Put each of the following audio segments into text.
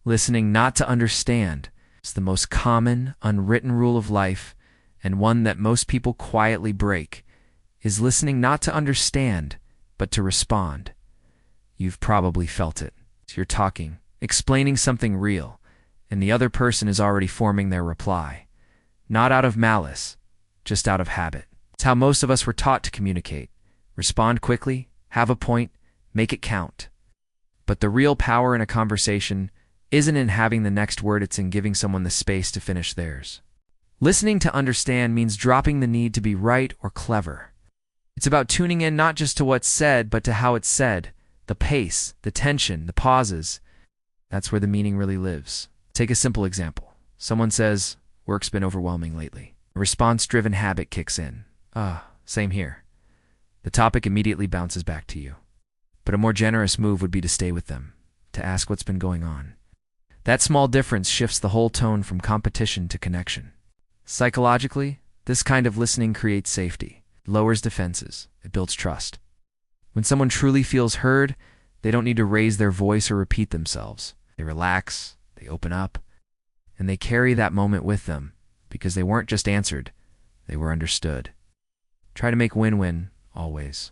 Listening not to understand is the most common, unwritten rule of life, and one that most people quietly break, is listening not to understand, but to respond. You've probably felt it. You're talking, explaining something real, and the other person is already forming their reply. Not out of malice, just out of habit. It's how most of us were taught to communicate. Respond quickly, have a point, make it count. But the real power in a conversation isn't in having the next word, it's in giving someone the space to finish theirs. Listening to understand means dropping the need to be right or clever. It's about tuning in not just to what's said, but to how it's said, the pace, the tension, the pauses. That's where the meaning really lives. Take a simple example. Someone says, "Work's been overwhelming lately." A response-driven habit kicks in. Same here. The topic immediately bounces back to you. But a more generous move would be to stay with them, to ask what's been going on. That small difference shifts the whole tone from competition to connection. Psychologically, this kind of listening creates safety, lowers defenses, it builds trust. When someone truly feels heard, they don't need to raise their voice or repeat themselves. They relax, they open up, and they carry that moment with them because they weren't just answered, they were understood. Try to make win-win, always.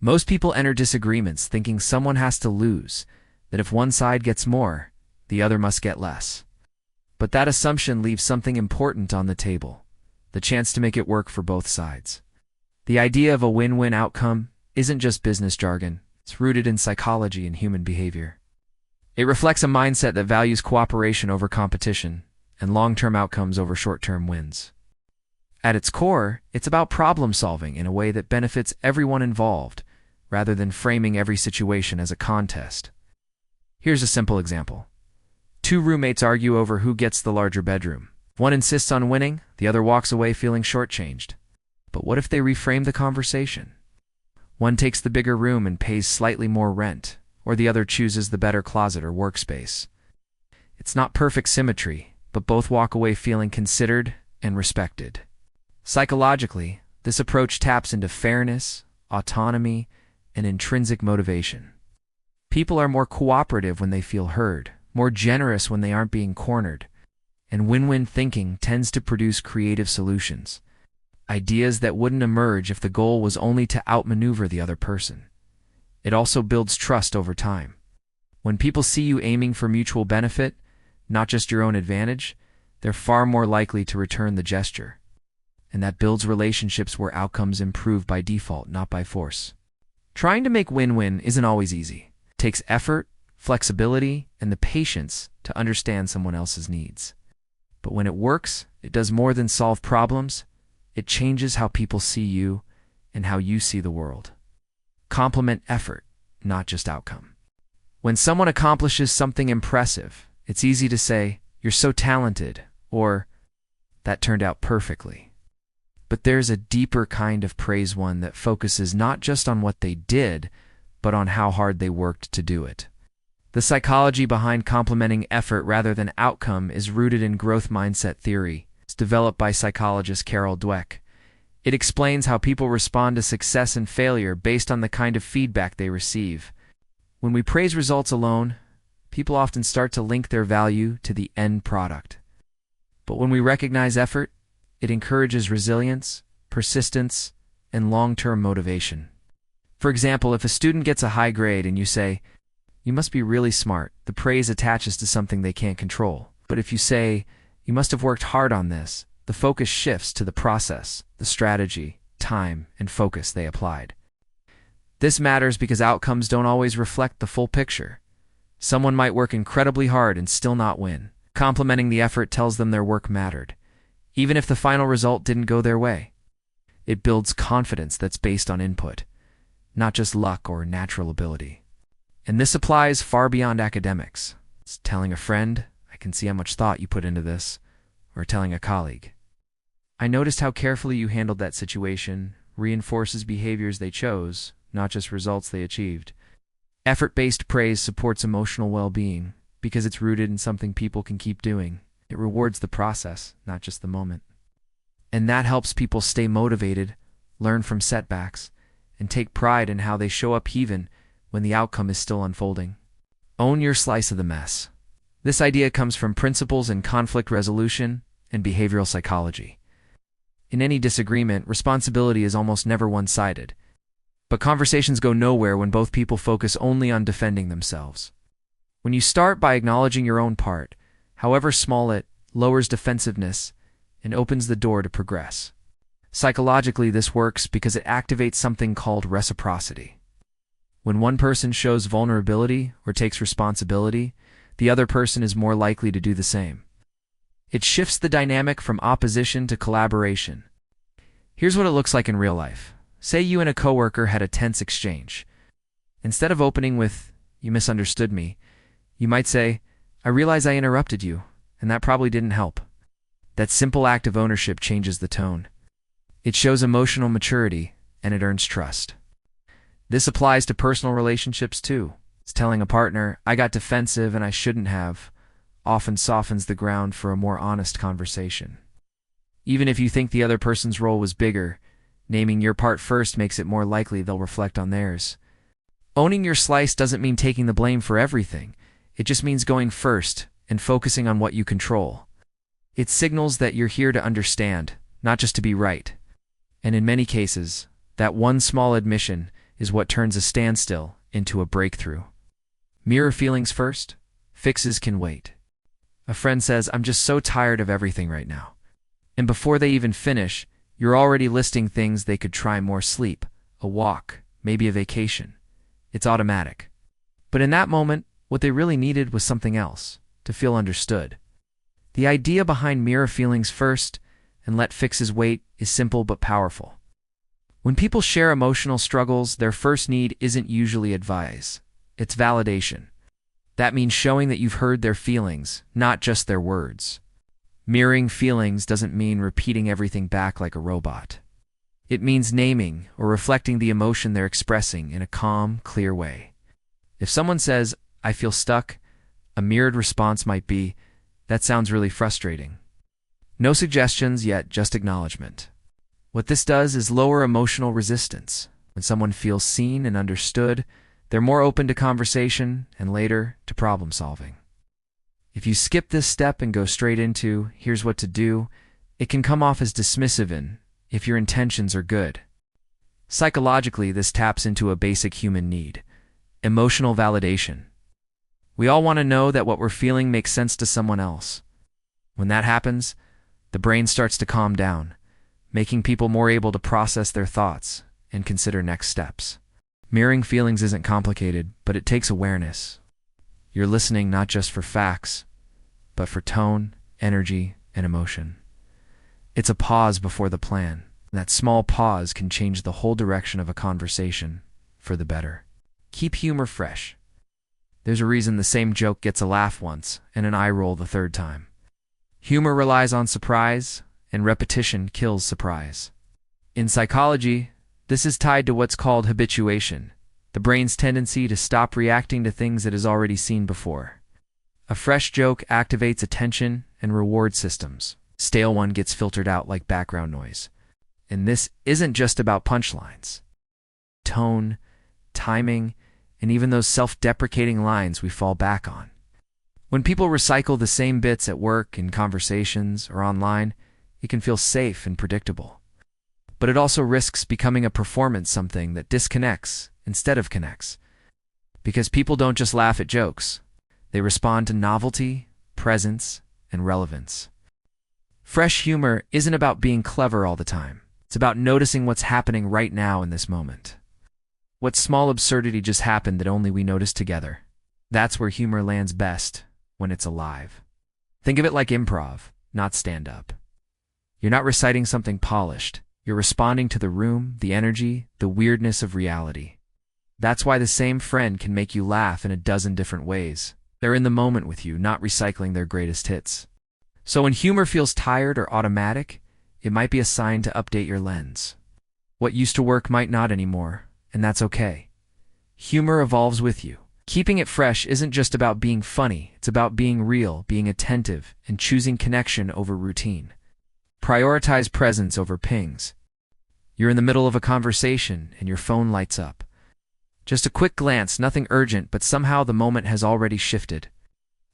Most people enter disagreements thinking someone has to lose, that if one side gets more, the other must get less. But that assumption leaves something important on the table, the chance to make it work for both sides. The idea of a win-win outcome isn't just business jargon, it's rooted in psychology and human behavior. It reflects a mindset that values cooperation over competition and long-term outcomes over short-term wins. At its core, it's about problem-solving in a way that benefits everyone involved, rather than framing every situation as a contest. Here's a simple example. Two roommates argue over who gets the larger bedroom. One insists on winning, the other walks away feeling shortchanged. But what if they reframe the conversation? One takes the bigger room and pays slightly more rent, or the other chooses the better closet or workspace. It's not perfect symmetry, but both walk away feeling considered and respected. Psychologically, this approach taps into fairness, autonomy, and intrinsic motivation. People are more cooperative when they feel heard, more generous when they aren't being cornered, and win-win thinking tends to produce creative solutions, ideas that wouldn't emerge if the goal was only to outmaneuver the other person. It also builds trust over time. When people see you aiming for mutual benefit, not just your own advantage, they're far more likely to return the gesture. And that builds relationships where outcomes improve by default, not by force. Trying to make win-win isn't always easy. It takes effort, flexibility, and the patience to understand someone else's needs. But when it works, it does more than solve problems. It changes how people see you and how you see the world. Compliment effort, not just outcome. When someone accomplishes something impressive, it's easy to say, "You're so talented," or "That turned out perfectly." But there's a deeper kind of praise, one that focuses not just on what they did, but on how hard they worked to do it. The psychology behind complimenting effort rather than outcome is rooted in growth mindset theory. It's developed by psychologist Carol Dweck. It explains how people respond to success and failure based on the kind of feedback they receive. When we praise results alone, people often start to link their value to the end product. But when we recognize effort, it encourages resilience, persistence, and long-term motivation. For example, if a student gets a high grade and you say, "You must be really smart," the praise attaches to something they can't control. But if you say, "You must have worked hard on this," the focus shifts to the process, the strategy, time, and focus they applied. This matters because outcomes don't always reflect the full picture. Someone might work incredibly hard and still not win. Complimenting the effort tells them their work mattered, even if the final result didn't go their way. It builds confidence that's based on input, not just luck or natural ability. And this applies far beyond academics. It's telling a friend, "I can see how much thought you put into this," or telling a colleague, "I noticed how carefully you handled that situation," reinforces behaviors they chose, not just results they achieved. Effort-based praise supports emotional well-being because it's rooted in something people can keep doing. It rewards the process, not just the moment. And that helps people stay motivated, learn from setbacks, and take pride in how they show up even when the outcome is still unfolding. Own your slice of the mess. This idea comes from principles in conflict resolution and behavioral psychology. In any disagreement, responsibility is almost never one-sided. But conversations go nowhere when both people focus only on defending themselves. When you start by acknowledging your own part, however small, it lowers defensiveness and opens the door to progress. Psychologically, this works because it activates something called reciprocity. When one person shows vulnerability or takes responsibility, the other person is more likely to do the same. It shifts the dynamic from opposition to collaboration. Here's what it looks like in real life. Say you and a coworker had a tense exchange. Instead of opening with, "You misunderstood me," you might say, "I realize I interrupted you, and that probably didn't help." That simple act of ownership changes the tone. It shows emotional maturity, and it earns trust. This applies to personal relationships too. It's telling a partner, "I got defensive and I shouldn't have," often softens the ground for a more honest conversation. Even if you think the other person's role was bigger, naming your part first makes it more likely they'll reflect on theirs. Owning your slice doesn't mean taking the blame for everything. It just means going first and focusing on what you control. It signals that you're here to understand, not just to be right. And in many cases, that one small admission is what turns a standstill into a breakthrough. Mirror feelings first. Fixes can wait. A friend says, "I'm just so tired of everything right now." And before they even finish, you're already listing things they could try: more sleep, a walk, maybe a vacation. It's automatic. But in that moment, what they really needed was something else, to feel understood. The idea behind mirror feelings first and let fixes wait is simple but powerful. When people share emotional struggles, their first need isn't usually advice. It's validation. That means showing that you've heard their feelings, not just their words. Mirroring feelings doesn't mean repeating everything back like a robot. It means naming or reflecting the emotion they're expressing in a calm, clear way. If someone says, "I feel stuck," a mirrored response might be, "That sounds really frustrating." No suggestions yet, just acknowledgement. What this does is lower emotional resistance. When someone feels seen and understood, they're more open to conversation and later to problem solving. If you skip this step and go straight into, "Here's what to do," it can come off as dismissive and, if your intentions are good. Psychologically, this taps into a basic human need: emotional validation. We all want to know that what we're feeling makes sense to someone else. When that happens, the brain starts to calm down, making people more able to process their thoughts and consider next steps. Mirroring feelings isn't complicated, but it takes awareness. You're listening not just for facts, but for tone, energy, and emotion. It's a pause before the plan. That small pause can change the whole direction of a conversation for the better. Keep humor fresh. There's a reason the same joke gets a laugh once and an eye roll the third time. Humor relies on surprise, and repetition kills surprise. In psychology, this is tied to what's called habituation, the brain's tendency to stop reacting to things it has already seen before. A fresh joke activates attention and reward systems. Stale one gets filtered out like background noise. And this isn't just about punchlines. Tone, timing, and even those self-deprecating lines we fall back on. When people recycle the same bits at work, in conversations, or online, it can feel safe and predictable. But it also risks becoming a performance, something that disconnects instead of connects. Because people don't just laugh at jokes. They respond to novelty, presence, and relevance. Fresh humor isn't about being clever all the time. It's about noticing what's happening right now in this moment. What small absurdity just happened that only we noticed together? That's where humor lands best, when it's alive. Think of it like improv, not stand-up. You're not reciting something polished. You're responding to the room, the energy, the weirdness of reality. That's why the same friend can make you laugh in a dozen different ways. They're in the moment with you, not recycling their greatest hits. So when humor feels tired or automatic, it might be a sign to update your lens. What used to work might not anymore, and that's okay. Humor evolves with you. Keeping it fresh isn't just about being funny, it's about being real, being attentive, and choosing connection over routine. Prioritize presence over pings. You're in the middle of a conversation and your phone lights up. Just a quick glance, nothing urgent, but somehow the moment has already shifted.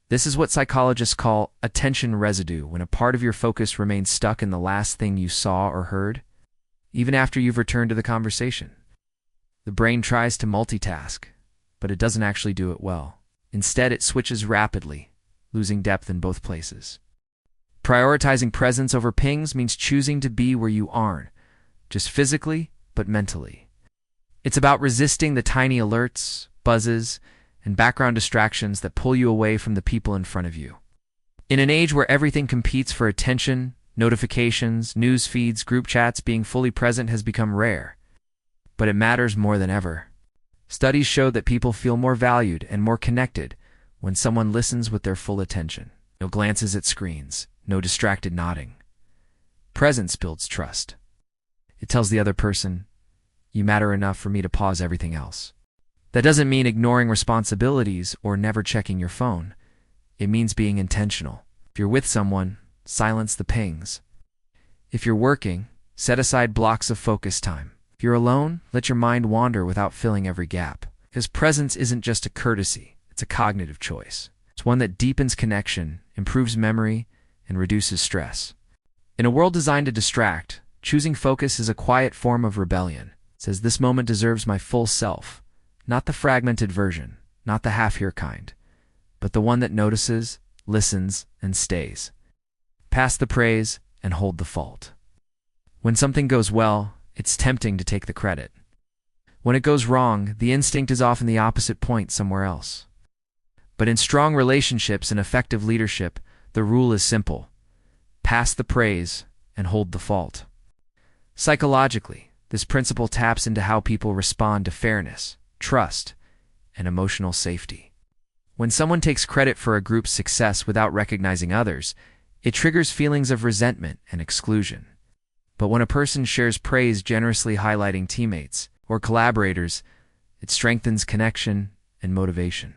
This is what psychologists call attention residue, when a part of your focus remains stuck in the last thing you saw or heard, even after you've returned to the conversation. The brain tries to multitask, but it doesn't actually do it well. Instead, it switches rapidly, losing depth in both places. Prioritizing presence over pings means choosing to be where you aren't, just physically, but mentally. It's about resisting the tiny alerts, buzzes, and background distractions that pull you away from the people in front of you. In an age where everything competes for attention, notifications, news feeds, group chats, being fully present has become rare. But it matters more than ever. Studies show that people feel more valued and more connected when someone listens with their full attention. No glances at screens, no distracted nodding. Presence builds trust. It tells the other person, "You matter enough for me to pause everything else." That doesn't mean ignoring responsibilities or never checking your phone. It means being intentional. If you're with someone, silence the pings. If you're working, set aside blocks of focus time. If you're alone, let your mind wander without filling every gap. Because presence isn't just a courtesy, it's a cognitive choice. It's one that deepens connection, improves memory, and reduces stress. In a world designed to distract, choosing focus is a quiet form of rebellion. It says, "This moment deserves my full self." Not the fragmented version, not the half-here kind, but the one that notices, listens, and stays. Pass the praise and hold the fault. When something goes well, it's tempting to take the credit. When it goes wrong, the instinct is often the opposite point somewhere else. But in strong relationships and effective leadership, the rule is simple. Pass the praise and hold the fault. Psychologically, this principle taps into how people respond to fairness, trust, and emotional safety. When someone takes credit for a group's success without recognizing others, it triggers feelings of resentment and exclusion. But when a person shares praise, generously highlighting teammates or collaborators, it strengthens connection and motivation.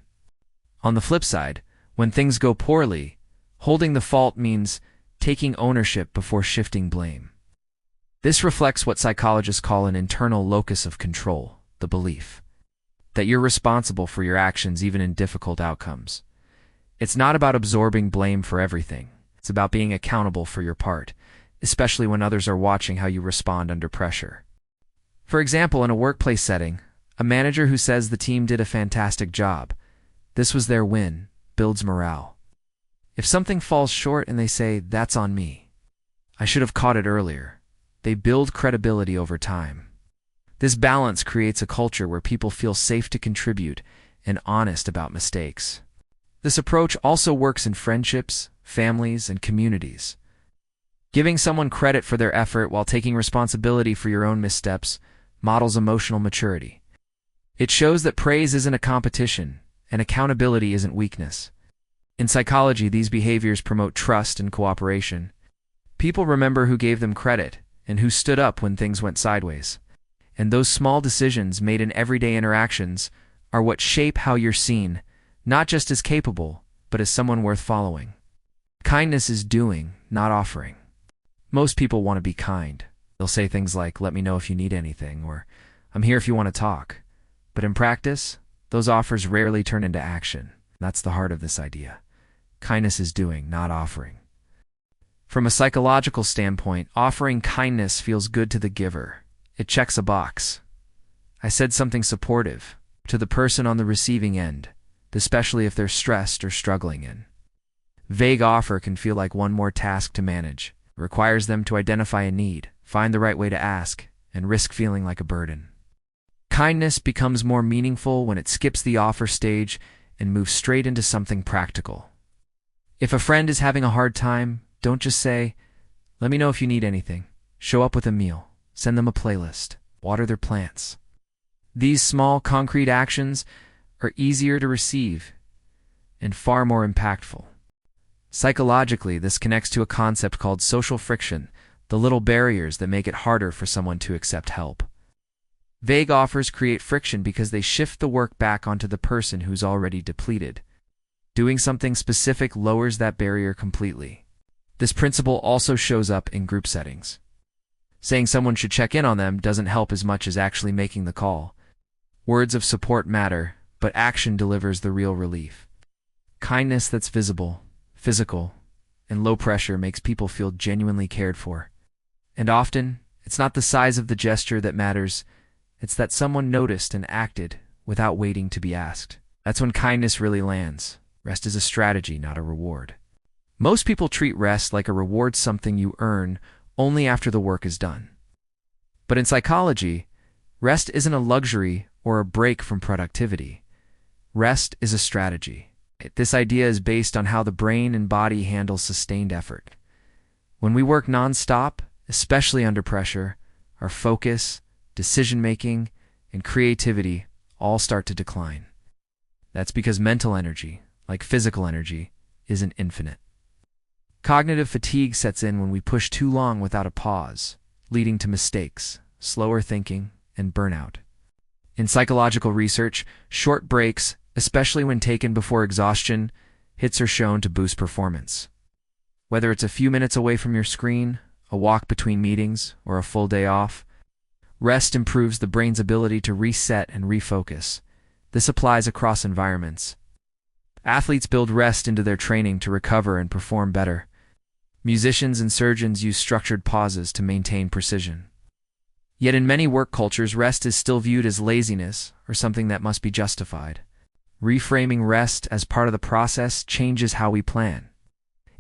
On the flip side, when things go poorly, holding the fault means taking ownership before shifting blame. This reflects what psychologists call an internal locus of control, the belief that you're responsible for your actions even in difficult outcomes. It's not about absorbing blame for everything. It's about being accountable for your part, especially when others are watching how you respond under pressure. For example, in a workplace setting, a manager who says the team did a fantastic job, this was their win, builds morale. If something falls short and they say, "That's on me, I should have caught it earlier," they build credibility over time. This balance creates a culture where people feel safe to contribute and honest about mistakes. This approach also works in friendships, families, and communities. Giving someone credit for their effort while taking responsibility for your own missteps models emotional maturity. It shows that praise isn't a competition, and accountability isn't weakness. In psychology, these behaviors promote trust and cooperation. People remember who gave them credit and who stood up when things went sideways. And those small decisions made in everyday interactions are what shape how you're seen, not just as capable, but as someone worth following. Kindness is doing, not offering. Most people want to be kind. They'll say things like, "Let me know if you need anything," or "I'm here if you want to talk." But in practice, those offers rarely turn into action. That's the heart of this idea. Kindness is doing, not offering. From a psychological standpoint, offering kindness feels good to the giver. It checks a box. I said something supportive to the person on the receiving end, especially if they're stressed or struggling in. Vague offer can feel like one more task to manage. It requires them to identify a need, find the right way to ask, and risk feeling like a burden. Kindness becomes more meaningful when it skips the offer stage and moves straight into something practical. If a friend is having a hard time, don't just say, "Let me know if you need anything." Show up with a meal. Send them a playlist. Water their plants. These small, concrete actions are easier to receive and far more impactful. Psychologically, this connects to a concept called social friction, the little barriers that make it harder for someone to accept help. Vague offers create friction because they shift the work back onto the person who's already depleted. Doing something specific lowers that barrier completely. This principle also shows up in group settings. Saying someone should check in on them doesn't help as much as actually making the call. Words of support matter, but action delivers the real relief. Kindness that's visible, physical, and low pressure makes people feel genuinely cared for. And often, it's not the size of the gesture that matters, it's that someone noticed and acted without waiting to be asked. That's when kindness really lands. Rest is a strategy, not a reward. Most people treat rest like a reward, something you earn only after the work is done. But in psychology, rest isn't a luxury or a break from productivity. Rest is a strategy. This idea is based on how the brain and body handle sustained effort. When we work nonstop, especially under pressure, our focus, decision-making, and creativity all start to decline. That's because mental energy, like physical energy, isn't infinite. Cognitive fatigue sets in when we push too long without a pause, leading to mistakes, slower thinking, and burnout. In psychological research, short breaks, especially when taken before exhaustion, hits are shown to boost performance. Whether it's a few minutes away from your screen, a walk between meetings, or a full day off, rest improves the brain's ability to reset and refocus. This applies across environments. Athletes build rest into their training to recover and perform better. Musicians and surgeons use structured pauses to maintain precision. Yet in many work cultures, rest is still viewed as laziness or something that must be justified. Reframing rest as part of the process changes how we plan.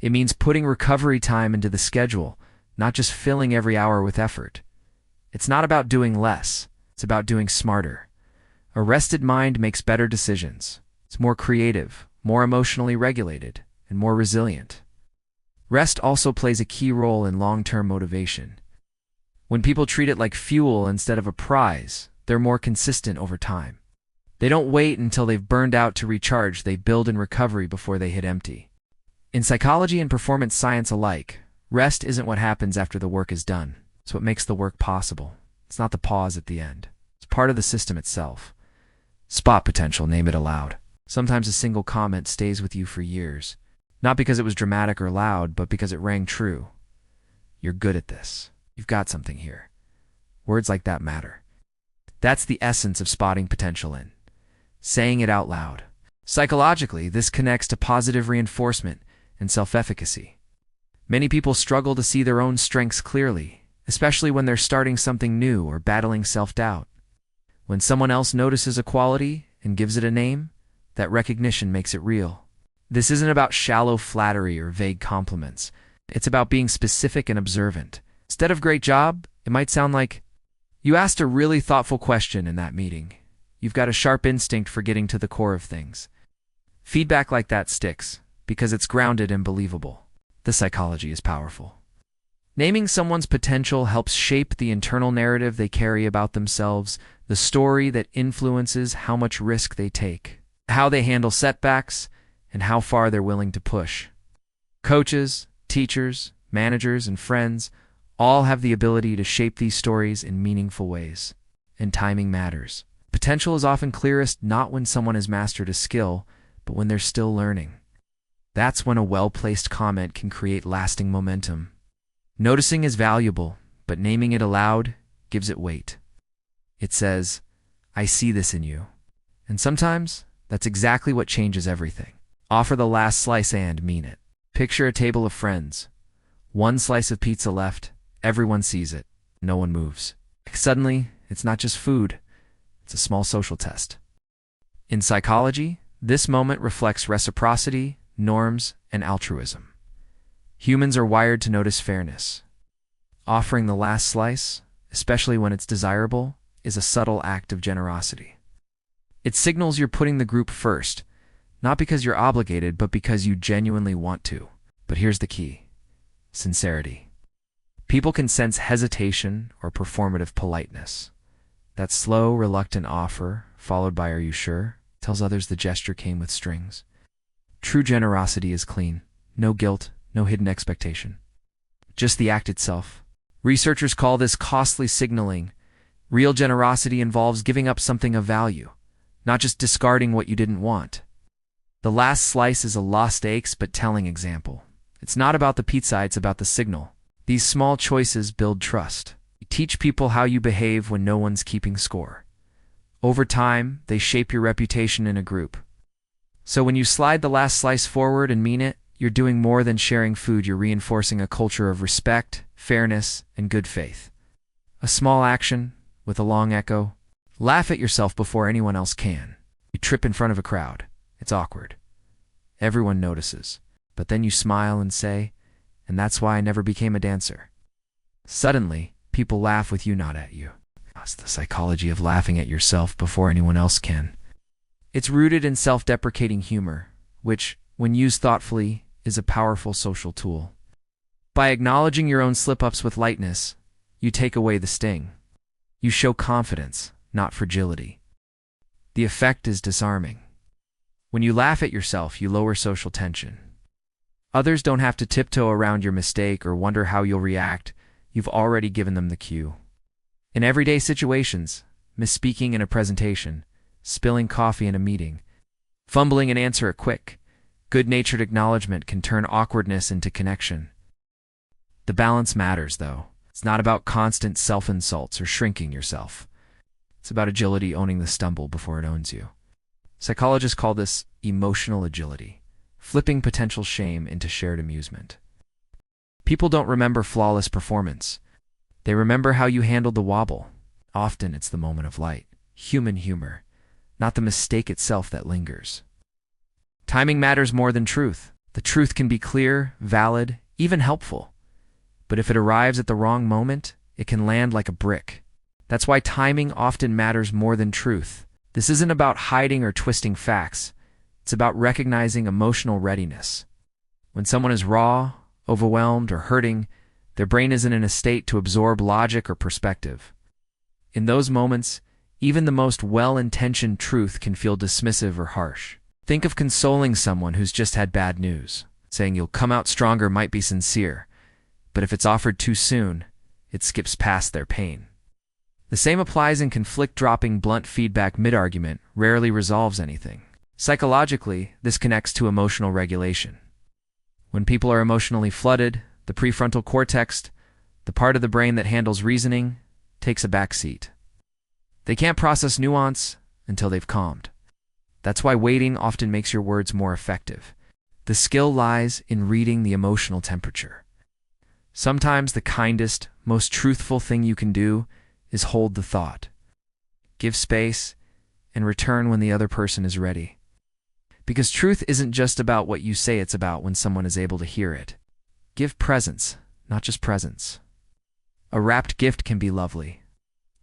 It means putting recovery time into the schedule, not just filling every hour with effort. It's not about doing less, it's about doing smarter. A rested mind makes better decisions. It's more creative, more emotionally regulated, and more resilient. Rest also plays a key role in long-term motivation. When people treat it like fuel instead of a prize, they're more consistent over time. They don't wait until they've burned out to recharge, they build in recovery before they hit empty. In psychology and performance science alike, rest isn't what happens after the work is done. It's what makes the work possible. It's not the pause at the end. It's part of the system itself. Spot potential, name it aloud. Sometimes a single comment stays with you for years. Not because it was dramatic or loud, but because it rang true. You're good at this. You've got something here. Words like that matter. That's the essence of spotting potential in saying it out loud. Psychologically, this connects to positive reinforcement and self-efficacy. Many people struggle to see their own strengths clearly, especially when they're starting something new or battling self-doubt. When someone else notices a quality and gives it a name, that recognition makes it real. This isn't about shallow flattery or vague compliments. It's about being specific and observant. Instead of "great job," it might sound like, "You asked a really thoughtful question in that meeting. You've got a sharp instinct for getting to the core of things." Feedback like that sticks because it's grounded and believable. The psychology is powerful. Naming someone's potential helps shape the internal narrative they carry about themselves, the story that influences how much risk they take, how they handle setbacks, and how far they're willing to push. Coaches, teachers, managers, and friends all have the ability to shape these stories in meaningful ways. And timing matters. Potential is often clearest not when someone has mastered a skill, but when they're still learning. That's when a well-placed comment can create lasting momentum. Noticing is valuable, but naming it aloud gives it weight. It says, "I see this in you." And sometimes, that's exactly what changes everything. Offer the last slice and mean it. Picture a table of friends. One slice of pizza left, everyone sees it, no one moves. Suddenly, it's not just food, it's a small social test. In psychology, this moment reflects reciprocity, norms, and altruism. Humans are wired to notice fairness. Offering the last slice, especially when it's desirable, is a subtle act of generosity. It signals you're putting the group first, not because you're obligated, but because you genuinely want to. But here's the key: sincerity. People can sense hesitation or performative politeness. That slow, reluctant offer, followed by "Are you sure?" tells others the gesture came with strings. True generosity is clean. No guilt, no hidden expectation. Just the act itself. Researchers call this costly signaling. Real generosity involves giving up something of value, not just discarding what you didn't want. The last slice is a lost stakes but telling example. It's not about the pizza, it's about the signal. These small choices build trust. You teach people how you behave when no one's keeping score. Over time, they shape your reputation in a group. So when you slide the last slice forward and mean it, you're doing more than sharing food. You're reinforcing a culture of respect, fairness, and good faith. A small action with a long echo. Laugh at yourself before anyone else can. You trip in front of a crowd. It's awkward. Everyone notices. But then you smile and say, "And that's why I never became a dancer." Suddenly, people laugh with you, not at you. It's the psychology of laughing at yourself before anyone else can. It's rooted in self-deprecating humor, which, when used thoughtfully, is a powerful social tool. By acknowledging your own slip-ups with lightness, you take away the sting. You show confidence, not fragility. The effect is disarming. When you laugh at yourself, you lower social tension. Others don't have to tiptoe around your mistake or wonder how you'll react. You've already given them the cue. In everyday situations, misspeaking in a presentation, spilling coffee in a meeting, fumbling an answer, a quick, good-natured acknowledgement can turn awkwardness into connection. The balance matters, though. It's not about constant self-insults or shrinking yourself. It's about agility, owning the stumble before it owns you. Psychologists call this emotional agility, flipping potential shame into shared amusement. People don't remember flawless performance. They remember how you handled the wobble. Often it's the moment of light, human humor, not the mistake itself that lingers. Timing matters more than truth. The truth can be clear, valid, even helpful. But if it arrives at the wrong moment, it can land like a brick. That's why timing often matters more than truth. This isn't about hiding or twisting facts. It's about recognizing emotional readiness. When someone is raw, overwhelmed, or hurting, their brain isn't in a state to absorb logic or perspective. In those moments, even the most well-intentioned truth can feel dismissive or harsh. Think of consoling someone who's just had bad news. Saying you'll come out stronger might be sincere, but if it's offered too soon, it skips past their pain. The same applies in conflict. Dropping blunt feedback mid-argument rarely resolves anything. Psychologically, this connects to emotional regulation. When people are emotionally flooded, the prefrontal cortex, the part of the brain that handles reasoning, takes a back seat. They can't process nuance until they've calmed. That's why waiting often makes your words more effective. The skill lies in reading the emotional temperature. Sometimes the kindest, most truthful thing you can do is hold the thought. Give space and return when the other person is ready. Because truth isn't just about what you say, it's about when someone is able to hear it. Give presence, not just presence. A wrapped gift can be lovely.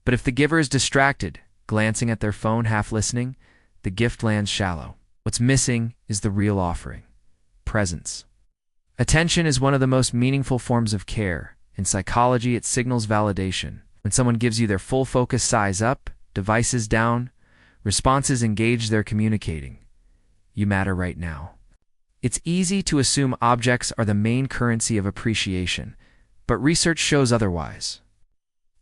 But if the giver is distracted, glancing at their phone, half listening, the gift lands shallow. What's missing is the real offering. Presence. Attention is one of the most meaningful forms of care. In psychology, it signals validation. When someone gives you their full focus, size up, devices down, responses engaged, they're communicating. You matter right now. It's easy to assume objects are the main currency of appreciation, but research shows otherwise.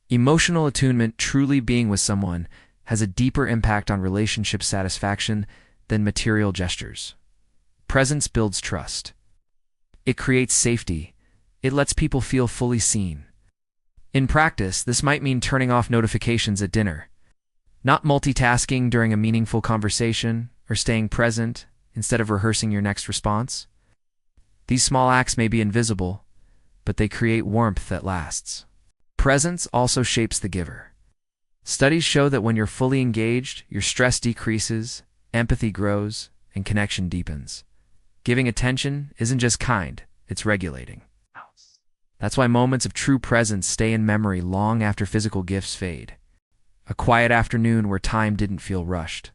Emotional attunement, truly being with someone, has a deeper impact on relationship satisfaction than material gestures. Presence builds trust. It creates safety. It lets people feel fully seen. In practice, this might mean turning off notifications at dinner, not multitasking during a meaningful conversation, or staying present instead of rehearsing your next response. These small acts may be invisible, but they create warmth that lasts. Presence also shapes the giver. Studies show that when you're fully engaged, your stress decreases, empathy grows, and connection deepens. Giving attention isn't just kind, it's regulating. That's why moments of true presence stay in memory long after physical gifts fade. A quiet afternoon where time didn't feel rushed.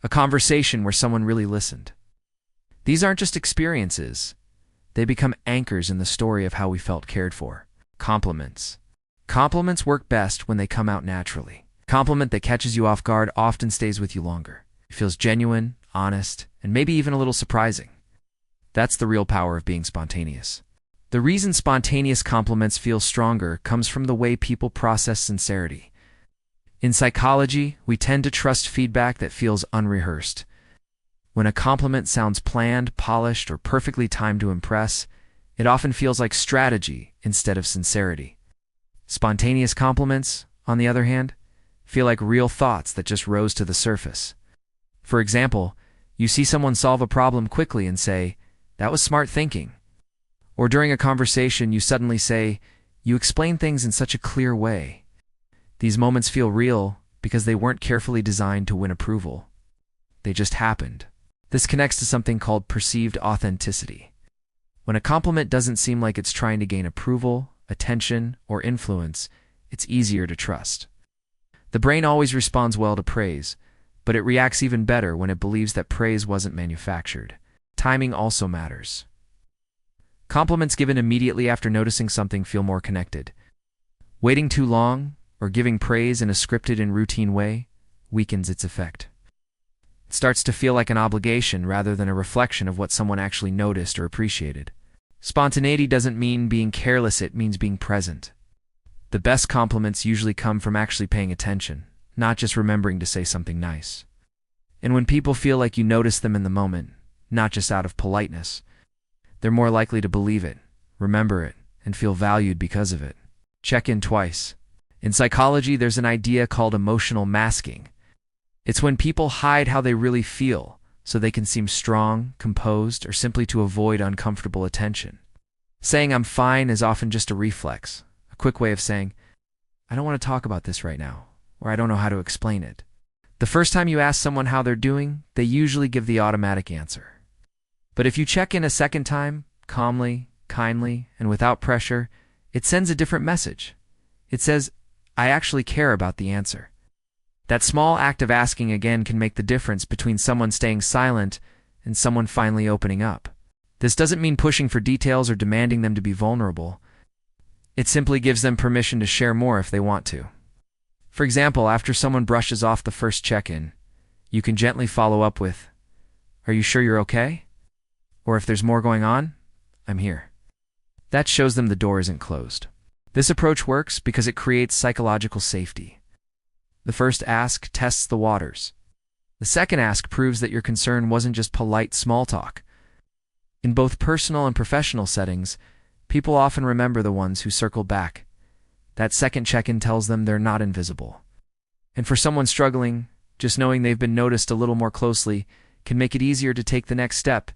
A conversation where someone really listened. These aren't just experiences. They become anchors in the story of how we felt cared for. Compliments. Compliments work best when they come out naturally. A compliment that catches you off guard often stays with you longer. It feels genuine, honest, and maybe even a little surprising. That's the real power of being spontaneous. The reason spontaneous compliments feel stronger comes from the way people process sincerity. In psychology, we tend to trust feedback that feels unrehearsed. When a compliment sounds planned, polished, or perfectly timed to impress, it often feels like strategy instead of sincerity. Spontaneous compliments, on the other hand, feel like real thoughts that just rose to the surface. For example, You see someone solve a problem quickly and say, "That was smart thinking." Or during a conversation, you suddenly say, "You explain things in such a clear way." These moments feel real because they weren't carefully designed to win approval. They just happened. This connects to something called perceived authenticity. When a compliment doesn't seem like it's trying to gain approval, attention, or influence, it's easier to trust. The brain always responds well to praise, but it reacts even better when it believes that praise wasn't manufactured. Timing also matters. Compliments given immediately after noticing something feel more connected. Waiting too long, or giving praise in a scripted and routine way, weakens its effect. It starts to feel like an obligation rather than a reflection of what someone actually noticed or appreciated. Spontaneity doesn't mean being careless, it means being present. The best compliments usually come from actually paying attention, not just remembering to say something nice. And when people feel like you notice them in the moment, not just out of politeness, they're more likely to believe it, remember it, and feel valued because of it. Check in twice. In psychology, there's an idea called emotional masking. It's when people hide how they really feel, so they can seem strong, composed, or simply to avoid uncomfortable attention. Saying "I'm fine" is often just a reflex, a quick way of saying, "I don't want to talk about this right now," or "I don't know how to explain it." The first time you ask someone how they're doing, they usually give the automatic answer. But if you check in a second time, calmly, kindly, and without pressure, it sends a different message. It says, "I actually care about the answer." That small act of asking again can make the difference between someone staying silent and someone finally opening up. This doesn't mean pushing for details or demanding them to be vulnerable. It simply gives them permission to share more if they want to. For example, after someone brushes off the first check-in, you can gently follow up with, "Are you sure you're okay?" Or if there's more going on, "I'm here." That shows them the door isn't closed. This approach works because it creates psychological safety. The first ask tests the waters. The second ask proves that your concern wasn't just polite small talk. In both personal and professional settings, people often remember the ones who circled back. That second check-in tells them they're not invisible. And for someone struggling, just knowing they've been noticed a little more closely can make it easier to take the next step,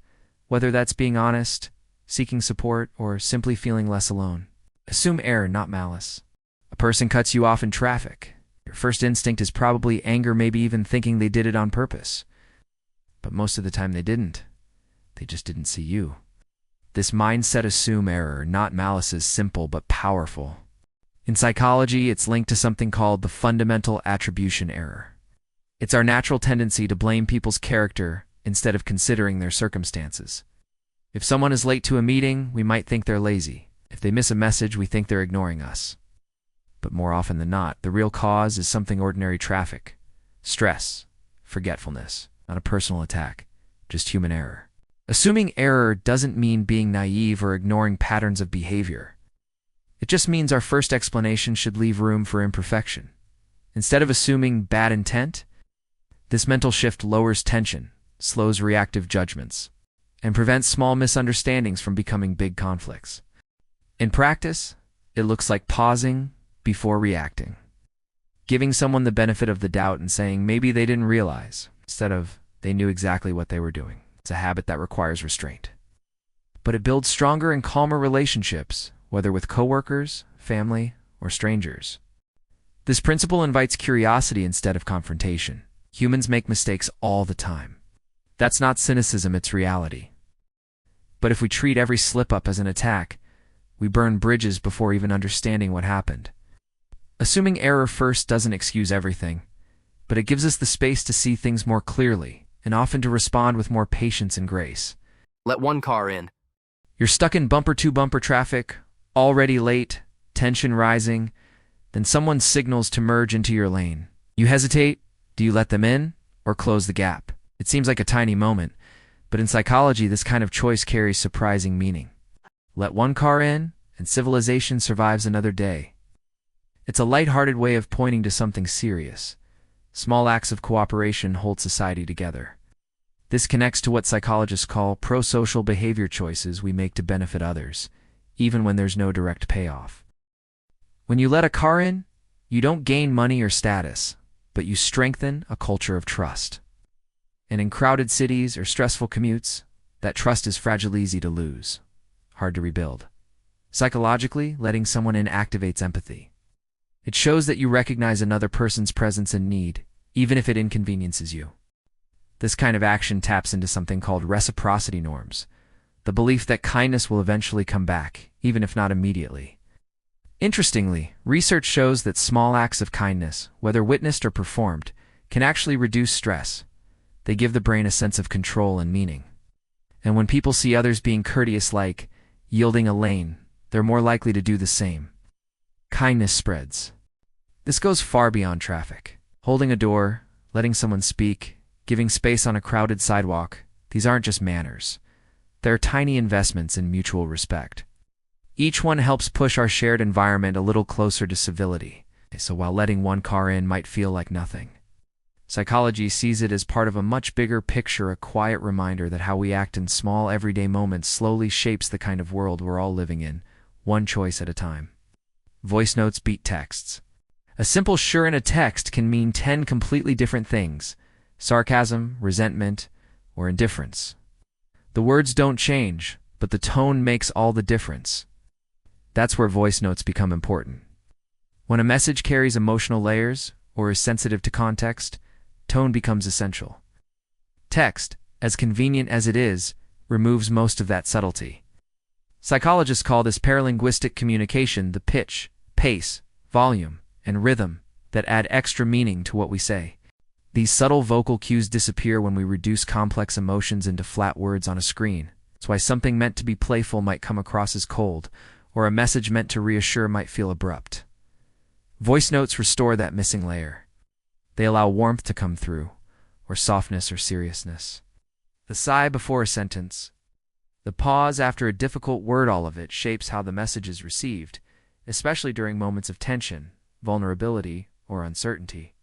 whether that's being honest, seeking support, or simply feeling less alone. Assume error, not malice. A person cuts you off in traffic. Your first instinct is probably anger, maybe even thinking they did it on purpose. But most of the time they didn't. They just didn't see you. This mindset, assume error, not malice, is simple but powerful. In psychology, it's linked to something called the fundamental attribution error. It's our natural tendency to blame people's character instead of considering their circumstances. If someone is late to a meeting, we might think they're lazy. If they miss a message, we think they're ignoring us. But more often than not, the real cause is something ordinary: traffic, stress, forgetfulness, not a personal attack, just human error. Assuming error doesn't mean being naive or ignoring patterns of behavior. It just means our first explanation should leave room for imperfection. Instead of assuming bad intent, this mental shift lowers tension, slows reactive judgments, and prevents small misunderstandings from becoming big conflicts. In practice, it looks like pausing before reacting, giving someone the benefit of the doubt and saying maybe they didn't realize, instead of they knew exactly what they were doing. It's a habit that requires restraint. But it builds stronger and calmer relationships, whether with coworkers, family, or strangers. This principle invites curiosity instead of confrontation. Humans make mistakes all the time. That's not cynicism, it's reality. But if we treat every slip-up as an attack, we burn bridges before even understanding what happened. Assuming error first doesn't excuse everything, but it gives us the space to see things more clearly and often to respond with more patience and grace. Let one car in. You're stuck in bumper-to-bumper traffic, already late, tension rising, then someone signals to merge into your lane. You hesitate. Do you let them in or close the gap? It seems like a tiny moment, but in psychology, this kind of choice carries surprising meaning. Let one car in, and civilization survives another day. It's a light-hearted way of pointing to something serious. Small acts of cooperation hold society together. This connects to what psychologists call pro-social behavior, choices we make to benefit others, even when there's no direct payoff. When you let a car in, you don't gain money or status, but you strengthen a culture of trust. And in crowded cities or stressful commutes, that trust is fragile, easy to lose, hard to rebuild. Psychologically, letting someone in activates empathy. It shows that you recognize another person's presence and need, even if it inconveniences you. This kind of action taps into something called reciprocity norms, the belief that kindness will eventually come back, even if not immediately. Interestingly, research shows that small acts of kindness, whether witnessed or performed, can actually reduce stress. They give the brain a sense of control and meaning. And when people see others being courteous, like yielding a lane, they're more likely to do the same. Kindness spreads. This goes far beyond traffic. Holding a door, letting someone speak, giving space on a crowded sidewalk, these aren't just manners. They're tiny investments in mutual respect. Each one helps push our shared environment a little closer to civility, so while letting one car in might feel like nothing. Psychology sees it as part of a much bigger picture, a quiet reminder that how we act in small everyday moments slowly shapes the kind of world we're all living in, one choice at a time. Voice notes beat texts. A simple sure in a text can mean 10 completely different things: sarcasm, resentment, or indifference. The words don't change, but the tone makes all the difference. That's where voice notes become important. When a message carries emotional layers or is sensitive to context, tone becomes essential. Text, as convenient as it is, removes most of that subtlety. Psychologists call this paralinguistic communication, the pitch, pace, volume, and rhythm that add extra meaning to what we say. These subtle vocal cues disappear when we reduce complex emotions into flat words on a screen. That's why something meant to be playful might come across as cold, or a message meant to reassure might feel abrupt. Voice notes restore that missing layer. They allow warmth to come through, or softness or seriousness. The sigh before a sentence, the pause after a difficult word, all of it shapes how the message is received, especially during moments of tension, vulnerability, or uncertainty.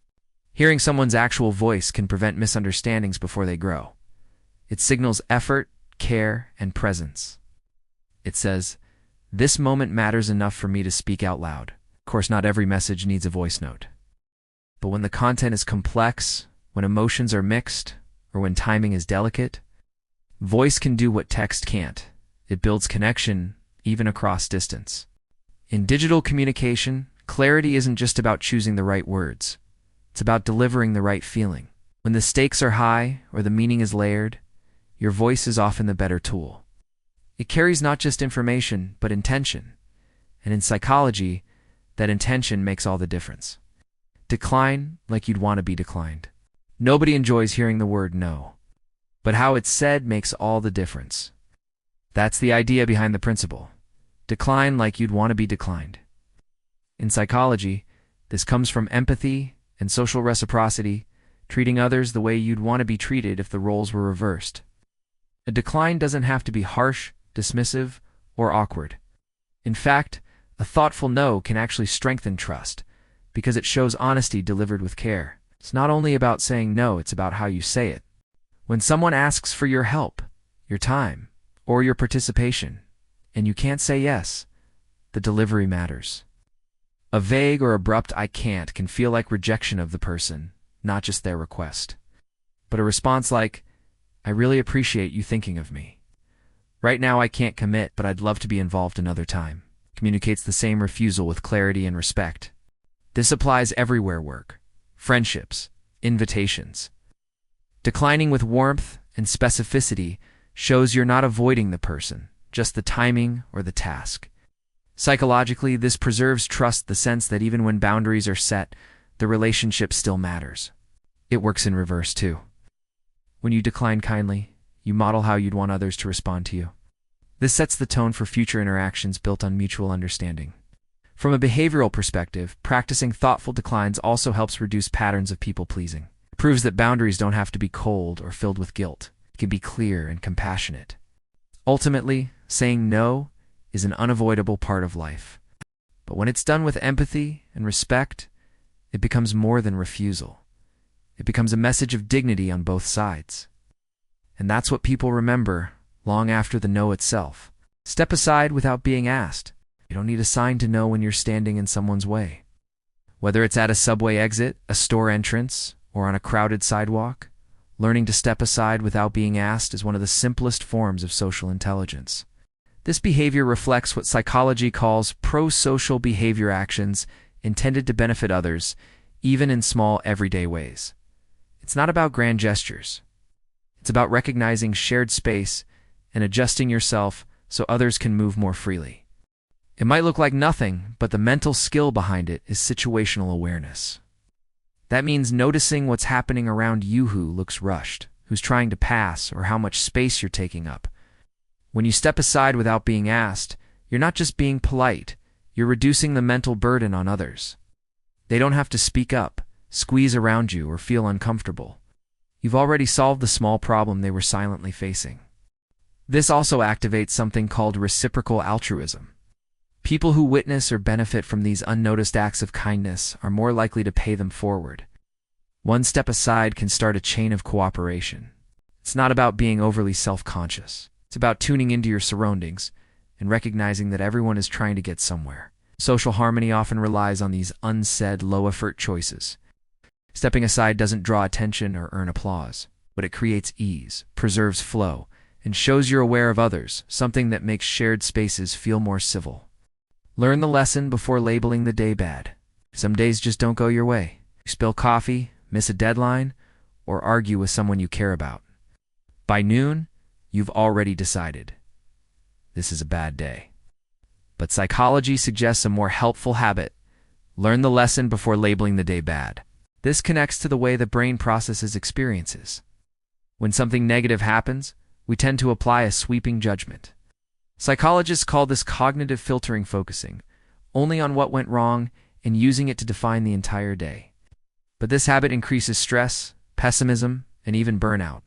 Hearing someone's actual voice can prevent misunderstandings before they grow. It signals effort, care, and presence. It says, "This moment matters enough for me to speak out loud." Of course, not every message needs a voice note. But when the content is complex, when emotions are mixed, or when timing is delicate, voice can do what text can't. It builds connection, even across distance. In digital communication, clarity isn't just about choosing the right words. It's about delivering the right feeling. When the stakes are high or the meaning is layered, your voice is often the better tool. It carries not just information, but intention. And in psychology, that intention makes all the difference. Decline like you'd want to be declined. Nobody enjoys hearing the word no. But how it's said makes all the difference. That's the idea behind the principle. Decline like you'd want to be declined. In psychology, this comes from empathy and social reciprocity, treating others the way you'd want to be treated if the roles were reversed. A decline doesn't have to be harsh, dismissive, or awkward. In fact, a thoughtful no can actually strengthen trust, because it shows honesty delivered with care. It's not only about saying no, it's about how you say it. When someone asks for your help, your time, or your participation, and you can't say yes, the delivery matters. A vague or abrupt "I can't" can feel like rejection of the person, not just their request. But a response like, "I really appreciate you thinking of me. Right now I can't commit, but I'd love to be involved another time," communicates the same refusal with clarity and respect. This applies everywhere: work, friendships, invitations. Declining with warmth and specificity shows you're not avoiding the person, just the timing or the task. Psychologically, this preserves trust, the sense that even when boundaries are set, the relationship still matters. It works in reverse too. When you decline kindly, you model how you'd want others to respond to you. This sets the tone for future interactions built on mutual understanding. From a behavioral perspective, practicing thoughtful declines also helps reduce patterns of people-pleasing. It proves that boundaries don't have to be cold or filled with guilt. It can be clear and compassionate. Ultimately, saying no is an unavoidable part of life. But when it's done with empathy and respect, it becomes more than refusal. It becomes a message of dignity on both sides. And that's what people remember long after the no itself. Step aside without being asked. You don't need a sign to know when you're standing in someone's way. Whether it's at a subway exit, a store entrance, or on a crowded sidewalk, Learning to step aside without being asked is one of the simplest forms of social intelligence. This behavior reflects what psychology calls pro-social behavior actions intended to benefit others, even in small, everyday ways. It's not about grand gestures. It's about recognizing shared space and adjusting yourself so others can move more freely. It might look like nothing, but the mental skill behind it is situational awareness. That means noticing what's happening around you, who looks rushed, who's trying to pass, or how much space you're taking up. When you step aside without being asked, you're not just being polite, you're reducing the mental burden on others. They don't have to speak up, squeeze around you, or feel uncomfortable. You've already solved the small problem they were silently facing. This also activates something called reciprocal altruism. People who witness or benefit from these unnoticed acts of kindness are more likely to pay them forward. One step aside can start a chain of cooperation. It's not about being overly self-conscious. It's about tuning into your surroundings and recognizing that everyone is trying to get somewhere. Social harmony often relies on these unsaid, low-effort choices. Stepping aside doesn't draw attention or earn applause, but it creates ease, preserves flow, and shows you're aware of others, something that makes shared spaces feel more civil. Learn the lesson before labeling the day bad. Some days just don't go your way. You spill coffee, miss a deadline, or argue with someone you care about. By noon, you've already decided, this is a bad day. But psychology suggests a more helpful habit. Learn the lesson before labeling the day bad. This connects to the way the brain processes experiences. When something negative happens, we tend to apply a sweeping judgment. Psychologists call this cognitive filtering, focusing only on what went wrong and using it to define the entire day. But this habit increases stress, pessimism, and even burnout.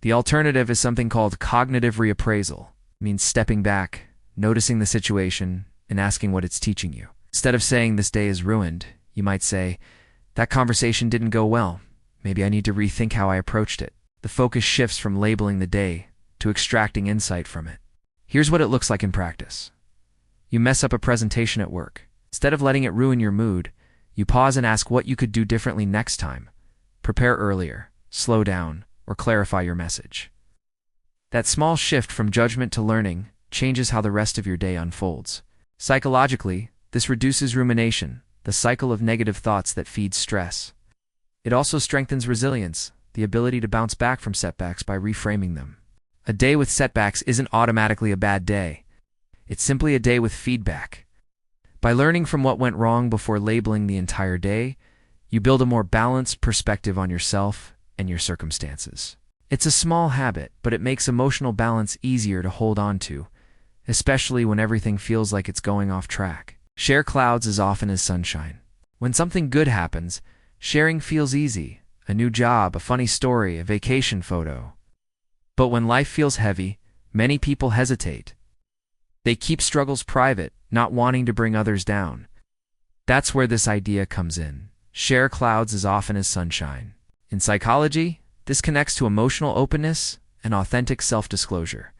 The alternative is something called cognitive reappraisal. It means stepping back, noticing the situation, and asking what it's teaching you. Instead of saying this day is ruined, you might say, that conversation didn't go well. Maybe I need to rethink how I approached it. The focus shifts from labeling the day to extracting insight from it. Here's what it looks like in practice. You mess up a presentation at work. Instead of letting it ruin your mood, you pause and ask what you could do differently next time. Prepare earlier, slow down, or clarify your message. That small shift from judgment to learning changes how the rest of your day unfolds. Psychologically, this reduces rumination, the cycle of negative thoughts that feeds stress. It also strengthens resilience, the ability to bounce back from setbacks by reframing them. A day with setbacks isn't automatically a bad day. It's simply a day with feedback. By learning from what went wrong before labeling the entire day, you build a more balanced perspective on yourself and your circumstances. It's a small habit, but it makes emotional balance easier to hold on to, especially when everything feels like it's going off track. Share clouds as often as sunshine. When something good happens, sharing feels easy. A new job, a funny story, a vacation photo. But when life feels heavy, many people hesitate. They keep struggles private, not wanting to bring others down. That's where this idea comes in. Share clouds as often as sunshine. In psychology, this connects to emotional openness and authentic self-disclosure,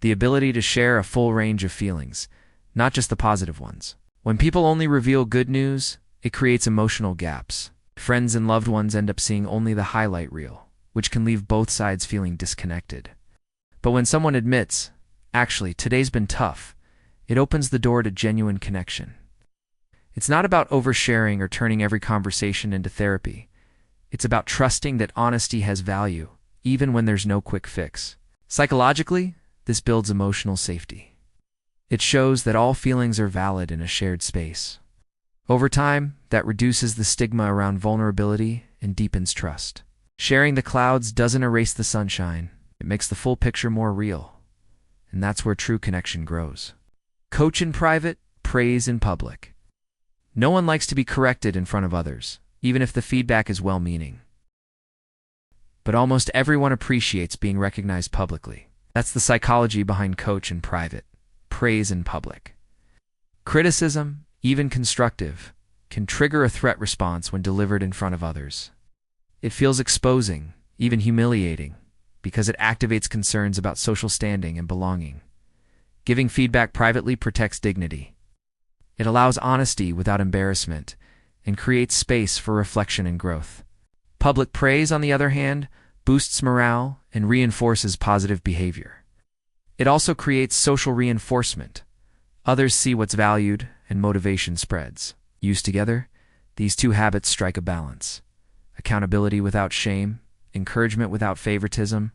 the ability to share a full range of feelings, not just the positive ones. When people only reveal good news, it creates emotional gaps. Friends and loved ones end up seeing only the highlight reel, which can leave both sides feeling disconnected. But when someone admits, actually, today's been tough, it opens the door to genuine connection. It's not about oversharing or turning every conversation into therapy. It's about trusting that honesty has value, even when there's no quick fix. Psychologically, this builds emotional safety. It shows that all feelings are valid in a shared space. Over time, that reduces the stigma around vulnerability and deepens trust. Sharing the clouds doesn't erase the sunshine. It makes the full picture more real. And that's where true connection grows. Coach in private, praise in public. No one likes to be corrected in front of others, even if the feedback is well-meaning. But almost everyone appreciates being recognized publicly. That's the psychology behind coach in private, praise in public. Criticism, even constructive, can trigger a threat response when delivered in front of others. It feels exposing, even humiliating, because it activates concerns about social standing and belonging. Giving feedback privately protects dignity. It allows honesty without embarrassment and creates space for reflection and growth. Public praise, on the other hand, boosts morale, and reinforces positive behavior. It also creates social reinforcement. Others see what's valued, and motivation spreads. Used together, these two habits strike a balance. Accountability without shame, encouragement without favoritism.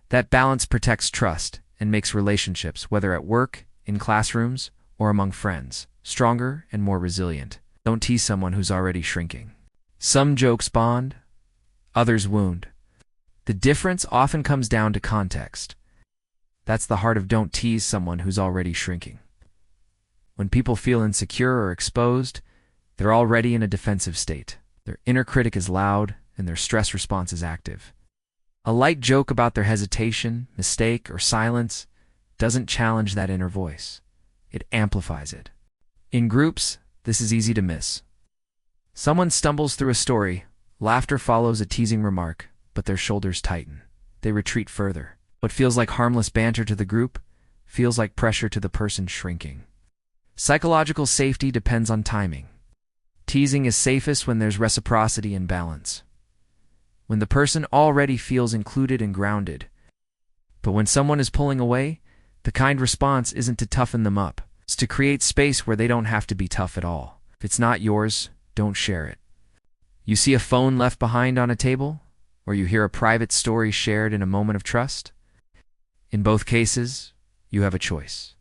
That balance protects trust and makes relationships, whether at work, in classrooms, or among friends, stronger and more resilient. Don't tease someone who's already shrinking. Some jokes bond, others wound. The difference often comes down to context. That's the heart of don't tease someone who's already shrinking. When people feel insecure or exposed, they're already in a defensive state. Their inner critic is loud, and their stress response is active. A light joke about their hesitation, mistake, or silence doesn't challenge that inner voice. It amplifies it. In groups, this is easy to miss. Someone stumbles through a story, laughter follows a teasing remark, but their shoulders tighten. They retreat further. What feels like harmless banter to the group feels like pressure to the person shrinking. Psychological safety depends on timing. Teasing is safest when there's reciprocity and balance. When the person already feels included and grounded. But when someone is pulling away, the kind response isn't to toughen them up. It's to create space where they don't have to be tough at all. If it's not yours, don't share it. You see a phone left behind on a table, or you hear a private story shared in a moment of trust? In both cases, you have a choice.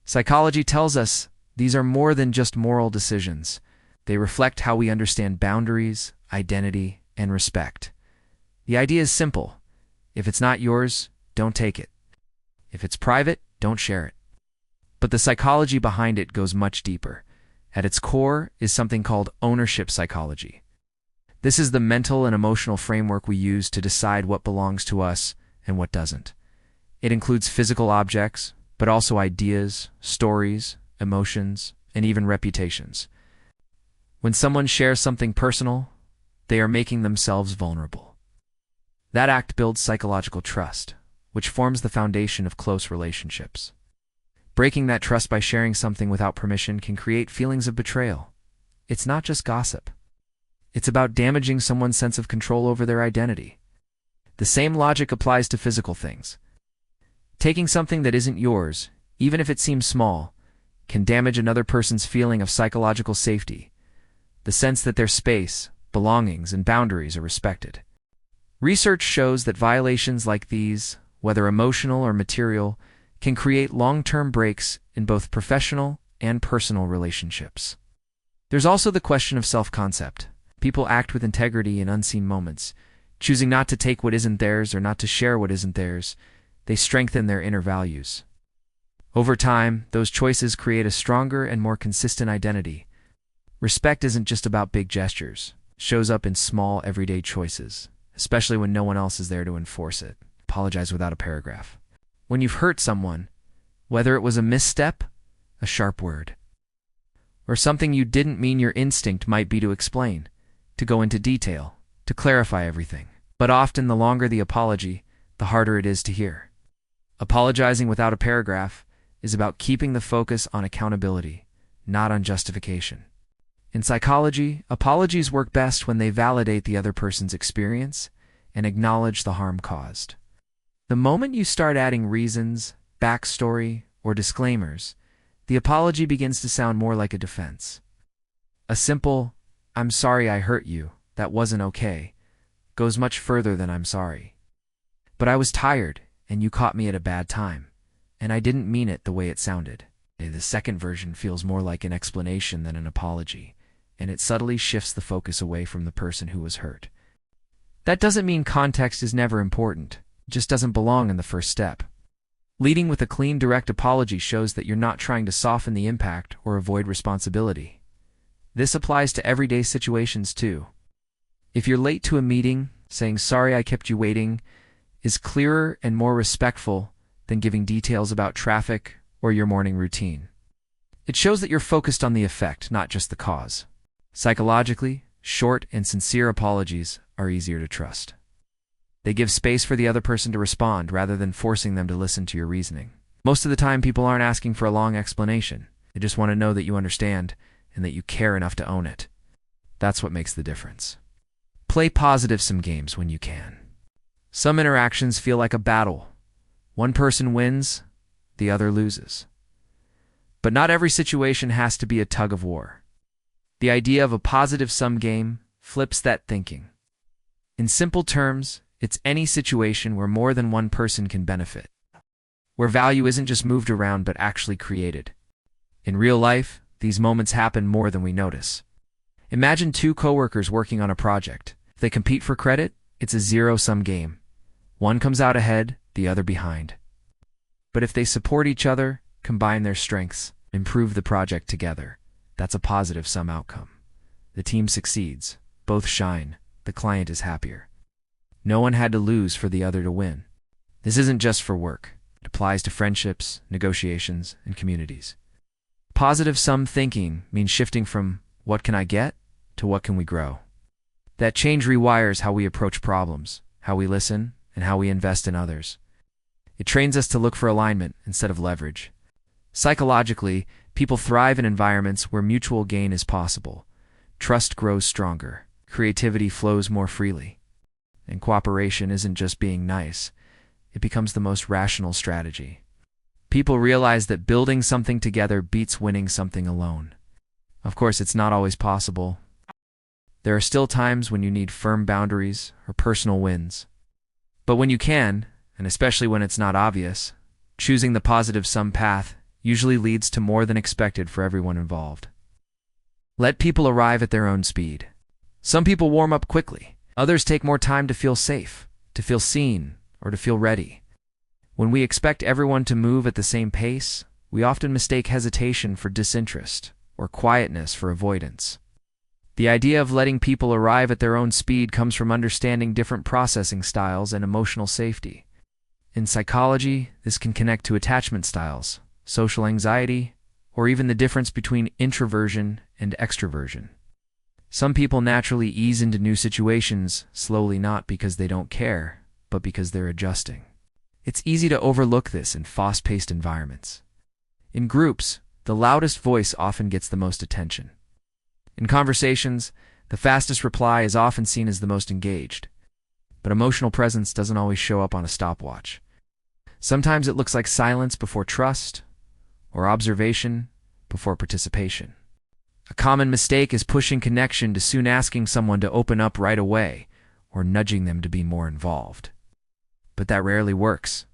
Psychology tells us these are more than just moral decisions. They reflect how we understand boundaries, identity, and respect. The idea is simple. If it's not yours, don't take it. If it's private, don't share it. But the psychology behind it goes much deeper. At its core is something called ownership psychology. This is the mental and emotional framework we use to decide what belongs to us and what doesn't. It includes physical objects, but also ideas, stories, emotions, and even reputations. When someone shares something personal, they are making themselves vulnerable. That act builds psychological trust, which forms the foundation of close relationships. Breaking that trust by sharing something without permission can create feelings of betrayal. It's not just gossip. It's about damaging someone's sense of control over their identity. The same logic applies to physical things. Taking something that isn't yours, even if it seems small, can damage another person's feeling of psychological safety, the sense that their space, belongings, and boundaries are respected. Research shows that violations like these, whether emotional or material, can create long-term breaks in both professional and personal relationships. There's also the question of self-concept. People act with integrity in unseen moments, choosing not to take what isn't theirs or not to share what isn't theirs. They strengthen their inner values. Over time, those choices create a stronger and more consistent identity. Respect isn't just about big gestures. It shows up in small, everyday choices, especially when no one else is there to enforce it. Apologize without a paragraph. When you've hurt someone, whether it was a misstep, a sharp word, or something you didn't mean, your instinct might be to explain, to go into detail, to clarify everything. But often the longer the apology, the harder it is to hear. Apologizing without a paragraph is about keeping the focus on accountability, not on justification. In psychology, apologies work best when they validate the other person's experience and acknowledge the harm caused. The moment you start adding reasons, backstory, or disclaimers, the apology begins to sound more like a defense. A simple, "I'm sorry I hurt you, that wasn't okay," goes much further than "I'm sorry. But I was tired, and you caught me at a bad time, and I didn't mean it the way it sounded." The second version feels more like an explanation than an apology, and it subtly shifts the focus away from the person who was hurt. That doesn't mean context is never important. It just doesn't belong in the first step. Leading with a clean, direct apology shows that you're not trying to soften the impact or avoid responsibility. This applies to everyday situations too. If you're late to a meeting, saying "sorry I kept you waiting" is clearer and more respectful than giving details about traffic or your morning routine. It shows that you're focused on the effect, not just the cause. Psychologically, short and sincere apologies are easier to trust. They give space for the other person to respond rather than forcing them to listen to your reasoning. Most of the time, people aren't asking for a long explanation. They just want to know that you understand and that you care enough to own it. That's what makes the difference. Play positive-sum games when you can. Some interactions feel like a battle. One person wins, the other loses. But not every situation has to be a tug of war. The idea of a positive-sum game flips that thinking. In simple terms, it's any situation where more than one person can benefit, where value isn't just moved around but actually created. In real life, these moments happen more than we notice. Imagine two coworkers working on a project. If they compete for credit, it's a zero-sum game. One comes out ahead, the other behind. But if they support each other, combine their strengths, improve the project together, that's a positive-sum outcome. The team succeeds, both shine, the client is happier. No one had to lose for the other to win. This isn't just for work. It applies to friendships, negotiations, and communities. Positive-sum thinking means shifting from "what can I get?" to "what can we grow?" That change rewires how we approach problems, how we listen, and how we invest in others. It trains us to look for alignment instead of leverage. Psychologically, people thrive in environments where mutual gain is possible. Trust grows stronger, creativity flows more freely, and cooperation isn't just being nice, it becomes the most rational strategy. People realize that building something together beats winning something alone. Of course, it's not always possible. There are still times when you need firm boundaries or personal wins. But when you can, and especially when it's not obvious, choosing the positive-sum path usually leads to more than expected for everyone involved. Let people arrive at their own speed. Some people warm up quickly. Others take more time to feel safe, to feel seen, or to feel ready. When we expect everyone to move at the same pace, we often mistake hesitation for disinterest, or quietness for avoidance. The idea of letting people arrive at their own speed comes from understanding different processing styles and emotional safety. In psychology, this can connect to attachment styles, social anxiety, or even the difference between introversion and extroversion. Some people naturally ease into new situations slowly, not because they don't care, but because they're adjusting. It's easy to overlook this in fast-paced environments. In groups, the loudest voice often gets the most attention. In conversations, the fastest reply is often seen as the most engaged. But emotional presence doesn't always show up on a stopwatch. Sometimes it looks like silence before trust, or observation before participation. A common mistake is pushing connection to soon asking someone to open up right away, or nudging them to be more involved. But that rarely works.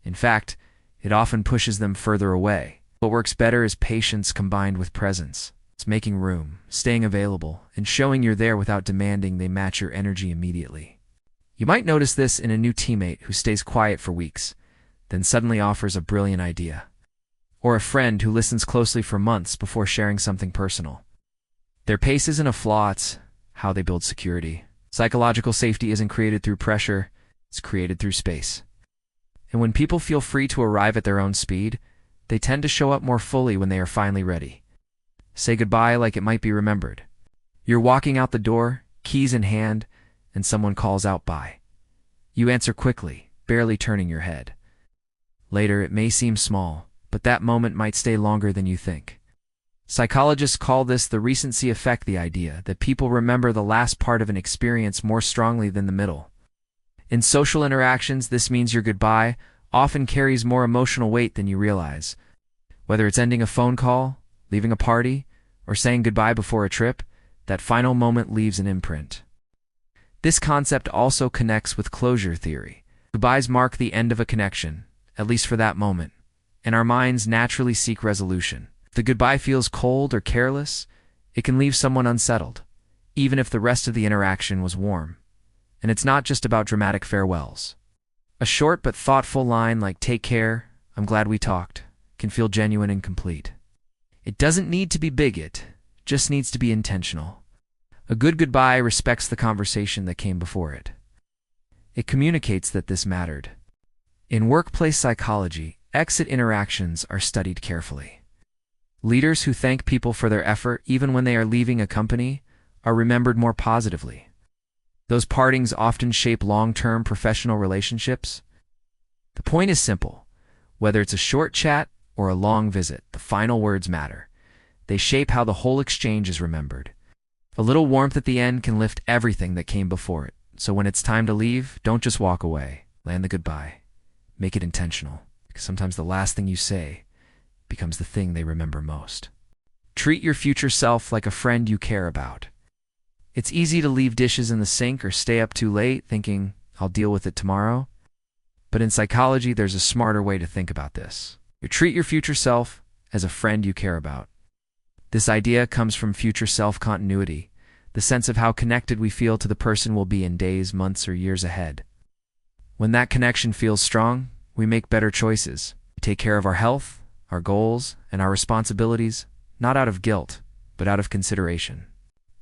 In fact, it often pushes them further away. What works better is patience combined with presence. It's making room, staying available, and showing you're there without demanding they match your energy immediately. You might notice this in a new teammate who stays quiet for weeks, then suddenly offers a brilliant idea. Or a friend who listens closely for months before sharing something personal. Their pace isn't a flaw, it's how they build security. Psychological safety isn't created through pressure, it's created through space. And when people feel free to arrive at their own speed, they tend to show up more fully when they are finally ready. Say goodbye like it might be remembered. You're walking out the door, keys in hand, and someone calls out bye. You answer quickly, barely turning your head. Later, it may seem small, but that moment might stay longer than you think. Psychologists call this the recency effect, the idea that people remember the last part of an experience more strongly than the middle. In social interactions, this means your goodbye often carries more emotional weight than you realize. Whether it's ending a phone call, leaving a party, or saying goodbye before a trip, that final moment leaves an imprint. This concept also connects with closure theory. Goodbyes mark the end of a connection, at least for that moment, and our minds naturally seek resolution. If the goodbye feels cold or careless, it can leave someone unsettled, even if the rest of the interaction was warm. And it's not just about dramatic farewells. A short but thoughtful line like "take care, I'm glad we talked," can feel genuine and complete. It doesn't need to be big, it just needs to be intentional. A good goodbye respects the conversation that came before it. It communicates that this mattered. In workplace psychology, exit interactions are studied carefully. Leaders who thank people for their effort even when they are leaving a company are remembered more positively. Those partings often shape long-term professional relationships. The point is simple. Whether it's a short chat or a long visit, the final words matter. They shape how the whole exchange is remembered. A little warmth at the end can lift everything that came before it. So when it's time to leave, don't just walk away. Land the goodbye. Make it intentional, because sometimes the last thing you say becomes the thing they remember most. Treat your future self like a friend you care about. It's easy to leave dishes in the sink or stay up too late thinking, I'll deal with it tomorrow. But in psychology, there's a smarter way to think about this. You treat your future self as a friend you care about. This idea comes from future self continuity, the sense of how connected we feel to the person we'll be in days, months, or years ahead. When that connection feels strong, we make better choices. We take care of our health, our goals, and our responsibilities, not out of guilt, but out of consideration.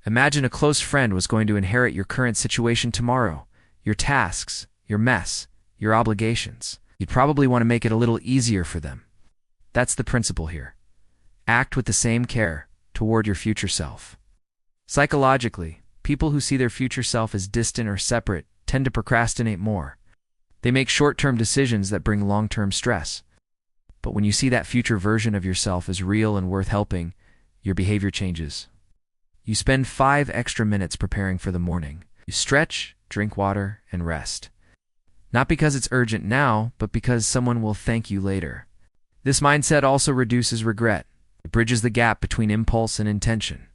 Imagine a close friend was going to inherit your current situation tomorrow, your tasks, your mess, your obligations. You'd probably want to make it a little easier for them. That's the principle here. Act with the same care toward your future self. Psychologically, people who see their future self as distant or separate tend to procrastinate more. They make short-term decisions that bring long-term stress. But when you see that future version of yourself as real and worth helping, your behavior changes. You spend 5 extra minutes preparing for the morning. You stretch, drink water, and rest. Not because it's urgent now, but because someone will thank you later. This mindset also reduces regret. It bridges the gap between impulse and intention.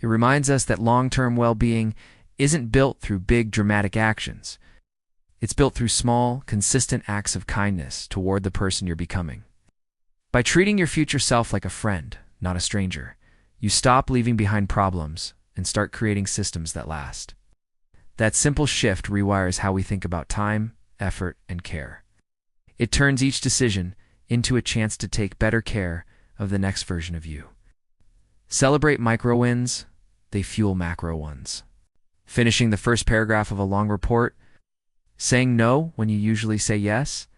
It reminds us that long-term well-being isn't built through big, dramatic actions. It's built through small, consistent acts of kindness toward the person you're becoming. By treating your future self like a friend, not a stranger, you stop leaving behind problems and start creating systems that last. That simple shift rewires how we think about time, effort, and care. It turns each decision into a chance to take better care of the next version of you. Celebrate micro wins, they fuel macro ones. Finishing the first paragraph of a long report, saying no when you usually say yes,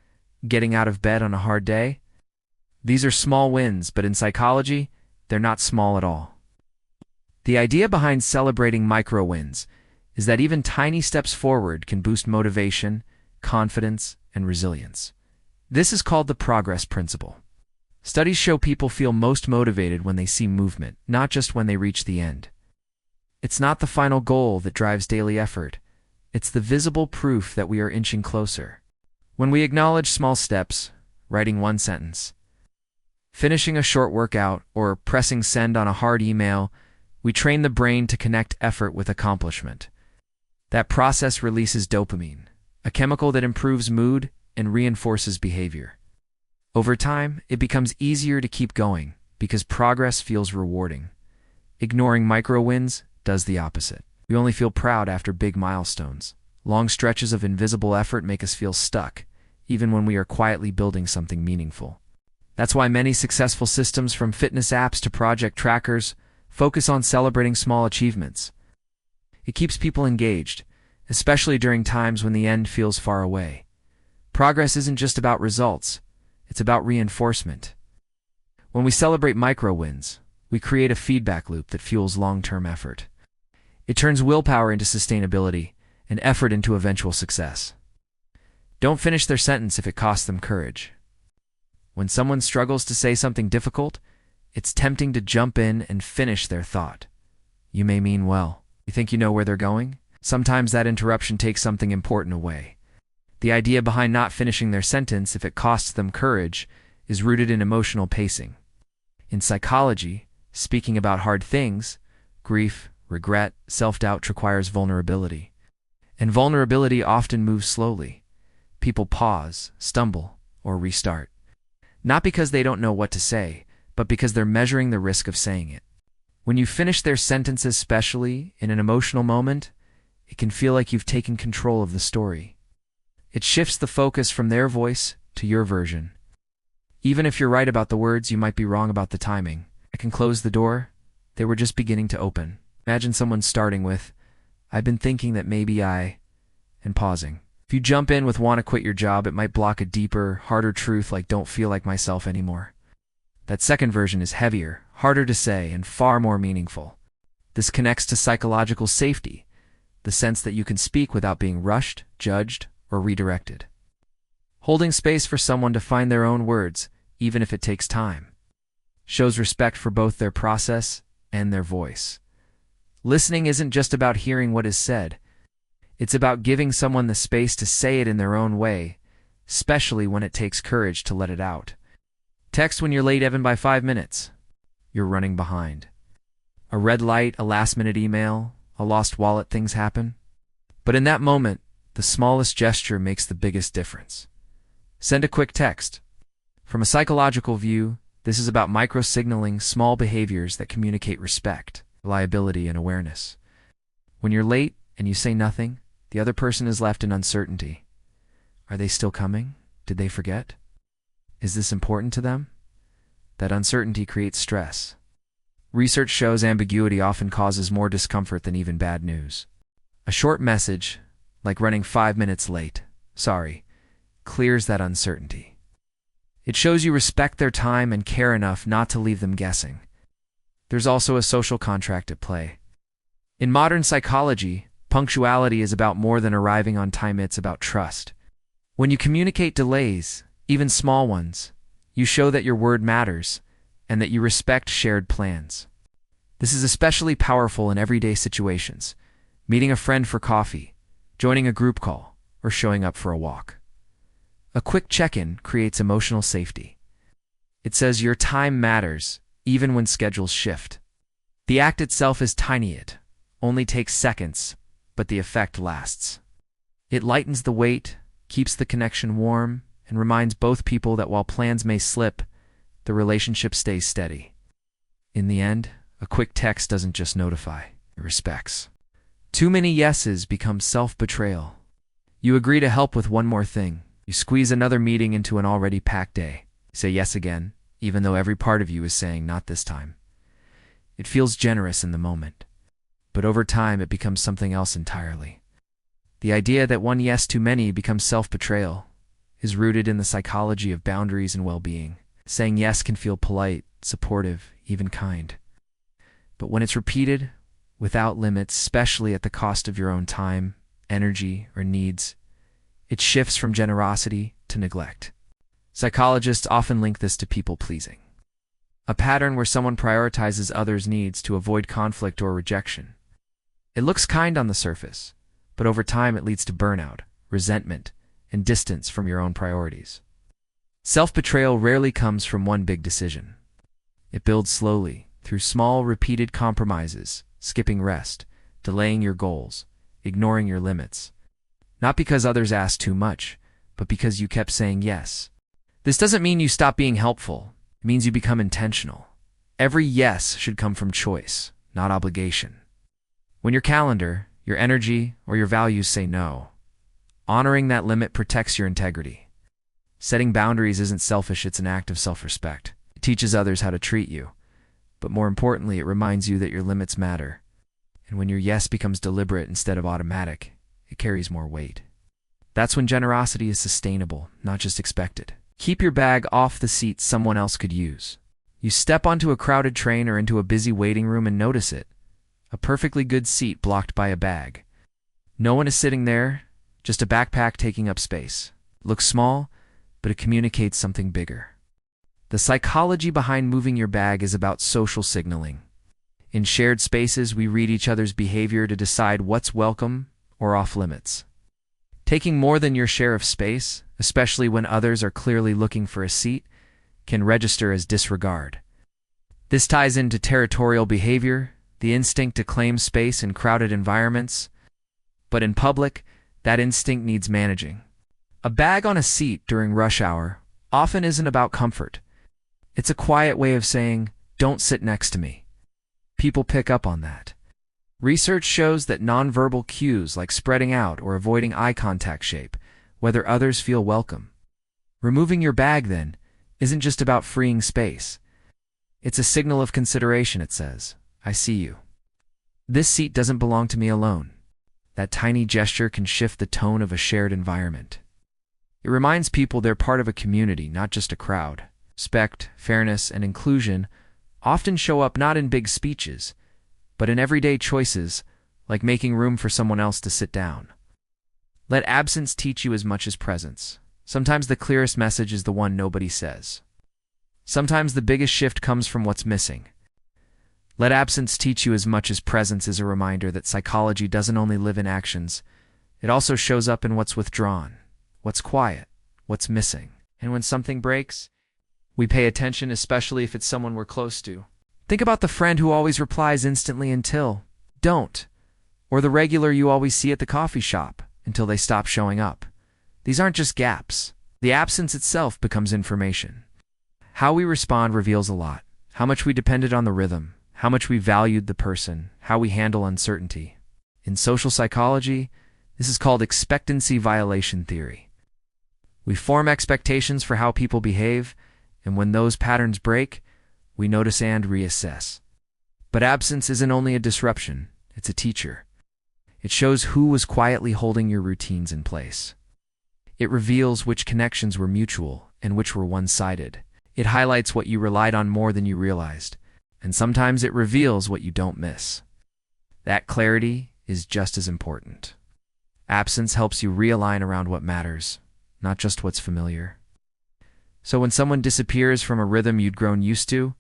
getting out of bed on a hard day. These are small wins, but in psychology, they're not small at all. The idea behind celebrating micro wins is that even tiny steps forward can boost motivation, confidence, and resilience. This is called the progress principle. Studies show people feel most motivated when they see movement, not just when they reach the end. It's not the final goal that drives daily effort. It's the visible proof that we are inching closer. When we acknowledge small steps, writing one sentence, finishing a short workout, or pressing send on a hard email, we train the brain to connect effort with accomplishment. That process releases dopamine, a chemical that improves mood and reinforces behavior. Over time, it becomes easier to keep going because progress feels rewarding. Ignoring micro wins does the opposite. We only feel proud after big milestones. Long stretches of invisible effort make us feel stuck, even when we are quietly building something meaningful. That's why many successful systems, from fitness apps to project trackers, focus on celebrating small achievements. It keeps people engaged, especially during times when the end feels far away. Progress isn't just about results, it's about reinforcement. When we celebrate micro wins, we create a feedback loop that fuels long-term effort. It turns willpower into sustainability and effort into eventual success. Don't finish their sentence if it costs them courage. When someone struggles to say something difficult, it's tempting to jump in and finish their thought. You may mean well. You think you know where they're going? Sometimes that interruption takes something important away. The idea behind not finishing their sentence if it costs them courage is rooted in emotional pacing. In psychology, speaking about hard things, grief, regret, self-doubt requires vulnerability. And vulnerability often moves slowly. People pause, stumble, or restart. Not because they don't know what to say, but because they're measuring the risk of saying it. When you finish their sentence, especially in an emotional moment, it can feel like you've taken control of the story. It shifts the focus from their voice to your version. Even if you're right about the words, you might be wrong about the timing. I can close the door. They were just beginning to open. Imagine someone starting with, I've been thinking that maybe and pausing. If you jump in with want to quit your job, it might block a deeper, harder truth like don't feel like myself anymore. That second version is heavier, harder to say, and far more meaningful. This connects to psychological safety, the sense that you can speak without being rushed, judged, or redirected. Holding space for someone to find their own words, even if it takes time, shows respect for both their process and their voice. Listening isn't just about hearing what is said. It's about giving someone the space to say it in their own way, especially when it takes courage to let it out. Text when you're late even by 5 minutes. You're running behind. A red light, a last-minute email, a lost wallet, things happen. But in that moment, the smallest gesture makes the biggest difference. Send a quick text. From a psychological view, this is about micro-signaling small behaviors that communicate respect, reliability, and awareness. When you're late and you say nothing, the other person is left in uncertainty. Are they still coming? Did they forget? Is this important to them? That uncertainty creates stress. Research shows ambiguity often causes more discomfort than even bad news. A short message, like running 5 minutes late, sorry, clears that uncertainty. It shows you respect their time and care enough not to leave them guessing. There's also a social contract at play. In modern psychology, punctuality is about more than arriving on time, it's about trust. When you communicate delays, even small ones, you show that your word matters and that you respect shared plans. This is especially powerful in everyday situations, meeting a friend for coffee, joining a group call, or showing up for a walk. A quick check-in creates emotional safety. It says your time matters, even when schedules shift. The act itself is tiny, it only takes seconds, but the effect lasts. It lightens the weight, keeps the connection warm, and reminds both people that while plans may slip, the relationship stays steady. In the end, a quick text doesn't just notify, it respects. Too many yeses become self-betrayal. You agree to help with one more thing. You squeeze another meeting into an already packed day. You say yes again, even though every part of you is saying not this time. It feels generous in the moment, but over time it becomes something else entirely. The idea that one yes too many becomes self-betrayal is rooted in the psychology of boundaries and well-being. Saying yes can feel polite, supportive, even kind. But when it's repeated, without limits, especially at the cost of your own time, energy, or needs, it shifts from generosity to neglect. Psychologists often link this to people-pleasing, a pattern where someone prioritizes others' needs to avoid conflict or rejection. It looks kind on the surface, but over time it leads to burnout, resentment, and distance from your own priorities. Self-betrayal rarely comes from one big decision. It builds slowly, through small, repeated compromises, skipping rest, delaying your goals, ignoring your limits. Not because others asked too much, but because you kept saying yes. This doesn't mean you stop being helpful. It means you become intentional. Every yes should come from choice, not obligation. When your calendar, your energy, or your values say no, honoring that limit protects your integrity. Setting boundaries isn't selfish, it's an act of self-respect. It teaches others how to treat you, but more importantly, it reminds you that your limits matter. And when your yes becomes deliberate instead of automatic, it carries more weight. That's when generosity is sustainable, not just expected. Keep your bag off the seat someone else could use. You step onto a crowded train or into a busy waiting room and notice it. A perfectly good seat blocked by a bag. No one is sitting there, just a backpack taking up space. It looks small, but it communicates something bigger. The psychology behind moving your bag is about social signaling. In shared spaces, we read each other's behavior to decide what's welcome or off limits. Taking more than your share of space, especially when others are clearly looking for a seat, can register as disregard. This ties into territorial behavior, the instinct to claim space in crowded environments. But in public, that instinct needs managing. A bag on a seat during rush hour often isn't about comfort. It's a quiet way of saying, "Don't sit next to me." People pick up on that. Research shows that nonverbal cues like spreading out or avoiding eye contact shape whether others feel welcome. Removing your bag, then, isn't just about freeing space. It's a signal of consideration, it says. I see you. This seat doesn't belong to me alone. That tiny gesture can shift the tone of a shared environment. It reminds people they're part of a community, not just a crowd. Respect, fairness, and inclusion often show up not in big speeches, but in everyday choices, like making room for someone else to sit down. Let absence teach you as much as presence. Sometimes the clearest message is the one nobody says. Sometimes the biggest shift comes from what's missing. Let absence teach you as much as presence is a reminder that psychology doesn't only live in actions, It also shows up in what's withdrawn, what's quiet, what's missing. And when something breaks, we pay attention, especially if it's someone we're close to. Think about the friend who always replies instantly until don't, or the regular you always see at the coffee shop until they stop showing up. These aren't just gaps. The absence itself becomes information. How we respond reveals a lot. How much we depended on the rhythm, how much we valued the person, how we handle uncertainty. In social psychology, this is called expectancy violation theory. We form expectations for how people behave, and when those patterns break, we notice and reassess. But absence isn't only a disruption, it's a teacher. It shows who was quietly holding your routines in place. It reveals which connections were mutual and which were one-sided. It highlights what you relied on more than you realized, and sometimes it reveals what you don't miss. That clarity is just as important. Absence helps you realign around what matters, not just what's familiar. So when someone disappears from a rhythm you'd grown used to,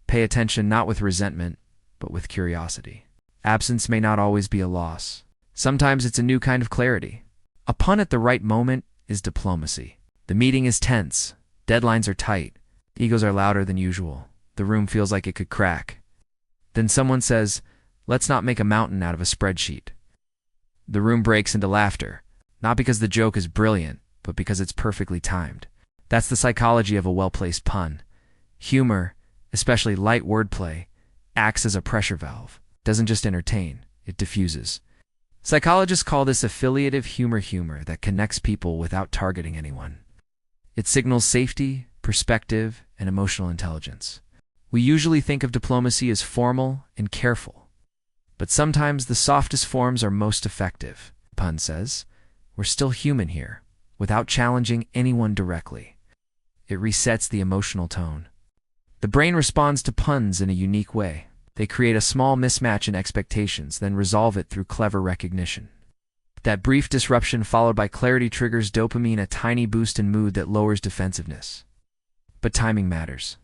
pay attention not with resentment, but with curiosity. Absence may not always be a loss. Sometimes it's a new kind of clarity. A pun at the right moment is diplomacy. The meeting is tense, deadlines are tight, egos are louder than usual, the room feels like it could crack. Then someone says, "Let's not make a mountain out of a spreadsheet." The room breaks into laughter, not because the joke is brilliant, but because it's perfectly timed. That's the psychology of a well-placed pun. Humor, especially light wordplay, acts as a pressure valve. It doesn't just entertain, it diffuses. Psychologists call this affiliative humor that connects people without targeting anyone. It signals safety, perspective, and emotional intelligence. We usually think of diplomacy as formal and careful, but sometimes the softest forms are most effective. Pun says, we're still human here, without challenging anyone directly. It resets the emotional tone. The brain responds to puns in a unique way. They create a small mismatch in expectations, then resolve it through clever recognition. That brief disruption followed by clarity triggers dopamine, a tiny boost in mood that lowers defensiveness. But timing matters.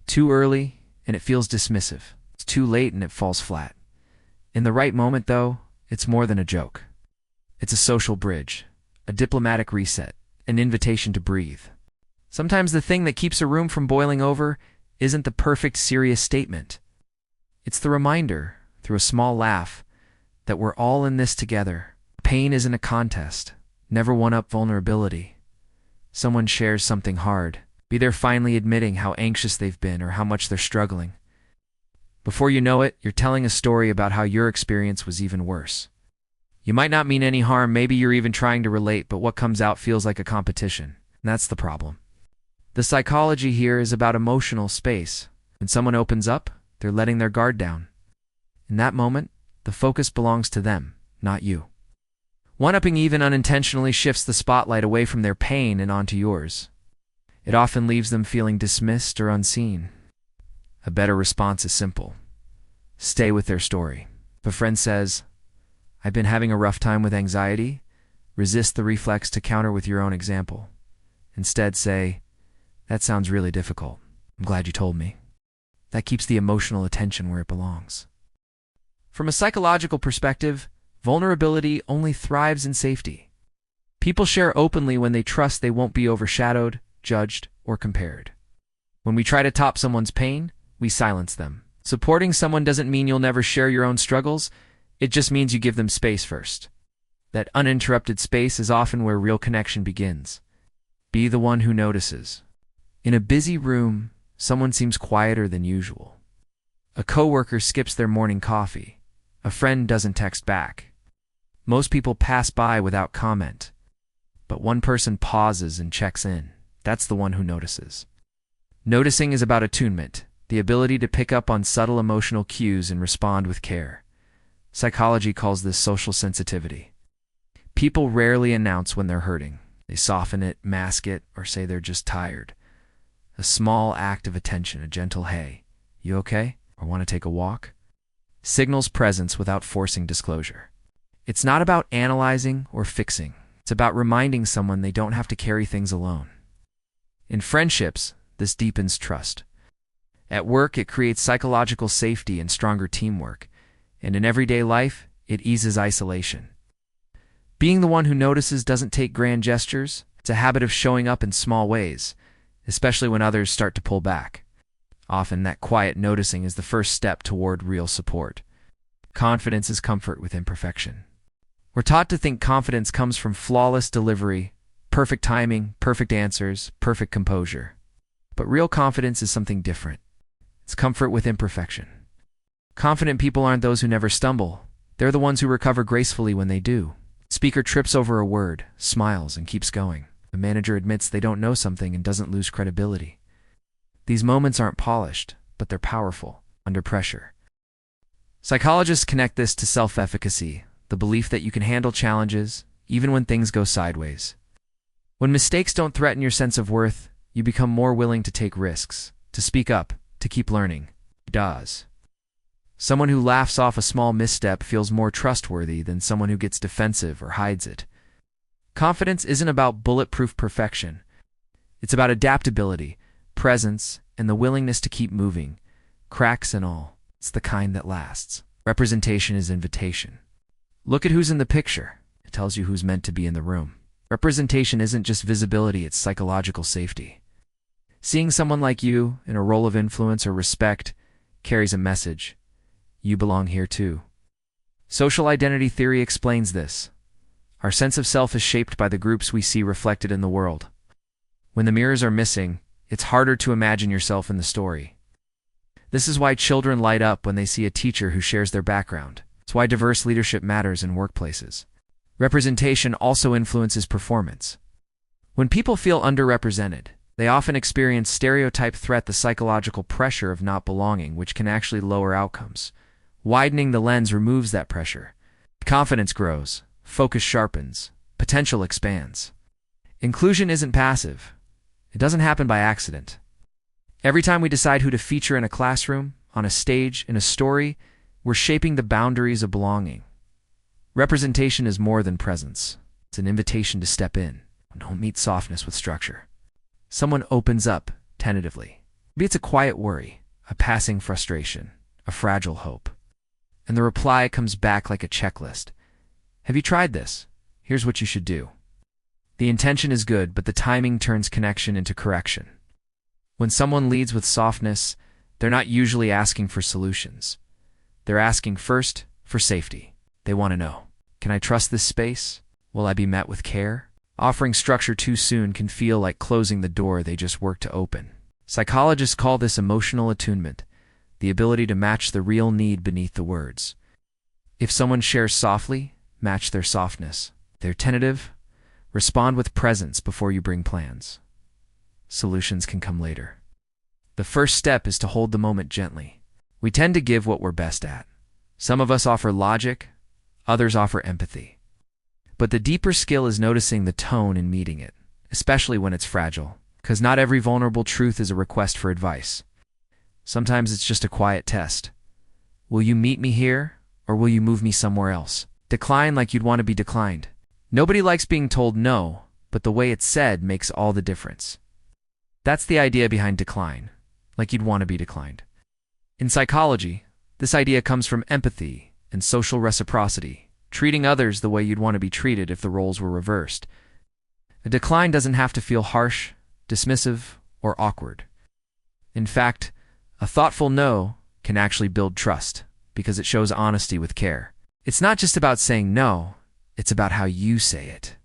Too early, and it feels dismissive. It's too late, and it falls flat. In the right moment, though, it's more than a joke. It's a social bridge, a diplomatic reset, an invitation to breathe. Sometimes the thing that keeps a room from boiling over isn't the perfect, serious statement. It's the reminder, through a small laugh, that we're all in this together. Pain isn't a contest. Never one-up vulnerability. Someone shares something hard. Be there finally admitting how anxious they've been or how much they're struggling. Before you know it, you're telling a story about how your experience was even worse. You might not mean any harm, maybe you're even trying to relate, but what comes out feels like a competition. And that's the problem. The psychology here is about emotional space. When someone opens up, they're letting their guard down. In that moment, the focus belongs to them, not you. One-upping even unintentionally shifts the spotlight away from their pain and onto yours. It often leaves them feeling dismissed or unseen. A better response is simple. Stay with their story. If a friend says, "I've been having a rough time with anxiety," resist the reflex to counter with your own example. Instead say, "That sounds really difficult. I'm glad you told me." That keeps the emotional attention where it belongs. From a psychological perspective, vulnerability only thrives in safety. People share openly when they trust they won't be overshadowed, judged, or compared. When we try to top someone's pain, we silence them. Supporting someone doesn't mean you'll never share your own struggles. It just means you give them space first. That uninterrupted space is often where real connection begins. Be the one who notices. In a busy room, someone seems quieter than usual. A coworker skips their morning coffee. A friend doesn't text back. Most people pass by without comment. But one person pauses and checks in. That's the one who notices. Noticing is about attunement, the ability to pick up on subtle emotional cues and respond with care. Psychology calls this social sensitivity. People rarely announce when they're hurting. They soften it, mask it, or say they're just tired. A small act of attention, a gentle "Hey, you okay? Or want to take a walk?" signals presence without forcing disclosure. It's not about analyzing or fixing. It's about reminding someone they don't have to carry things alone. In friendships, this deepens trust. At work, it creates psychological safety and stronger teamwork. And in everyday life, it eases isolation. Being the one who notices doesn't take grand gestures. It's a habit of showing up in small ways, especially when others start to pull back. Often, that quiet noticing is the first step toward real support. Confidence is comfort with imperfection. We're taught to think confidence comes from flawless delivery, perfect timing, perfect answers, perfect composure. But real confidence is something different. It's comfort with imperfection. Confident people aren't those who never stumble. They're the ones who recover gracefully when they do. Speaker trips over a word, smiles, and keeps going. The manager admits they don't know something and doesn't lose credibility. These moments aren't polished, but they're powerful, under pressure. Psychologists connect this to self-efficacy, the belief that you can handle challenges, even when things go sideways. When mistakes don't threaten your sense of worth, you become more willing to take risks, to speak up, to keep learning. Does. Someone who laughs off a small misstep feels more trustworthy than someone who gets defensive or hides it. Confidence isn't about bulletproof perfection. It's about adaptability, presence, and the willingness to keep moving, cracks and all. It's the kind that lasts. Representation is invitation. Look at who's in the picture. It tells you who's meant to be in the room. Representation isn't just visibility, it's psychological safety. Seeing someone like you in a role of influence or respect carries a message. You belong here too. Social identity theory explains this. Our sense of self is shaped by the groups we see reflected in the world. When the mirrors are missing, it's harder to imagine yourself in the story. This is why children light up when they see a teacher who shares their background. It's why diverse leadership matters in workplaces. Representation also influences performance. When people feel underrepresented, they often experience stereotype threat, the psychological pressure of not belonging, which can actually lower outcomes. Widening the lens removes that pressure. Confidence grows, focus sharpens, potential expands. Inclusion isn't passive. It doesn't happen by accident. Every time we decide who to feature in a classroom, on a stage, in a story, we're shaping the boundaries of belonging. Representation is more than presence. It's an invitation to step in. Don't meet softness with structure. Someone opens up, tentatively. Maybe it's a quiet worry, a passing frustration, a fragile hope. And the reply comes back like a checklist. Have you tried this? Here's what you should do. The intention is good, but the timing turns connection into correction. When someone leads with softness, they're not usually asking for solutions. They're asking first for safety. They want to know, can I trust this space? Will I be met with care? Offering structure too soon can feel like closing the door they just worked to open. Psychologists call this emotional attunement, the ability to match the real need beneath the words. If someone shares softly, match their softness. They're tentative, respond with presence before you bring plans. Solutions can come later. The first step is to hold the moment gently. We tend to give what we're best at. Some of us offer logic, others offer empathy. But the deeper skill is noticing the tone and meeting it, especially when it's fragile, because not every vulnerable truth is a request for advice. Sometimes it's just a quiet test. Will you meet me here, or will you move me somewhere else? Decline like you'd want to be declined. Nobody likes being told no, but the way it's said makes all the difference. That's the idea behind decline, like you'd want to be declined. In psychology, this idea comes from empathy and social reciprocity, treating others the way you'd want to be treated if the roles were reversed. A decline doesn't have to feel harsh, dismissive, or awkward. In fact, a thoughtful no can actually build trust because it shows honesty with care. It's not just about saying no, it's about how you say it.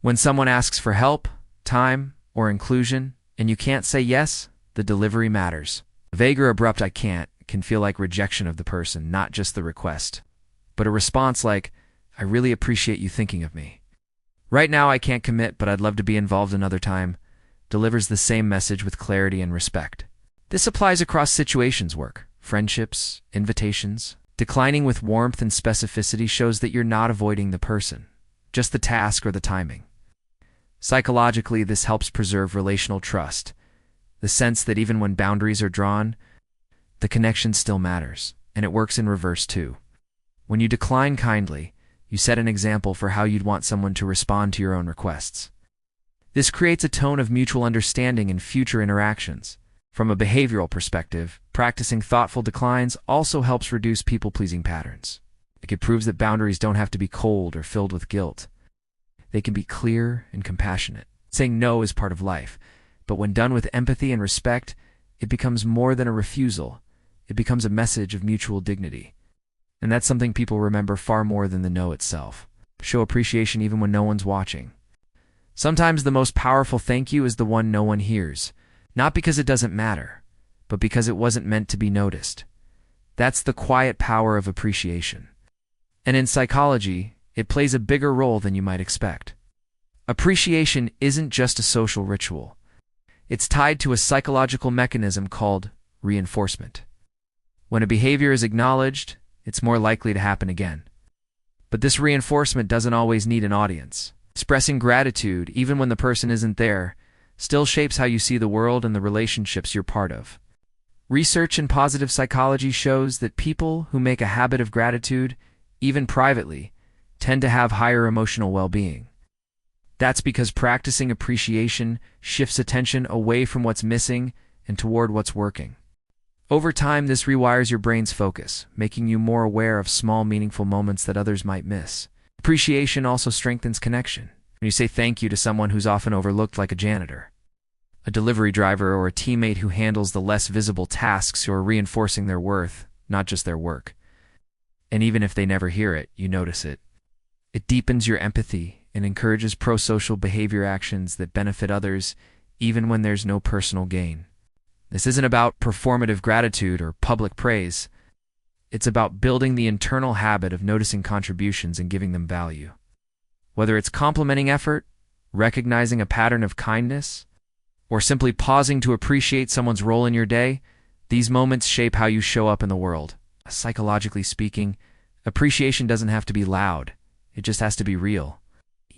When someone asks for help, time, or inclusion, and you can't say yes, the delivery matters. A vague or abrupt "I can't" can feel like rejection of the person, not just the request. But a response like, "I really appreciate you thinking of me. Right now I can't commit, but I'd love to be involved another time," delivers the same message with clarity and respect. This applies across situations: work, friendships, invitations. Declining with warmth and specificity shows that you're not avoiding the person, just the task or the timing. Psychologically, this helps preserve relational trust, the sense that even when boundaries are drawn, the connection still matters, and it works in reverse too. When you decline kindly, you set an example for how you'd want someone to respond to your own requests. This creates a tone of mutual understanding in future interactions. From a behavioral perspective, practicing thoughtful declines also helps reduce people-pleasing patterns. Like, it proves that boundaries don't have to be cold or filled with guilt. They can be clear and compassionate. Saying no is part of life, but when done with empathy and respect, it becomes more than a refusal. It becomes a message of mutual dignity. And that's something people remember far more than the no itself. Show appreciation even when no one's watching. Sometimes the most powerful thank you is the one no one hears, not because it doesn't matter, but because it wasn't meant to be noticed. That's the quiet power of appreciation. And in psychology, it plays a bigger role than you might expect. Appreciation isn't just a social ritual. It's tied to a psychological mechanism called reinforcement. When a behavior is acknowledged, it's more likely to happen again. But this reinforcement doesn't always need an audience. Expressing gratitude, even when the person isn't there, still shapes how you see the world and the relationships you're part of. Research in positive psychology shows that people who make a habit of gratitude, even privately, tend to have higher emotional well-being. That's because practicing appreciation shifts attention away from what's missing and toward what's working. Over time, this rewires your brain's focus, making you more aware of small, meaningful moments that others might miss. Appreciation also strengthens connection. When you say thank you to someone who's often overlooked, like a janitor, a delivery driver, or a teammate who handles the less visible tasks, you're reinforcing their worth, not just their work. And even if they never hear it, you notice it. It deepens your empathy and encourages pro-social behavior actions that benefit others, even when there's no personal gain. This isn't about performative gratitude or public praise. It's about building the internal habit of noticing contributions and giving them value. Whether it's complimenting effort, recognizing a pattern of kindness, or simply pausing to appreciate someone's role in your day, these moments shape how you show up in the world. Psychologically speaking, appreciation doesn't have to be loud. It just has to be real.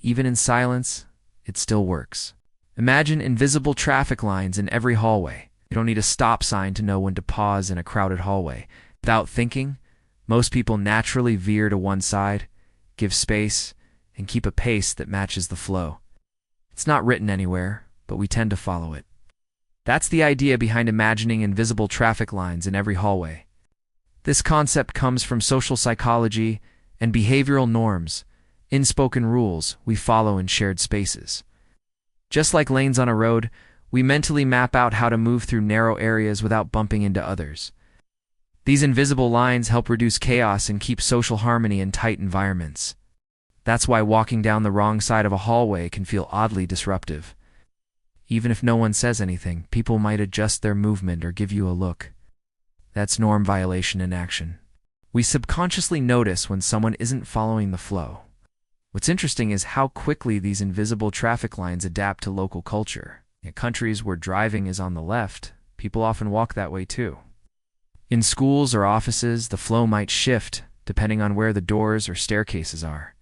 Even in silence, it still works. Imagine invisible traffic lines in every hallway. You don't need a stop sign to know when to pause in a crowded hallway. Without thinking, most people naturally veer to one side, give space, and keep a pace that matches the flow. It's not written anywhere, but we tend to follow it. That's the idea behind imagining invisible traffic lines in every hallway. This concept comes from social psychology and behavioral norms, unspoken rules we follow in shared spaces. Just like lanes on a road, we mentally map out how to move through narrow areas without bumping into others. These invisible lines help reduce chaos and keep social harmony in tight environments. That's why walking down the wrong side of a hallway can feel oddly disruptive. Even if no one says anything, people might adjust their movement or give you a look. That's norm violation in action. We subconsciously notice when someone isn't following the flow. What's interesting is how quickly these invisible traffic lines adapt to local culture. In countries where driving is on the left, people often walk that way too. In schools or offices, the flow might shift depending on where the doors or staircases are.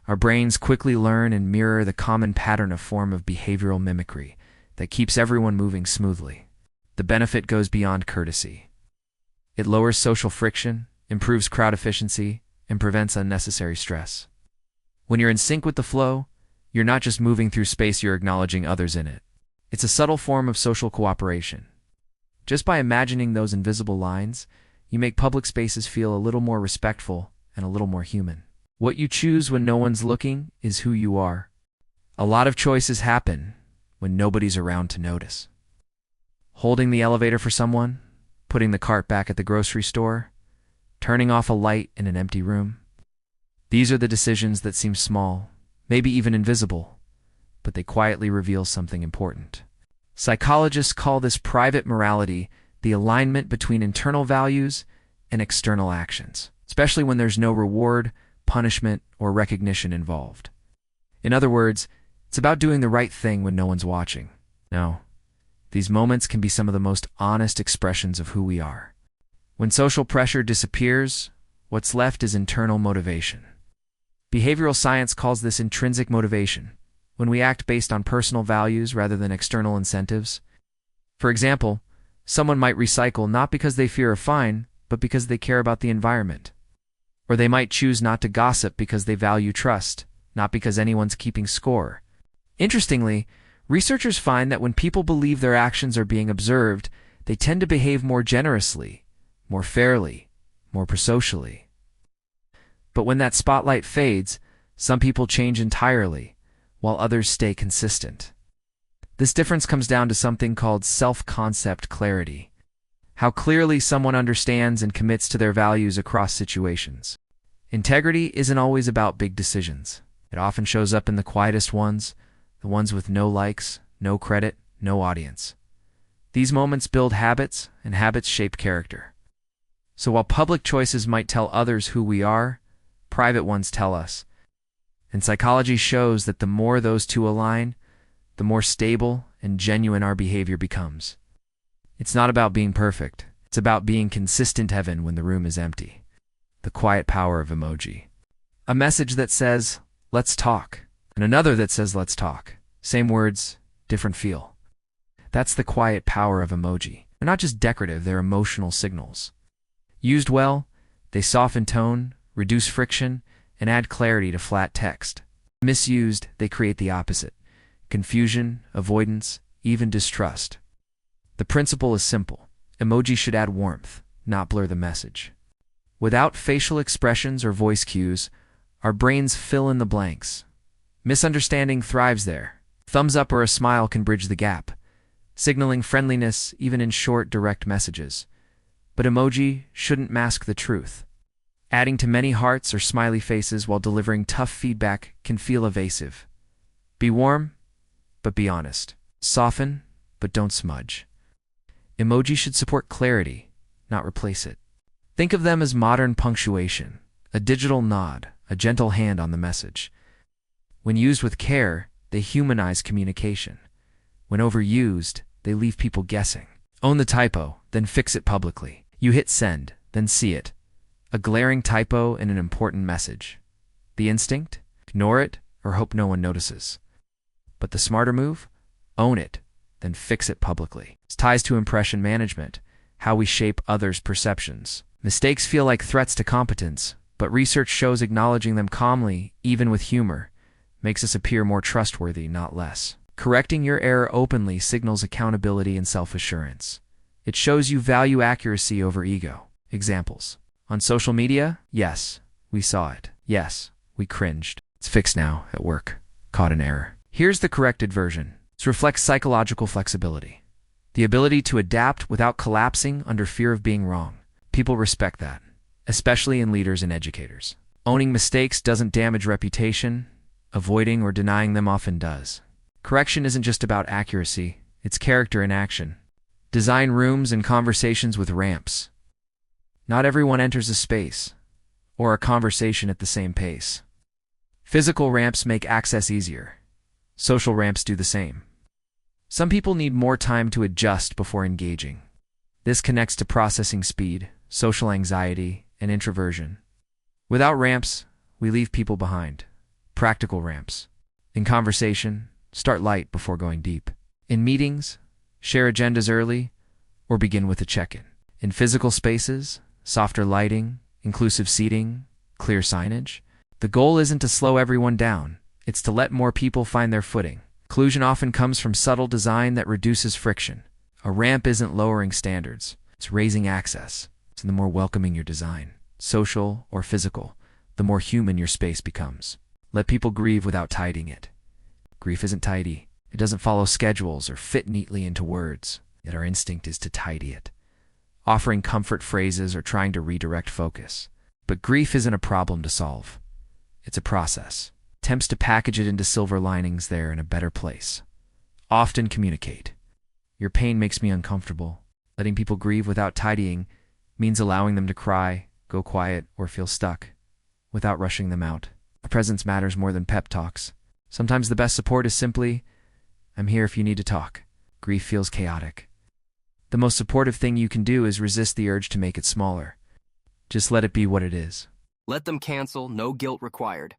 Our brains quickly learn and mirror the common pattern, a form of behavioral mimicry that keeps everyone moving smoothly. The benefit goes beyond courtesy. It lowers social friction, improves crowd efficiency, and prevents unnecessary stress. When you're in sync with the flow, you're not just moving through space, you're acknowledging others in it. It's a subtle form of social cooperation. Just by imagining those invisible lines, you make public spaces feel a little more respectful and a little more human. What you choose when no one's looking is who you are. A lot of choices happen when nobody's around to notice. Holding the elevator for someone, putting the cart back at the grocery store, turning off a light in an empty room. These are the decisions that seem small, maybe even invisible, but they quietly reveal something important. Psychologists call this private morality, the alignment between internal values and external actions, especially when there's no reward, punishment, or recognition involved. In other words, it's about doing the right thing when no one's watching. Now, these moments can be some of the most honest expressions of who we are. When social pressure disappears, what's left is internal motivation. Behavioral science calls this intrinsic motivation, when we act based on personal values rather than external incentives. For example, someone might recycle not because they fear a fine, but because they care about the environment. Or they might choose not to gossip because they value trust, not because anyone's keeping score. Interestingly, researchers find that when people believe their actions are being observed, they tend to behave more generously, more fairly, more prosocially. But when that spotlight fades, some people change entirely, while others stay consistent. This difference comes down to something called self-concept clarity. How clearly someone understands and commits to their values across situations. Integrity isn't always about big decisions. It often shows up in the quietest ones, the ones with no likes, no credit, no audience. These moments build habits, and habits shape character. So while public choices might tell others who we are, private ones tell us. And psychology shows that the more those two align, the more stable and genuine our behavior becomes. It's not about being perfect. It's about being consistent even when the room is empty. The quiet power of emoji. A message that says, "Let's talk," and another that says, "Let's talk." Same words, different feel. That's the quiet power of emoji. They're not just decorative, they're emotional signals. Used well, they soften tone, reduce friction, and add clarity to flat text. Misused, they create the opposite: confusion, avoidance, even distrust. The principle is simple. Emoji should add warmth, not blur the message. Without facial expressions or voice cues, our brains fill in the blanks. Misunderstanding thrives there. Thumbs up or a smile can bridge the gap, signaling friendliness even in short, direct messages. But emoji shouldn't mask the truth. Adding to many hearts or smiley faces while delivering tough feedback can feel evasive. Be warm, but be honest. Soften, but don't smudge. Emoji should support clarity, not replace it. Think of them as modern punctuation, a digital nod, a gentle hand on the message. When used with care, they humanize communication. When overused, they leave people guessing. Own the typo, then fix it publicly. You hit send, then see it. A glaring typo in an important message. The instinct? Ignore it or hope no one notices. But the smarter move? Own it, then fix it publicly. It ties to impression management, how we shape others' perceptions. Mistakes feel like threats to competence, but research shows acknowledging them calmly, even with humor, makes us appear more trustworthy, not less. Correcting your error openly signals accountability and self-assurance. It shows you value accuracy over ego. Examples. On social media, yes, we saw it. Yes, we cringed. It's fixed now. At work, caught an error. Here's the corrected version. It reflects psychological flexibility. The ability to adapt without collapsing under fear of being wrong. People respect that, especially in leaders and educators. Owning mistakes doesn't damage reputation. Avoiding or denying them often does. Correction isn't just about accuracy, it's character in action. Design rooms and conversations with ramps. Not everyone enters a space or a conversation at the same pace. Physical ramps make access easier. Social ramps do the same. Some people need more time to adjust before engaging. This connects to processing speed, social anxiety, and introversion. Without ramps, we leave people behind. Practical ramps. In conversation, start light before going deep. In meetings, share agendas early or begin with a check-in. In physical spaces, softer lighting, inclusive seating, clear signage. The goal isn't to slow everyone down, it's to let more people find their footing. Inclusion often comes from subtle design that reduces friction. A ramp isn't lowering standards, it's raising access. So the more welcoming your design, social or physical, the more human your space becomes. Let people grieve without tidying it. Grief isn't tidy. It doesn't follow schedules or fit neatly into words, yet our instinct is to tidy it, offering comfort phrases or trying to redirect focus. But grief isn't a problem to solve. It's a process. Attempts to package it into silver linings there in a better place. Often communicate. Your pain makes me uncomfortable. Letting people grieve without tidying means allowing them to cry, go quiet, or feel stuck, without rushing them out. A presence matters more than pep talks. Sometimes the best support is simply, "I'm here if you need to talk." Grief feels chaotic. The most supportive thing you can do is resist the urge to make it smaller. Just let it be what it is. Let them cancel, no guilt required.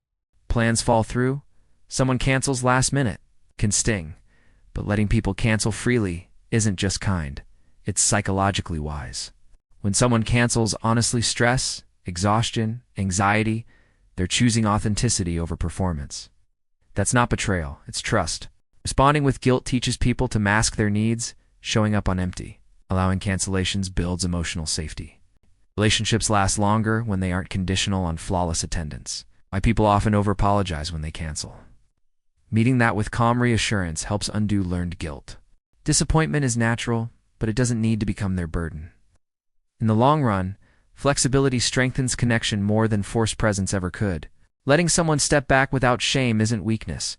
Plans fall through. Someone cancels last minute. Can sting. But letting people cancel freely isn't just kind. It's psychologically wise. When someone cancels honestly stress, exhaustion, anxiety, they're choosing authenticity over performance. That's not betrayal, it's trust. Responding with guilt teaches people to mask their needs, showing up on empty. Allowing cancellations builds emotional safety. Relationships last longer when they aren't conditional on flawless attendance. Why people often over-apologize when they cancel. Meeting that with calm reassurance helps undo learned guilt. Disappointment is natural, but it doesn't need to become their burden. In the long run, flexibility strengthens connection more than forced presence ever could. Letting someone step back without shame isn't weakness.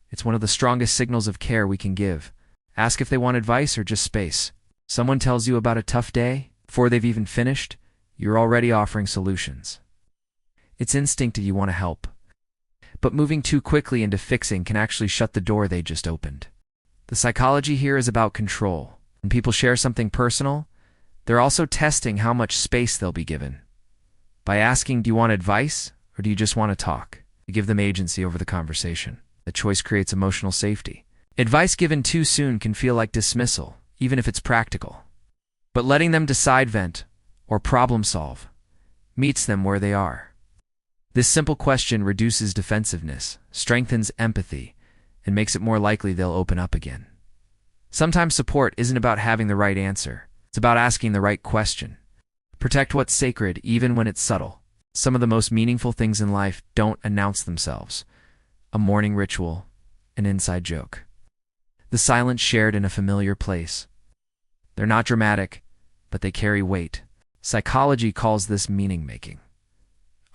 It's one of the strongest signals of care we can give. Ask if they want advice or just space. Someone tells you about a tough day, before they've even finished, you're already offering solutions. It's instinctive you want to help. But moving too quickly into fixing can actually shut the door they just opened. The psychology here is about control. When people share something personal, they're also testing how much space they'll be given. By asking, do you want advice or do you just want to talk? You give them agency over the conversation. The choice creates emotional safety. Advice given too soon can feel like dismissal, even if it's practical. But letting them decide, vent, or problem solve meets them where they are. This simple question reduces defensiveness, strengthens empathy, and makes it more likely they'll open up again. Sometimes support isn't about having the right answer. It's about asking the right question. Protect what's sacred even when it's subtle. Some of the most meaningful things in life don't announce themselves. A morning ritual, an inside joke. The silence shared in a familiar place. They're not dramatic, but they carry weight. Psychology calls this meaning-making.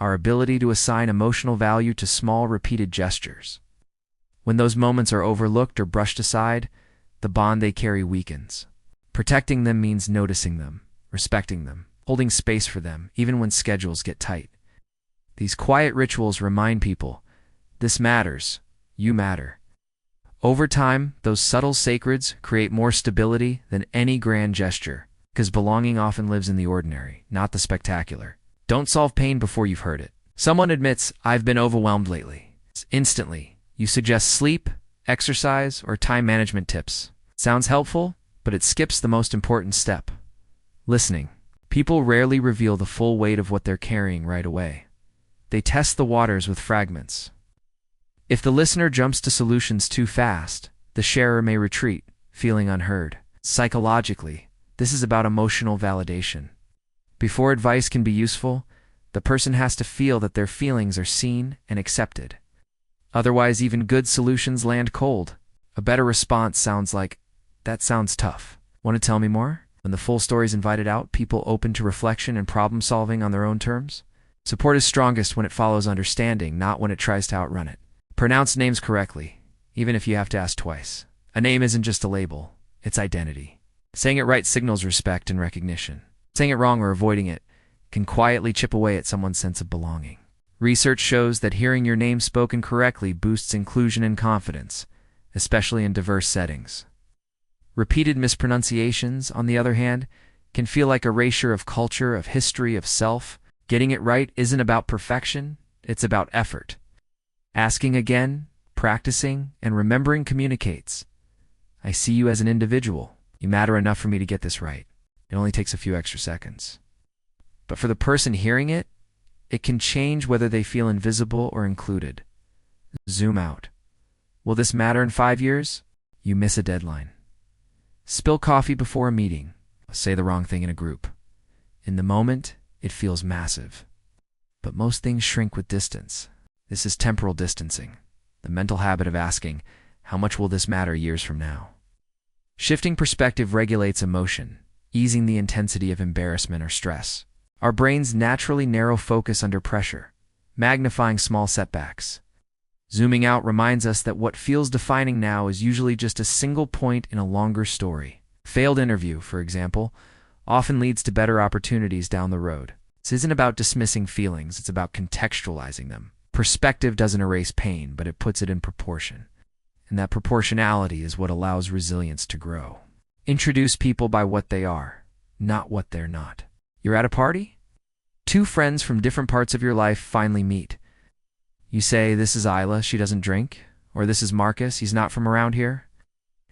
Our ability to assign emotional value to small, repeated gestures. When those moments are overlooked or brushed aside, the bond they carry weakens. Protecting them means noticing them, respecting them, holding space for them, even when schedules get tight. These quiet rituals remind people, this matters, you matter. Over time, those subtle sacreds create more stability than any grand gesture, because belonging often lives in the ordinary, not the spectacular. Don't solve pain before you've heard it. Someone admits, I've been overwhelmed lately. Instantly, you suggest sleep, exercise, or time management tips. Sounds helpful, but it skips the most important step. Listening. People rarely reveal the full weight of what they're carrying right away. They test the waters with fragments. If the listener jumps to solutions too fast, the sharer may retreat, feeling unheard. Psychologically, this is about emotional validation. Before advice can be useful, the person has to feel that their feelings are seen and accepted. Otherwise, even good solutions land cold. A better response sounds like, that sounds tough. Want to tell me more? When the full story's invited out, people open to reflection and problem solving on their own terms. Support is strongest when it follows understanding, not when it tries to outrun it. Pronounce names correctly, even if you have to ask twice. A name isn't just a label, it's identity. Saying it right signals respect and recognition. Saying it wrong or avoiding it can quietly chip away at someone's sense of belonging. Research shows that hearing your name spoken correctly boosts inclusion and confidence, especially in diverse settings. Repeated mispronunciations, on the other hand, can feel like erasure of culture, of history, of self. Getting it right isn't about perfection, it's about effort. Asking again, practicing, and remembering communicates. I see you as an individual. You matter enough for me to get this right. It only takes a few extra seconds. But for the person hearing it, it can change whether they feel invisible or included. Zoom out. Will this matter in 5 years? You miss a deadline. Spill coffee before a meeting. Say the wrong thing in a group. In the moment, it feels massive. But most things shrink with distance. This is temporal distancing, the mental habit of asking, how much will this matter years from now? Shifting perspective regulates emotion, easing the intensity of embarrassment or stress. Our brains naturally narrow focus under pressure, magnifying small setbacks. Zooming out reminds us that what feels defining now is usually just a single point in a longer story. Failed interview, for example, often leads to better opportunities down the road. This isn't about dismissing feelings, it's about contextualizing them. Perspective doesn't erase pain, but it puts it in proportion. And that proportionality is what allows resilience to grow. Introduce people by what they are, not what they're not. You're at a party? Two friends from different parts of your life finally meet. You say, this is Isla, she doesn't drink, or this is Marcus, he's not from around here.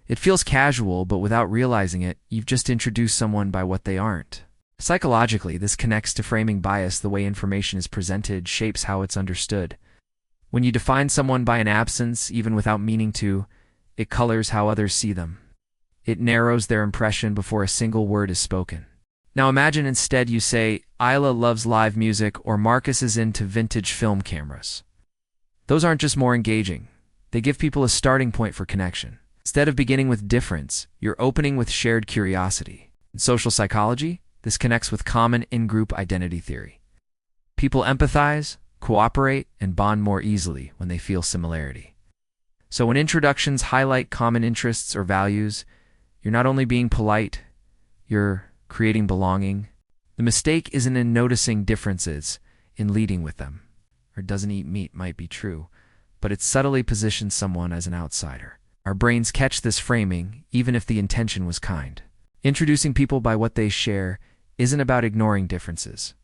It feels casual, but without realizing it, you've just introduced someone by what they aren't. Psychologically, this connects to framing bias. The way information is presented shapes how it's understood. When you define someone by an absence, even without meaning to, it colors how others see them. It narrows their impression before a single word is spoken. Now imagine instead you say, Isla loves live music, or Marcus is into vintage film cameras. Those aren't just more engaging. They give people a starting point for connection. Instead of beginning with difference, you're opening with shared curiosity. In social psychology, this connects with common in-group identity theory. People empathize, cooperate, and bond more easily when they feel similarity. So when introductions highlight common interests or values, you're not only being polite, you're creating belonging. The mistake isn't in noticing differences, in leading with them. Or doesn't eat meat might be true, but it subtly positions someone as an outsider. Our brains catch this framing, even if the intention was kind. Introducing people by what they share isn't about ignoring differences.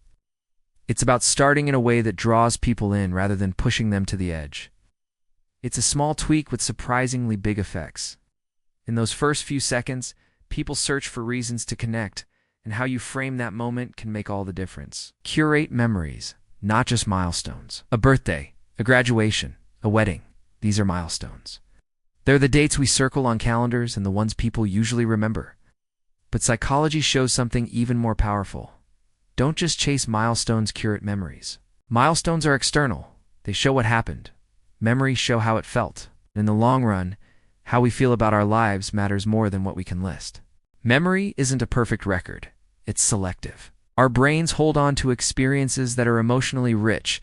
It's about starting in a way that draws people in rather than pushing them to the edge. It's a small tweak with surprisingly big effects. In those first few seconds, people search for reasons to connect, and how you frame that moment can make all the difference. Curate memories, not just milestones. A birthday, a graduation, a wedding. These are milestones. They're the dates we circle on calendars and the ones people usually remember. But psychology shows something even more powerful. Don't just chase milestones, curate memories. Milestones are external. They show what happened. Memories show how it felt. In the long run, how we feel about our lives matters more than what we can list. Memory isn't a perfect record. It's selective. Our brains hold on to experiences that are emotionally rich,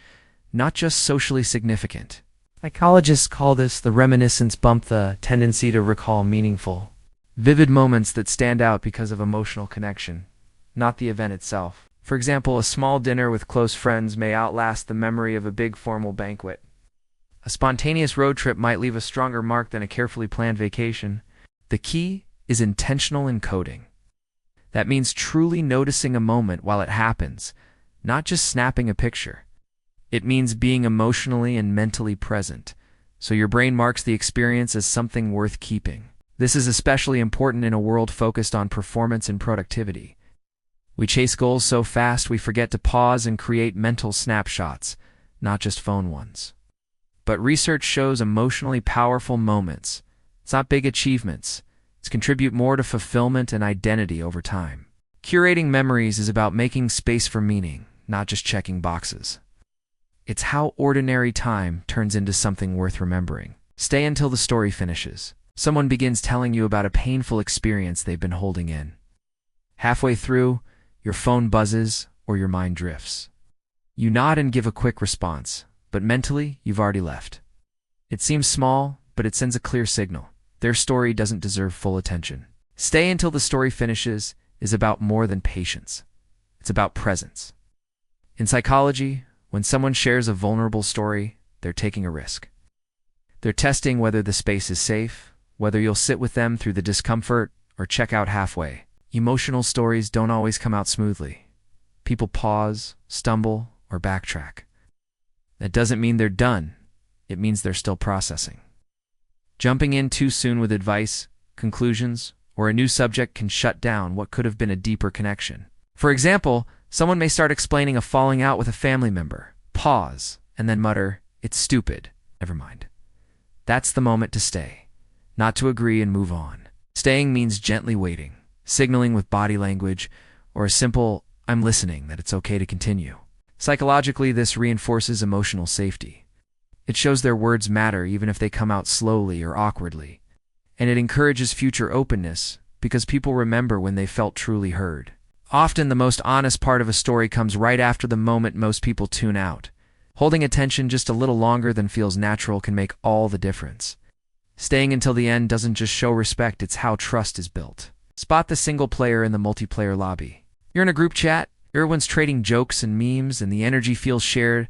not just socially significant. Psychologists call this the reminiscence bump, the tendency to recall meaningful, vivid moments that stand out because of emotional connection, not the event itself. For example, a small dinner with close friends may outlast the memory of a big formal banquet. A spontaneous road trip might leave a stronger mark than a carefully planned vacation. The key is intentional encoding. That means truly noticing a moment while it happens, not just snapping a picture. It means being emotionally and mentally present, so your brain marks the experience as something worth keeping. This is especially important in a world focused on performance and productivity. We chase goals so fast we forget to pause and create mental snapshots, not just phone ones. But research shows emotionally powerful moments. It's not big achievements. It's contribute more to fulfillment and identity over time. Curating memories is about making space for meaning, not just checking boxes. It's how ordinary time turns into something worth remembering. Stay until the story finishes. Someone begins telling you about a painful experience they've been holding in. Halfway through, your phone buzzes or your mind drifts. You nod and give a quick response, but mentally, you've already left. It seems small, but it sends a clear signal. Their story doesn't deserve full attention. Stay until the story finishes is about more than patience. It's about presence. In psychology, when someone shares a vulnerable story, they're taking a risk. They're testing whether the space is safe, whether you'll sit with them through the discomfort or check out halfway. Emotional stories don't always come out smoothly. People pause, stumble, or backtrack. That doesn't mean they're done. It means they're still processing. Jumping in too soon with advice, conclusions, or a new subject can shut down what could have been a deeper connection. For example, someone may start explaining a falling out with a family member, pause, and then mutter, "It's stupid. Never mind." That's the moment to stay, not to agree and move on. Staying means gently waiting, signaling with body language, or a simple, "I'm listening," that it's okay to continue. Psychologically, this reinforces emotional safety. It shows their words matter even if they come out slowly or awkwardly. And it encourages future openness because people remember when they felt truly heard. Often the most honest part of a story comes right after the moment most people tune out. Holding attention just a little longer than feels natural can make all the difference. Staying until the end doesn't just show respect, it's how trust is built. Spot the single player in the multiplayer lobby. You're in a group chat, everyone's trading jokes and memes, and the energy feels shared,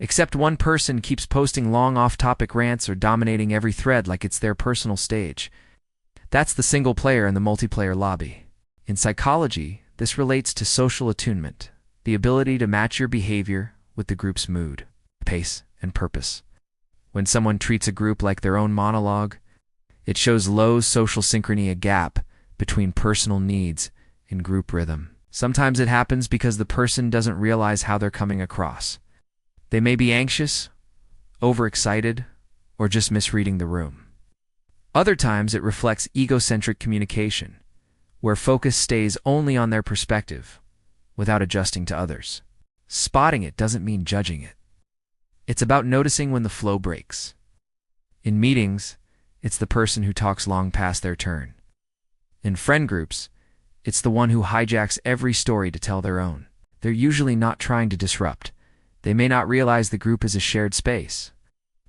except one person keeps posting long off-topic rants or dominating every thread like it's their personal stage. That's the single player in the multiplayer lobby. In psychology, this relates to social attunement, the ability to match your behavior with the group's mood, pace, and purpose. When someone treats a group like their own monologue, it shows low social synchrony, a gap between personal needs and group rhythm. Sometimes it happens because the person doesn't realize how they're coming across. They may be anxious, overexcited, or just misreading the room. Other times it reflects egocentric communication, where focus stays only on their perspective, without adjusting to others. Spotting it doesn't mean judging it. It's about noticing when the flow breaks. In meetings, it's the person who talks long past their turn. In friend groups, it's the one who hijacks every story to tell their own. They're usually not trying to disrupt. They may not realize the group is a shared space.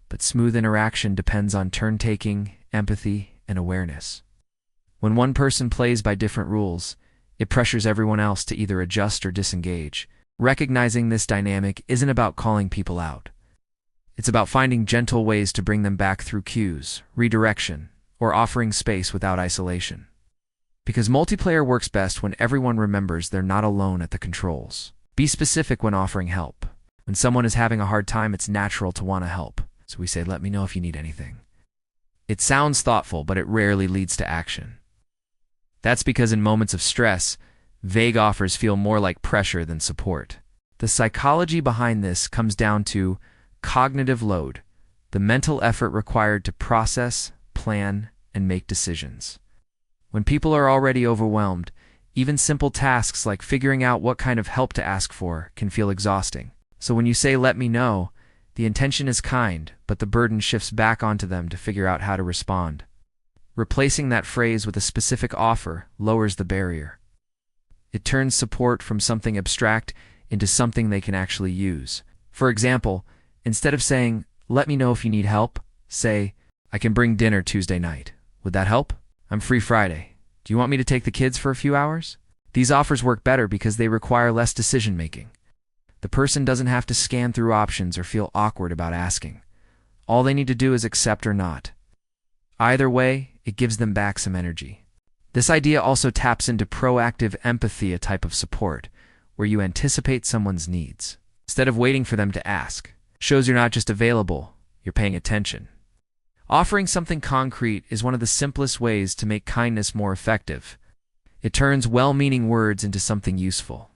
But smooth interaction depends on turn-taking, empathy, and awareness. When one person plays by different rules, it pressures everyone else to either adjust or disengage. Recognizing this dynamic isn't about calling people out. It's about finding gentle ways to bring them back through cues, redirection, or offering space without isolation. Because multiplayer works best when everyone remembers they're not alone at the controls. Be specific when offering help. When someone is having a hard time, it's natural to want to help. So we say, let me know if you need anything. It sounds thoughtful, but it rarely leads to action. That's because in moments of stress, vague offers feel more like pressure than support. The psychology behind this comes down to cognitive load, the mental effort required to process, plan, and make decisions. When people are already overwhelmed, even simple tasks like figuring out what kind of help to ask for can feel exhausting. So when you say, let me know, the intention is kind, but the burden shifts back onto them to figure out how to respond. Replacing that phrase with a specific offer lowers the barrier. It turns support from something abstract into something they can actually use. For example, instead of saying, let me know if you need help, say, I can bring dinner Tuesday night. Would that help? I'm free Friday. Do you want me to take the kids for a few hours? These offers work better because they require less decision-making. The person doesn't have to scan through options or feel awkward about asking. All they need to do is accept or not. Either way, it gives them back some energy. This idea also taps into proactive empathy, a type of support, where you anticipate someone's needs. Instead of waiting for them to ask, shows you're not just available, you're paying attention. Offering something concrete is one of the simplest ways to make kindness more effective. It turns well-meaning words into something useful.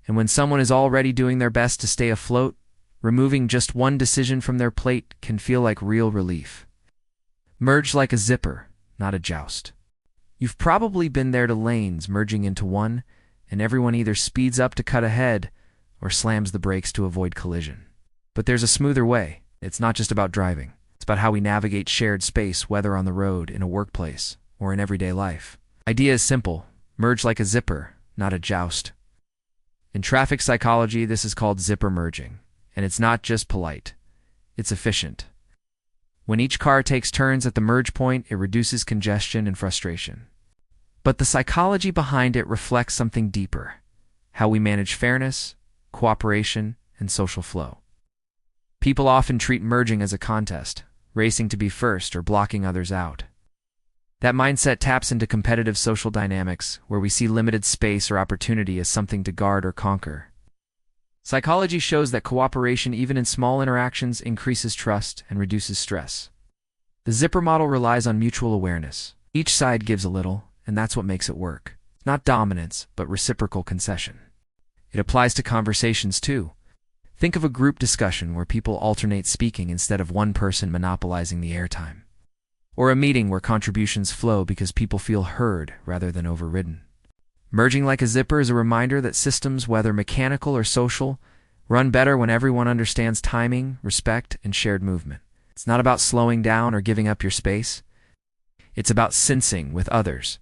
And when someone is already doing their best to stay afloat, removing just one decision from their plate can feel like real relief. Merge like a zipper, not a joust. You've probably been there to lanes merging into one, and everyone either speeds up to cut ahead or slams the brakes to avoid collision. But there's a smoother way. It's not just about driving. It's about how we navigate shared space, whether on the road, in a workplace, or in everyday life. Idea is simple. Merge like a zipper, not a joust. In traffic psychology, this is called zipper merging, and it's not just polite. It's efficient. When each car takes turns at the merge point, it reduces congestion and frustration. But the psychology behind it reflects something deeper: how we manage fairness, cooperation, and social flow. People often treat merging as a contest, racing to be first or blocking others out. That mindset taps into competitive social dynamics, where we see limited space or opportunity as something to guard or conquer. Psychology shows that cooperation, even in small interactions, increases trust and reduces stress. The zipper model relies on mutual awareness. Each side gives a little, and that's what makes it work. Not dominance, but reciprocal concession. It applies to conversations too. Think of a group discussion where people alternate speaking instead of one person monopolizing the airtime. Or a meeting where contributions flow because people feel heard rather than overridden. Merging like a zipper is a reminder that systems, whether mechanical or social, run better when everyone understands timing, respect, and shared movement. It's not about slowing down or giving up your space. It's about syncing with others,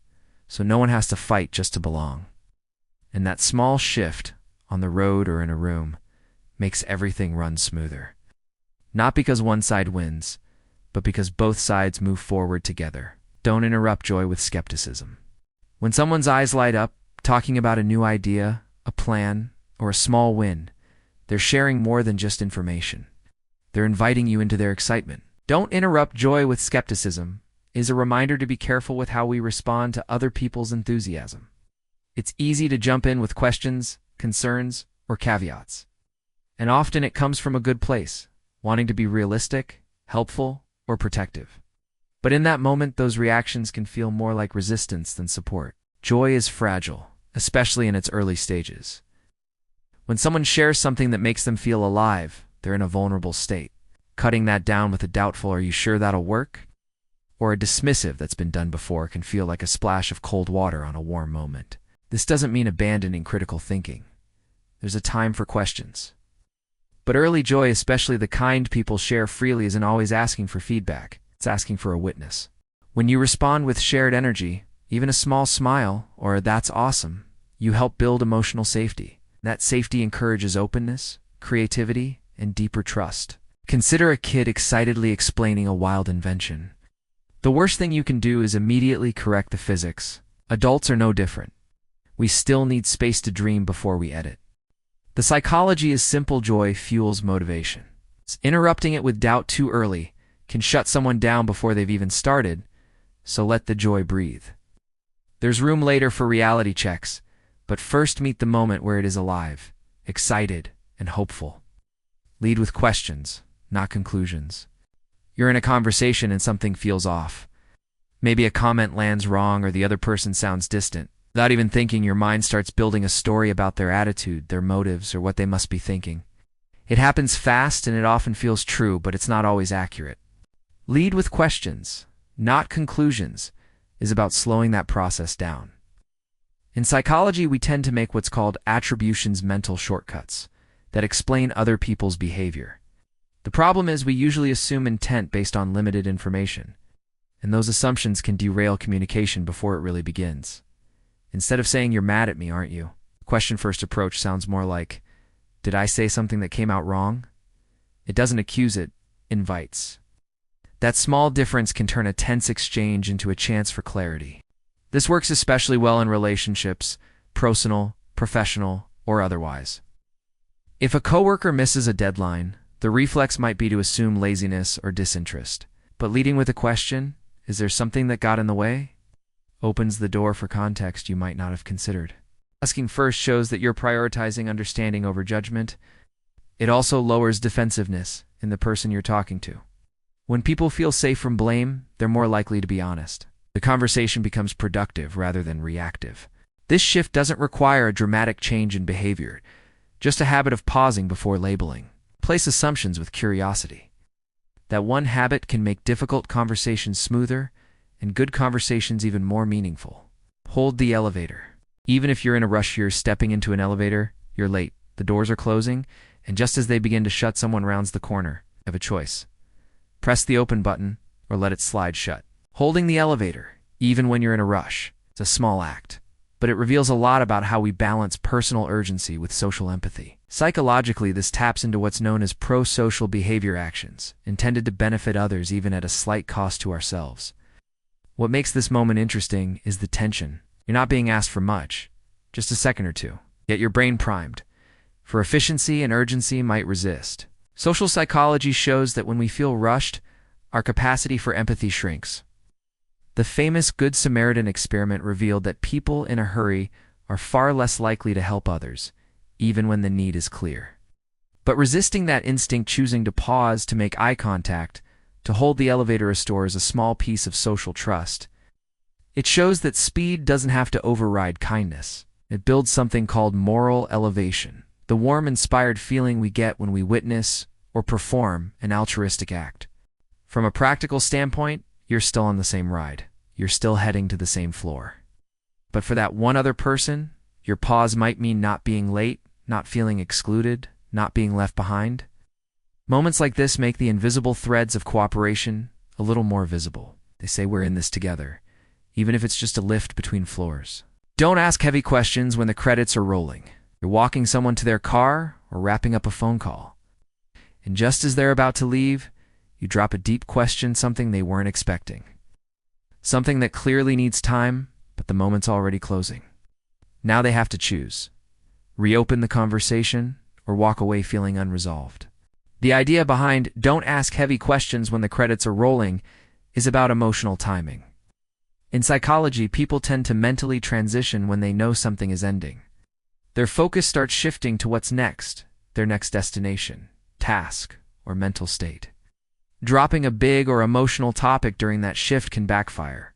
so no one has to fight just to belong. And that small shift, on the road or in a room, makes everything run smoother. Not because one side wins, but because both sides move forward together. Don't interrupt joy with skepticism. When someone's eyes light up, talking about a new idea, a plan, or a small win, they're sharing more than just information. They're inviting you into their excitement. Don't interrupt joy with skepticism is a reminder to be careful with how we respond to other people's enthusiasm. It's easy to jump in with questions, concerns, or caveats. And often it comes from a good place, wanting to be realistic, helpful, or protective. But in that moment, those reactions can feel more like resistance than support. Joy is fragile, especially in its early stages. When someone shares something that makes them feel alive, they're in a vulnerable state. Cutting that down with a doubtful, "Are you sure that'll work?" or a dismissive, "That's been done before," can feel like a splash of cold water on a warm moment. This doesn't mean abandoning critical thinking. there's a time for questions. But early joy, especially the kind people share freely, isn't always asking for feedback. It's asking for a witness. When you respond with shared energy, even a small smile or a "that's awesome," you help build emotional safety. That safety encourages openness, creativity, and deeper trust. Consider a kid excitedly explaining a wild invention. The worst thing you can do is immediately correct the physics. Adults are no different. We still need space to dream before we edit. The psychology is simple: joy fuels motivation. Interrupting it with doubt too early can shut someone down before they've even started, so let the joy breathe. There's room later for reality checks, but first meet the moment where it is alive, excited, and hopeful. Lead with questions, not conclusions. You're in a conversation and something feels off. Maybe a comment lands wrong or the other person sounds distant. Without even thinking, your mind starts building a story about their attitude, their motives, or what they must be thinking. It happens fast and it often feels true, but it's not always accurate. Lead with questions, not conclusions, is about slowing that process down. In psychology, we tend to make what's called attributions mental shortcuts that explain other people's behavior. The problem is we usually assume intent based on limited information, and those assumptions can derail communication before it really begins. Instead of saying "you're mad at me, aren't you?" question-first approach sounds more like, "Did I say something that came out wrong?" It doesn't accuse, it invites. That small difference can turn a tense exchange into a chance for clarity. This works especially well in relationships, personal, professional, or otherwise. If a coworker misses a deadline, the reflex might be to assume laziness or disinterest. But leading with a question, "Is there something that got in the way?" opens the door for context you might not have considered. Asking first shows that you're prioritizing understanding over judgment. It also lowers defensiveness in the person you're talking to. When people feel safe from blame, they're more likely to be honest. The conversation becomes productive rather than reactive. This shift doesn't require a dramatic change in behavior, just a habit of pausing before labeling. Place assumptions with curiosity. That one habit can make difficult conversations smoother and good conversations even more meaningful. Hold the elevator. Even if you're in a rush, you're stepping into an elevator, you're late, the doors are closing, and just as they begin to shut, someone rounds the corner. You have a choice. Press the open button or let it slide shut. Holding the elevator, even when you're in a rush, it's a small act, but it reveals a lot about how we balance personal urgency with social empathy. Psychologically, this taps into what's known as pro-social behavior actions, intended to benefit others even at a slight cost to ourselves. What makes this moment interesting is the tension. You're not being asked for much, just a second or two, yet your brain primed for efficiency and urgency might resist. Social psychology shows that when we feel rushed, our capacity for empathy shrinks. The famous Good Samaritan experiment revealed that people in a hurry are far less likely to help others, even when the need is clear. But resisting that instinct, choosing to pause, to make eye contact, to hold the elevator, restores a small piece of social trust. It shows that speed doesn't have to override kindness. It builds something called moral elevation, the warm, inspired feeling we get when we witness or perform an altruistic act. From a practical standpoint, you're still on the same ride. You're still heading to the same floor. But for that one other person, your pause might mean not being late, not feeling excluded, not being left behind. Moments like this make the invisible threads of cooperation a little more visible. They say we're in this together, even if it's just a lift between floors. Don't ask heavy questions when the credits are rolling. You're walking someone to their car or wrapping up a phone call. And just as they're about to leave, you drop a deep question, something they weren't expecting. Something that clearly needs time, but the moment's already closing. Now they have to choose. Reopen the conversation or walk away feeling unresolved. The idea behind "don't ask heavy questions when the credits are rolling" is about emotional timing. In psychology, people tend to mentally transition when they know something is ending. Their focus starts shifting to what's next, their next destination, task, or mental state. Dropping a big or emotional topic during that shift can backfire.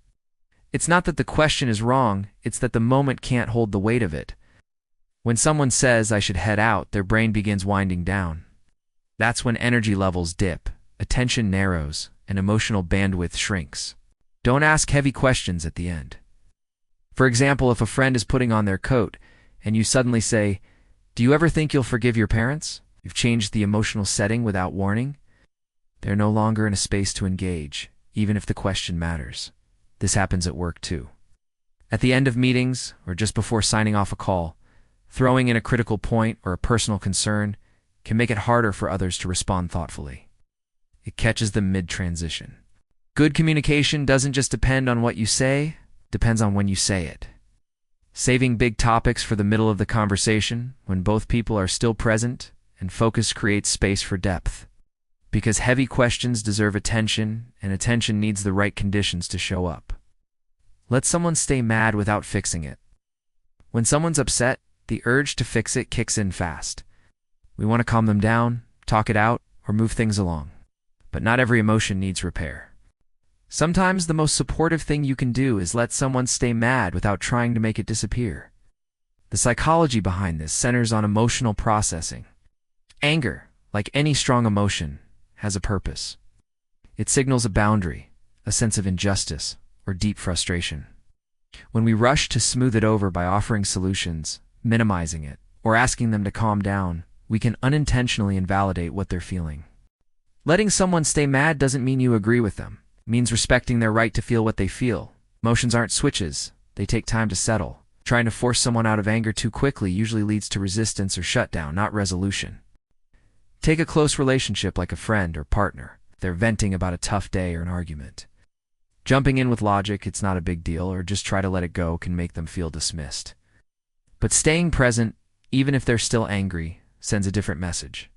It's not that the question is wrong, it's that the moment can't hold the weight of it. When someone says "I should head out," their brain begins winding down. That's when energy levels dip, attention narrows, and emotional bandwidth shrinks. Don't ask heavy questions at the end. For example, if a friend is putting on their coat, and you suddenly say, Do you ever think you'll forgive your parents? You've changed the emotional setting without warning? They're no longer in a space to engage, even if the question matters. This happens at work too. At the end of meetings, or just before signing off a call, throwing in a critical point or a personal concern can make it harder for others to respond thoughtfully. It catches them mid-transition. Good communication doesn't just depend on what you say, it depends on when you say it. Saving big topics for the middle of the conversation, when both people are still present, and focus creates space for depth. Because heavy questions deserve attention, and attention needs the right conditions to show up. Let someone stay mad without fixing it. When someone's upset, the urge to fix it kicks in fast. We want to calm them down, talk it out, or move things along. But not every emotion needs repair. Sometimes the most supportive thing you can do is let someone stay mad without trying to make it disappear. The psychology behind this centers on emotional processing. Anger, like any strong emotion, has a purpose. It signals a boundary, a sense of injustice, or deep frustration. When we rush to smooth it over by offering solutions, minimizing it, or asking them to calm down, we can unintentionally invalidate what they're feeling. Letting someone stay mad doesn't mean you agree with them. It means respecting their right to feel what they feel. Emotions aren't switches. They take time to settle. Trying to force someone out of anger too quickly usually leads to resistance or shutdown, not resolution. Take a close relationship like a friend or partner. They're venting about a tough day or an argument. Jumping in with logic, it's not a big deal, or just try to let it go can make them feel dismissed. But staying present, even if they're still angry, sends a different message.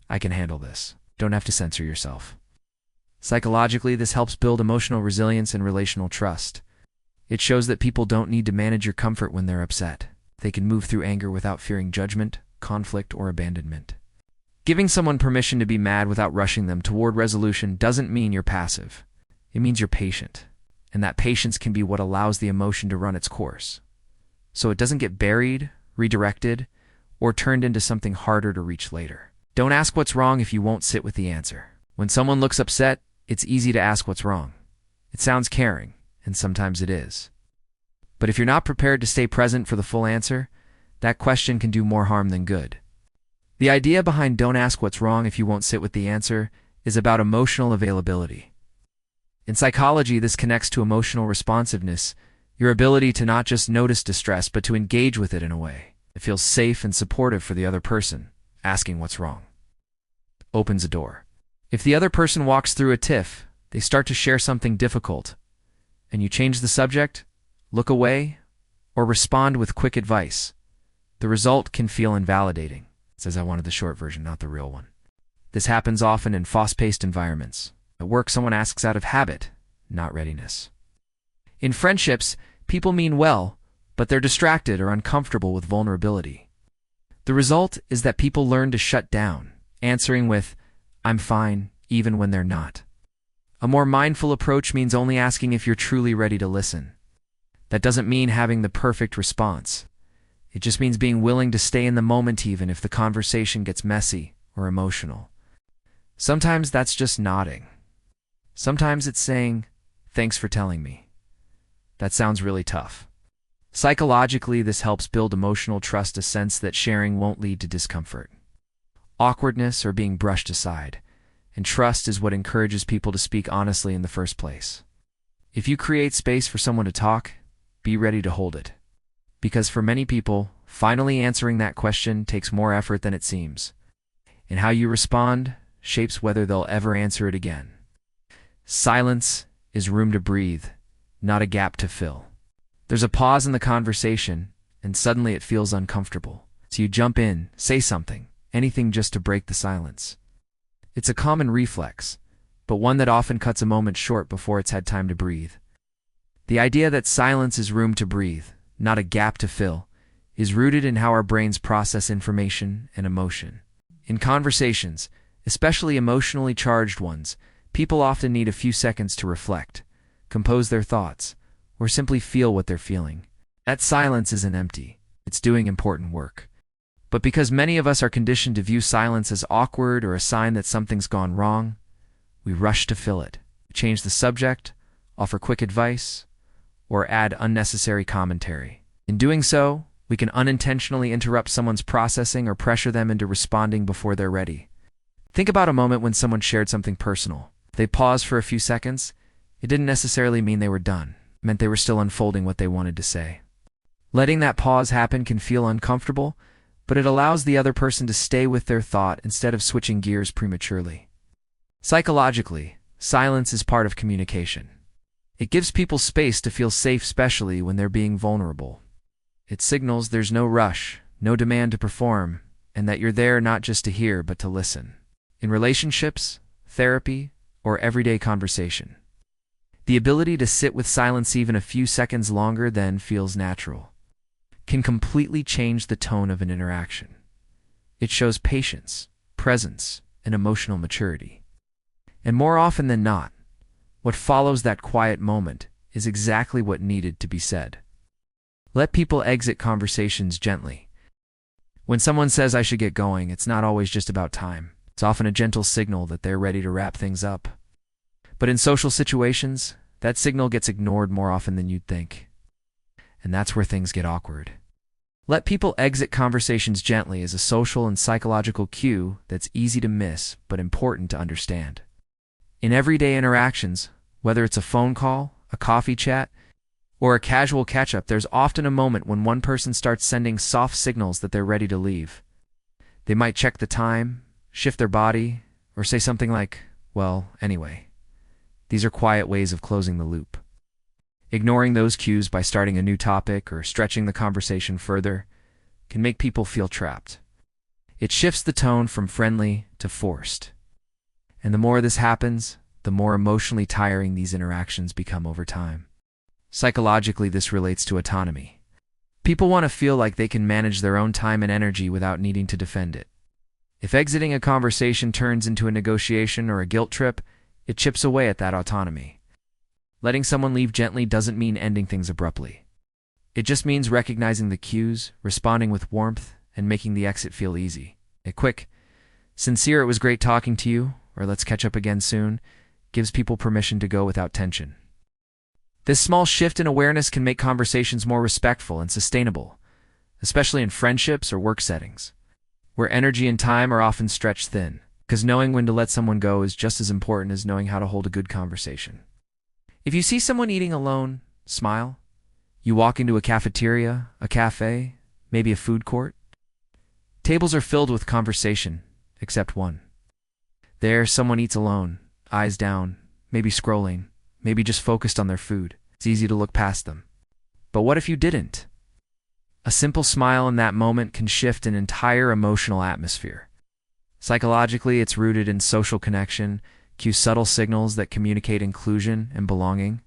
I can handle this. Don't have to censor yourself. Psychologically, this helps build emotional resilience and relational trust. It shows that people don't need to manage your comfort when they're upset. They can move through anger without fearing judgment, conflict, or abandonment. Giving someone permission to be mad without rushing them toward resolution doesn't mean you're passive. It means you're patient. And that patience can be what allows the emotion to run its course. So it doesn't get buried, redirected, or turned into something harder to reach later. Don't ask what's wrong if you won't sit with the answer. When someone looks upset, it's easy to ask what's wrong. It sounds caring, and sometimes it is. But if you're not prepared to stay present for the full answer, that question can do more harm than good. The idea behind don't ask what's wrong if you won't sit with the answer is about emotional availability. In psychology, this connects to emotional responsiveness, your ability to not just notice distress, but to engage with it in a way that feels safe and supportive for the other person. Asking what's wrong opens a door. If the other person walks through a tiff, they start to share something difficult, and you change the subject, look away, or respond with quick advice, the result can feel invalidating. It says I wanted the short version, not the real one. This happens often in fast-paced environments. At work, someone asks out of habit, not readiness. In friendships, people mean well, but they're distracted or uncomfortable with vulnerability. The result is that people learn to shut down, answering with, I'm fine, even when they're not. A more mindful approach means only asking if you're truly ready to listen. That doesn't mean having the perfect response. It just means being willing to stay in the moment even if the conversation gets messy or emotional. Sometimes that's just nodding. Sometimes it's saying, thanks for telling me. That sounds really tough. Psychologically, this helps build emotional trust, a sense that sharing won't lead to discomfort, awkwardness, or being brushed aside. And trust is what encourages people to speak honestly in the first place. If you create space for someone to talk, be ready to hold it. Because for many people, finally answering that question takes more effort than it seems. And how you respond shapes whether they'll ever answer it again. Silence is room to breathe, not a gap to fill. There's a pause in the conversation, and suddenly it feels uncomfortable. So you jump in, say something, anything just to break the silence. It's a common reflex, but one that often cuts a moment short before it's had time to breathe. The idea that silence is room to breathe, not a gap to fill, is rooted in how our brains process information and emotion. In conversations, especially emotionally charged ones, people often need a few seconds to reflect, compose their thoughts, or simply feel what they're feeling. That silence isn't empty. It's doing important work. But because many of us are conditioned to view silence as awkward or a sign that something's gone wrong, we rush to fill it, change the subject, offer quick advice, or add unnecessary commentary. In doing so, We can unintentionally interrupt someone's processing or pressure them into responding before they're ready. Think about a moment when someone shared something personal. They paused for a few seconds. It didn't necessarily mean they were done. It meant they were still unfolding what they wanted to say. Letting that pause happen can feel uncomfortable, but it allows the other person to stay with their thought instead of switching gears prematurely. Psychologically, silence is part of communication. It gives people space to feel safe, especially when they're being vulnerable. It signals there's no rush, no demand to perform, and that you're there not just to hear, but to listen. In relationships, therapy, or everyday conversation, the ability to sit with silence even a few seconds longer than feels natural can completely change the tone of an interaction. It shows patience, presence, and emotional maturity. And more often than not, what follows that quiet moment is exactly what needed to be said. Let people exit conversations gently. When someone says I should get going, it's not always just about time. It's often a gentle signal that they're ready to wrap things up. But in social situations, that signal gets ignored more often than you'd think. And that's where things get awkward. Let people exit conversations gently is a social and psychological cue that's easy to miss but important to understand. In everyday interactions, whether it's a phone call, a coffee chat, or a casual catch-up, there's often a moment when one person starts sending soft signals that they're ready to leave. They might check the time, shift their body, or say something like, "Well, anyway." These are quiet ways of closing the loop. Ignoring those cues by starting a new topic or stretching the conversation further can make people feel trapped. It shifts the tone from friendly to forced. And the more this happens, the more emotionally tiring these interactions become over time. Psychologically, this relates to autonomy. People want to feel like they can manage their own time and energy without needing to defend it. If exiting a conversation turns into a negotiation or a guilt trip, it chips away at that autonomy. Letting someone leave gently doesn't mean ending things abruptly. It just means recognizing the cues, responding with warmth, and making the exit feel easy. A quick, sincere "it was great talking to you," or "let's catch up again soon," gives people permission to go without tension. This small shift in awareness can make conversations more respectful and sustainable, especially in friendships or work settings, where energy and time are often stretched thin, because knowing when to let someone go is just as important as knowing how to hold a good conversation. If you see someone eating alone, smile. You walk into a cafeteria, a cafe, maybe a food court. Tables are filled with conversation, except one. There, someone eats alone, eyes down, maybe scrolling, maybe just focused on their food. It's easy to look past them. But what if you didn't? A simple smile in that moment can shift an entire emotional atmosphere. Psychologically, it's rooted in social connection, cue subtle signals that communicate inclusion and belonging.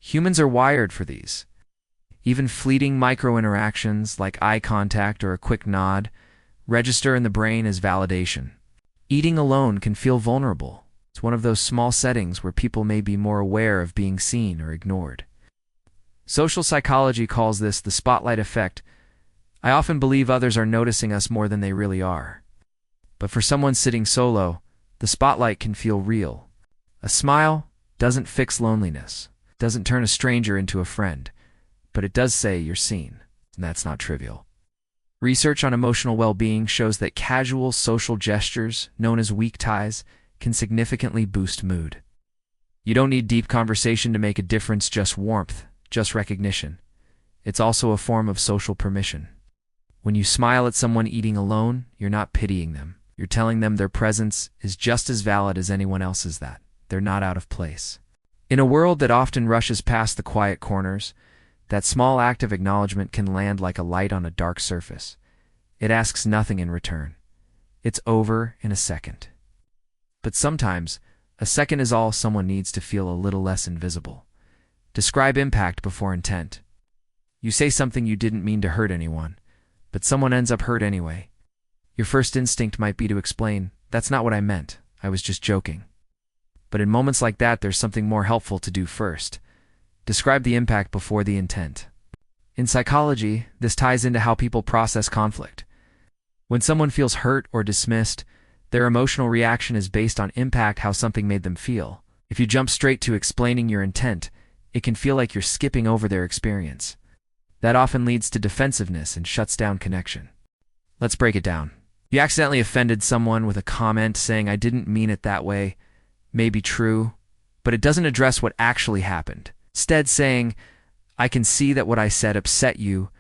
Humans are wired for these. Even fleeting micro-interactions like eye contact or a quick nod register in the brain as validation. Eating alone can feel vulnerable. It's one of those small settings where people may be more aware of being seen or ignored. Social psychology calls this the spotlight effect. I often believe others are noticing us more than they really are. But for someone sitting solo, the spotlight can feel real. A smile doesn't fix loneliness, doesn't turn a stranger into a friend, but it does say you're seen, and that's not trivial. Research on emotional well-being shows that casual social gestures, known as weak ties, can significantly boost mood. You don't need deep conversation to make a difference, just warmth, just recognition. It's also a form of social permission. When you smile at someone eating alone, you're not pitying them. You're telling them their presence is just as valid as anyone else's, that they're not out of place. In a world that often rushes past the quiet corners, that small act of acknowledgement can land like a light on a dark surface. It asks nothing in return. It's over in a second. But sometimes, a second is all someone needs to feel a little less invisible. Describe impact before intent. You say something you didn't mean to hurt anyone, but someone ends up hurt anyway. Your first instinct might be to explain, "That's not what I meant. I was just joking." But in moments like that, there's something more helpful to do first. Describe the impact before the intent. In psychology, this ties into how people process conflict. When someone feels hurt or dismissed, their emotional reaction is based on impact, how something made them feel. If you jump straight to explaining your intent, it can feel like you're skipping over their experience. That often leads to defensiveness and shuts down connection. Let's break it down. You accidentally offended someone with a comment saying, "I didn't mean it that way," may be true, but it doesn't address what actually happened. Instead, saying, "I can see that what I said upset you,"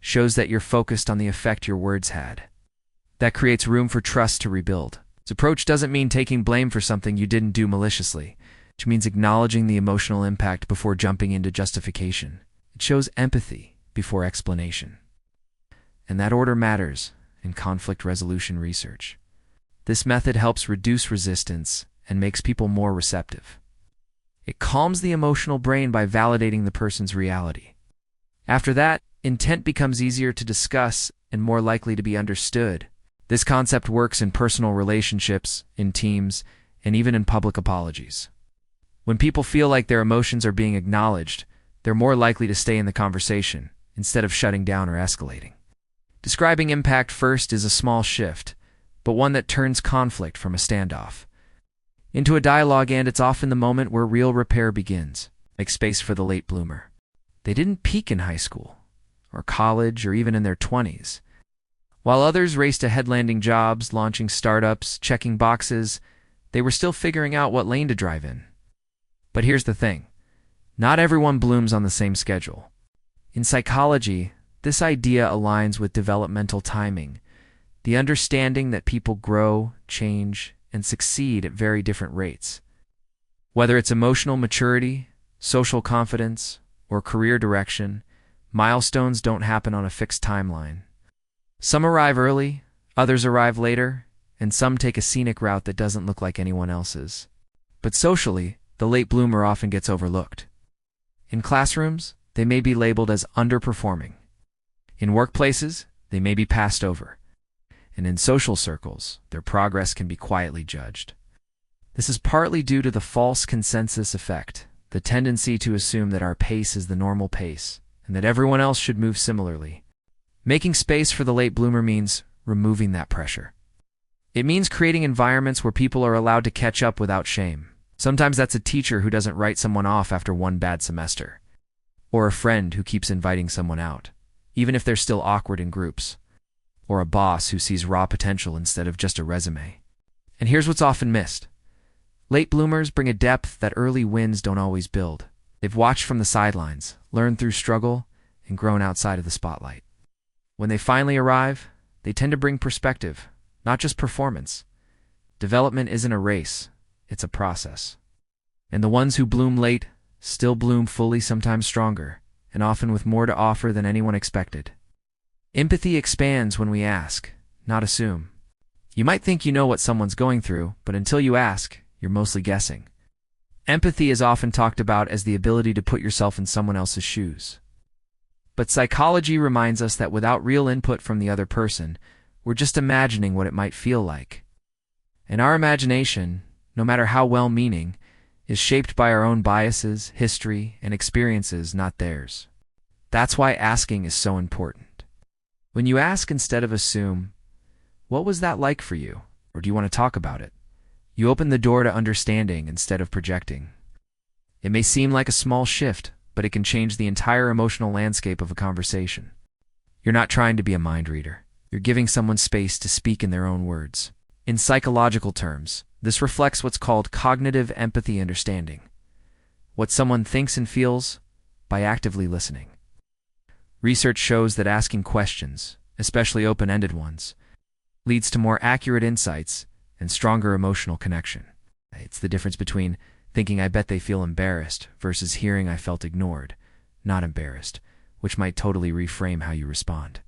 shows that you're focused on the effect your words had. That creates room for trust to rebuild. This approach doesn't mean taking blame for something you didn't do maliciously, which means acknowledging the emotional impact before jumping into justification. It shows empathy before explanation. And that order matters in conflict resolution research. This method helps reduce resistance and makes people more receptive. It calms the emotional brain by validating the person's reality. After that, intent becomes easier to discuss and more likely to be understood. This concept works in personal relationships, in teams, and even in public apologies. When people feel like their emotions are being acknowledged, they're more likely to stay in the conversation instead of shutting down or escalating. Describing impact first is a small shift, but one that turns conflict from a standoff into a dialogue, and it's often the moment where real repair begins. Make space for the late bloomer. They didn't peak in high school, or college, or even in their 20s. While others raced ahead landing jobs, launching startups, checking boxes, they were still figuring out what lane to drive in. But here's the thing. Not everyone blooms on the same schedule. In psychology, this idea aligns with developmental timing, the understanding that people grow, change, and succeed at very different rates. Whether it's emotional maturity, social confidence, or career direction, milestones don't happen on a fixed timeline. Some arrive early, others arrive later, and some take a scenic route that doesn't look like anyone else's. But socially, the late bloomer often gets overlooked. In classrooms, they may be labeled as underperforming. In workplaces, they may be passed over. And in social circles, their progress can be quietly judged. This is partly due to the false consensus effect, the tendency to assume that our pace is the normal pace, and that everyone else should move similarly. Making space for the late bloomer means removing that pressure. It means creating environments where people are allowed to catch up without shame. Sometimes that's a teacher who doesn't write someone off after one bad semester, or a friend who keeps inviting someone out, even if they're still awkward in groups, or a boss who sees raw potential instead of just a resume. And here's what's often missed. Late bloomers bring a depth that early wins don't always build. They've watched from the sidelines, learned through struggle, and grown outside of the spotlight. When they finally arrive, they tend to bring perspective, not just performance. Development isn't a race, it's a process. And the ones who bloom late still bloom fully, sometimes stronger, and often with more to offer than anyone expected. Empathy expands when we ask, not assume. You might think you know what someone's going through, but until you ask, you're mostly guessing. Empathy is often talked about as the ability to put yourself in someone else's shoes. But psychology reminds us that without real input from the other person, we're just imagining what it might feel like. And our imagination, no matter how well-meaning, is shaped by our own biases, history, and experiences, not theirs. That's why asking is so important. When you ask instead of assume, "What was that like for you?" or "Do you want to talk about it?" you open the door to understanding instead of projecting. It may seem like a small shift, but it can change the entire emotional landscape of a conversation. You're not trying to be a mind reader. You're giving someone space to speak in their own words. In psychological terms, this reflects what's called cognitive empathy understanding, what someone thinks and feels by actively listening. Research shows that asking questions, especially open-ended ones, leads to more accurate insights and stronger emotional connection. It's the difference between thinking "I bet they feel embarrassed" versus hearing "I felt ignored, not embarrassed," which might totally reframe how you respond.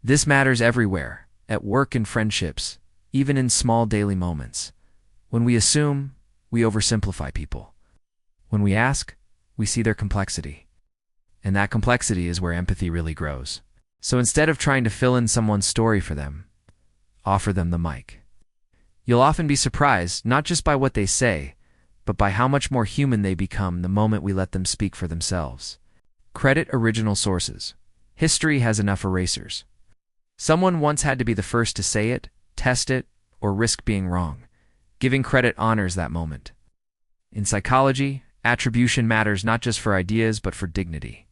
This matters everywhere, at work and friendships, even in small daily moments. When we assume, we oversimplify people. When we ask, we see their complexity. And that complexity is where empathy really grows. So instead of trying to fill in someone's story for them, offer them the mic. You'll often be surprised, not just by what they say, but by how much more human they become the moment we let them speak for themselves. Credit original sources. History has enough erasers. Someone once had to be the first to say it, test it, or risk being wrong. Giving credit honors that moment. In psychology, attribution matters not just for ideas but for dignity.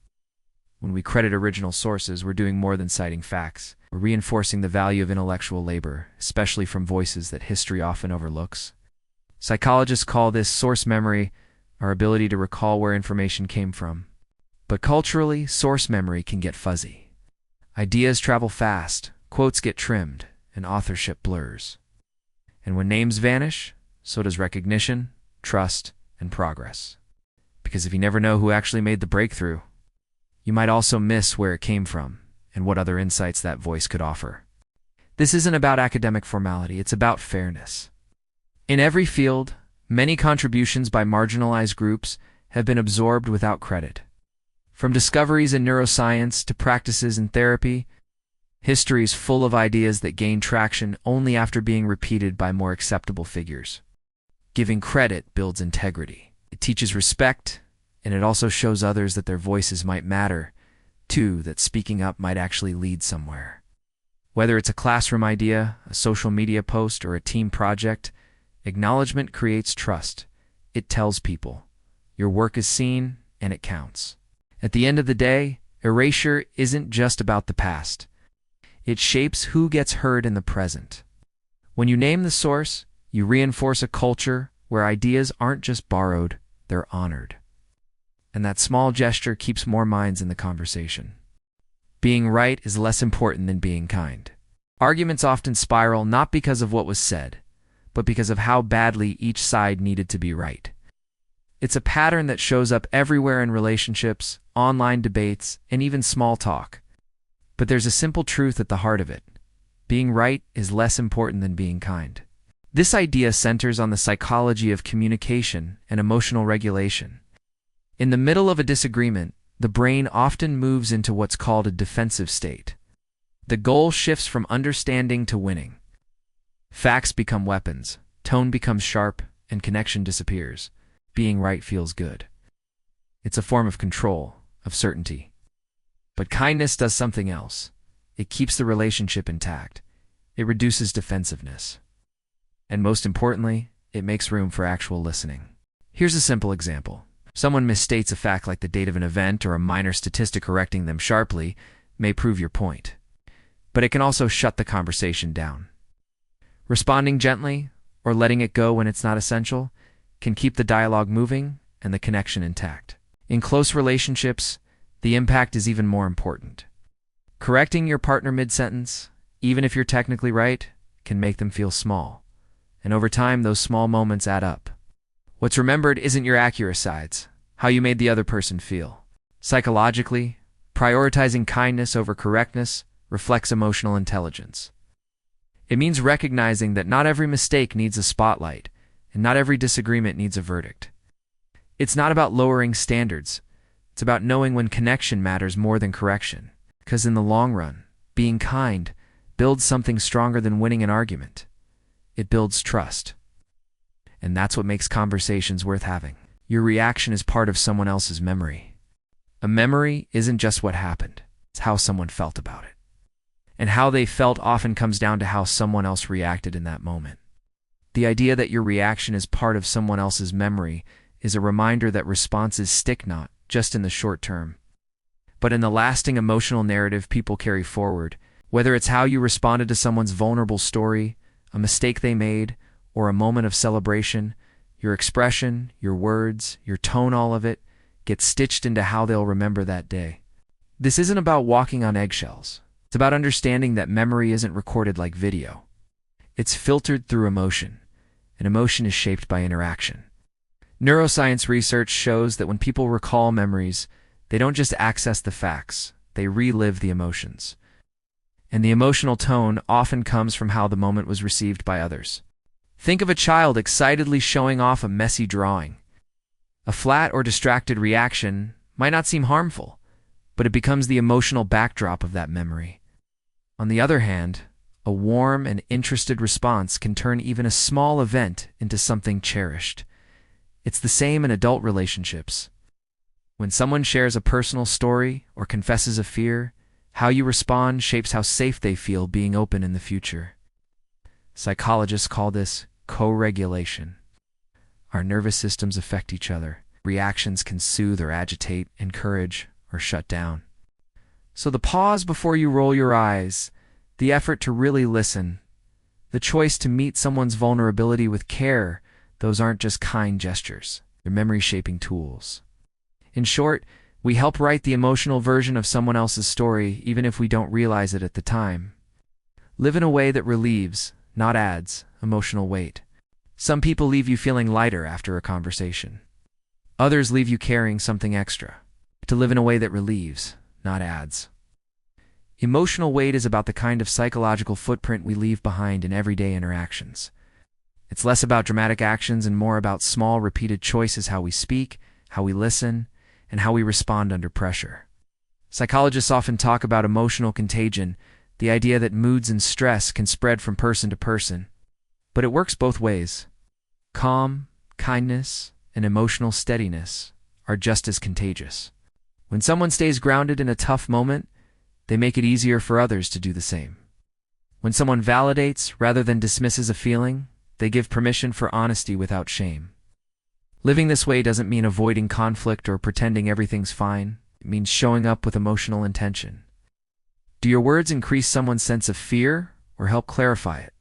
When we credit original sources, we're doing more than citing facts. We're reinforcing the value of intellectual labor, especially from voices that history often overlooks. Psychologists call this source memory, our ability to recall where information came from. But culturally, source memory can get fuzzy. Ideas travel fast, quotes get trimmed, and authorship blurs. And when names vanish, so does recognition, trust, and progress. Because if you never know who actually made the breakthrough, you might also miss where it came from and what other insights that voice could offer. This isn't about academic formality, it's about fairness. In every field, many contributions by marginalized groups have been absorbed without credit. From discoveries in neuroscience to practices in therapy, history is full of ideas that gain traction only after being repeated by more acceptable figures. Giving credit builds integrity. It teaches respect, and it also shows others that their voices might matter, too, that speaking up might actually lead somewhere. Whether it's a classroom idea, a social media post, or a team project, acknowledgement creates trust. It tells people, your work is seen and it counts. At the end of the day, erasure isn't just about the past. It shapes who gets heard in the present. When you name the source, you reinforce a culture where ideas aren't just borrowed, they're honored. And that small gesture keeps more minds in the conversation. Being right is less important than being kind. Arguments often spiral not because of what was said, but because of how badly each side needed to be right. It's a pattern that shows up everywhere in relationships, online debates, and even small talk. But there's a simple truth at the heart of it. Being right is less important than being kind. This idea centers on the psychology of communication and emotional regulation. In the middle of a disagreement, the brain often moves into what's called a defensive state. The goal shifts from understanding to winning. Facts become weapons, tone becomes sharp, and connection disappears. Being right feels good. It's a form of control, of certainty. But kindness does something else. It keeps the relationship intact. It reduces defensiveness. And most importantly, it makes room for actual listening. Here's a simple example. Someone misstates a fact like the date of an event or a minor statistic. Correcting them sharply may prove your point. But it can also shut the conversation down. Responding gently, or letting it go when it's not essential, can keep the dialogue moving and the connection intact. In close relationships, the impact is even more important. Correcting your partner mid-sentence, even if you're technically right, can make them feel small. And over time, those small moments add up. What's remembered isn't your accurate sides, how you made the other person feel. Psychologically, prioritizing kindness over correctness reflects emotional intelligence. It means recognizing that not every mistake needs a spotlight, and not every disagreement needs a verdict. It's not about lowering standards. It's about knowing when connection matters more than correction. Because in the long run, being kind builds something stronger than winning an argument. It builds trust. And that's what makes conversations worth having. Your reaction is part of someone else's memory. A memory isn't just what happened, it's how someone felt about it. And how they felt often comes down to how someone else reacted in that moment. The idea that your reaction is part of someone else's memory is a reminder that responses stick not just in the short term, but in the lasting emotional narrative people carry forward. Whether it's how you responded to someone's vulnerable story, a mistake they made, or a moment of celebration, your expression, your words, your tone, all of it gets stitched into how they'll remember that day. This isn't about walking on eggshells. It's about understanding that memory isn't recorded like video. It's filtered through emotion, and emotion is shaped by interaction. Neuroscience research shows that when people recall memories, they don't just access the facts, they relive the emotions. And the emotional tone often comes from how the moment was received by others. Think of a child excitedly showing off a messy drawing. A flat or distracted reaction might not seem harmful, but it becomes the emotional backdrop of that memory. On the other hand, a warm and interested response can turn even a small event into something cherished. It's the same in adult relationships. When someone shares a personal story or confesses a fear, how you respond shapes how safe they feel being open in the future. Psychologists call this co-regulation. Our nervous systems affect each other. Reactions can soothe or agitate, encourage, or shut down. So the pause before you roll your eyes, the effort to really listen, the choice to meet someone's vulnerability with care, those aren't just kind gestures. They're memory-shaping tools. In short, we help write the emotional version of someone else's story, even if we don't realize it at the time. Live in a way that relieves, not adds, emotional weight. Some people leave you feeling lighter after a conversation. Others leave you carrying something extra. To live in a way that relieves, not adds. Emotional weight is about the kind of psychological footprint we leave behind in everyday interactions. It's less about dramatic actions and more about small, repeated choices: how we speak, how we listen, and how we respond under pressure. Psychologists often talk about emotional contagion, the idea that moods and stress can spread from person to person. But it works both ways. Calm, kindness, and emotional steadiness are just as contagious. When someone stays grounded in a tough moment, they make it easier for others to do the same. When someone validates rather than dismisses a feeling, they give permission for honesty without shame. Living this way doesn't mean avoiding conflict or pretending everything's fine. It means showing up with emotional intention. Do your words increase someone's sense of fear or help clarify it?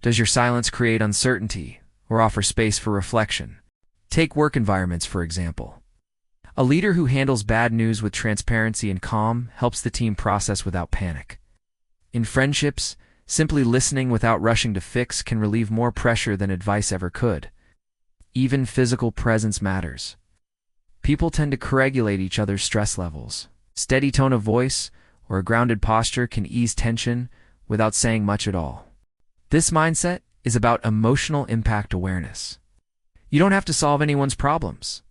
Does your silence create uncertainty or offer space for reflection? Take work environments, for example. A leader who handles bad news with transparency and calm helps the team process without panic. In friendships, simply listening without rushing to fix can relieve more pressure than advice ever could. Even physical presence matters. People tend to co-regulate each other's stress levels. Steady tone of voice or a grounded posture can ease tension without saying much at all. This mindset is about emotional impact awareness. You don't have to solve anyone's problems.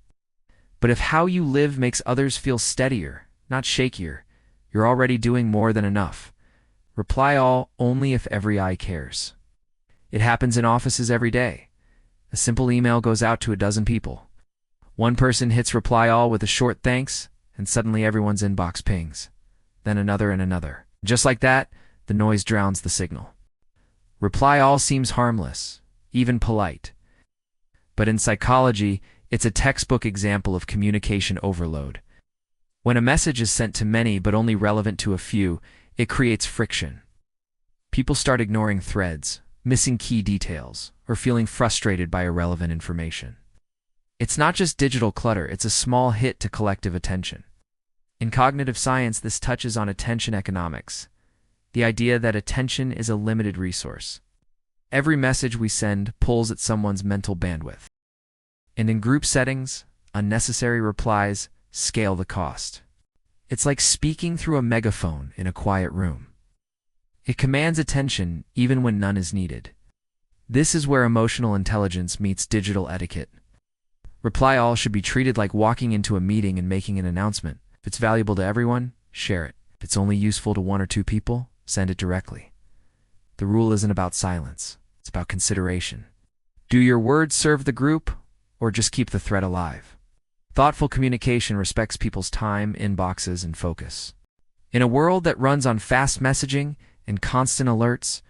But if how you live makes others feel steadier, not shakier, you're already doing more than enough. Reply all only if every eye cares. It happens in offices every day. A simple email goes out to a dozen people. One person hits reply all with a short thanks, and suddenly everyone's inbox pings. Then another and another. Just like that, the noise drowns the signal. Reply all seems harmless, even polite. But in psychology, it's a textbook example of communication overload. When a message is sent to many but only relevant to a few, it creates friction. People start ignoring threads, missing key details, or feeling frustrated by irrelevant information. It's not just digital clutter, it's a small hit to collective attention. In cognitive science, this touches on attention economics, the idea that attention is a limited resource. Every message we send pulls at someone's mental bandwidth. And in group settings, unnecessary replies scale the cost. It's like speaking through a megaphone in a quiet room. It commands attention even when none is needed. This is where emotional intelligence meets digital etiquette. Reply all should be treated like walking into a meeting and making an announcement. If it's valuable to everyone, share it. If it's only useful to one or two people, send it directly. The rule isn't about silence. It's about consideration. Do your words serve the group, or just keep the thread alive? Thoughtful communication respects people's time, inboxes, and focus. In a world that runs on fast messaging and constant alerts,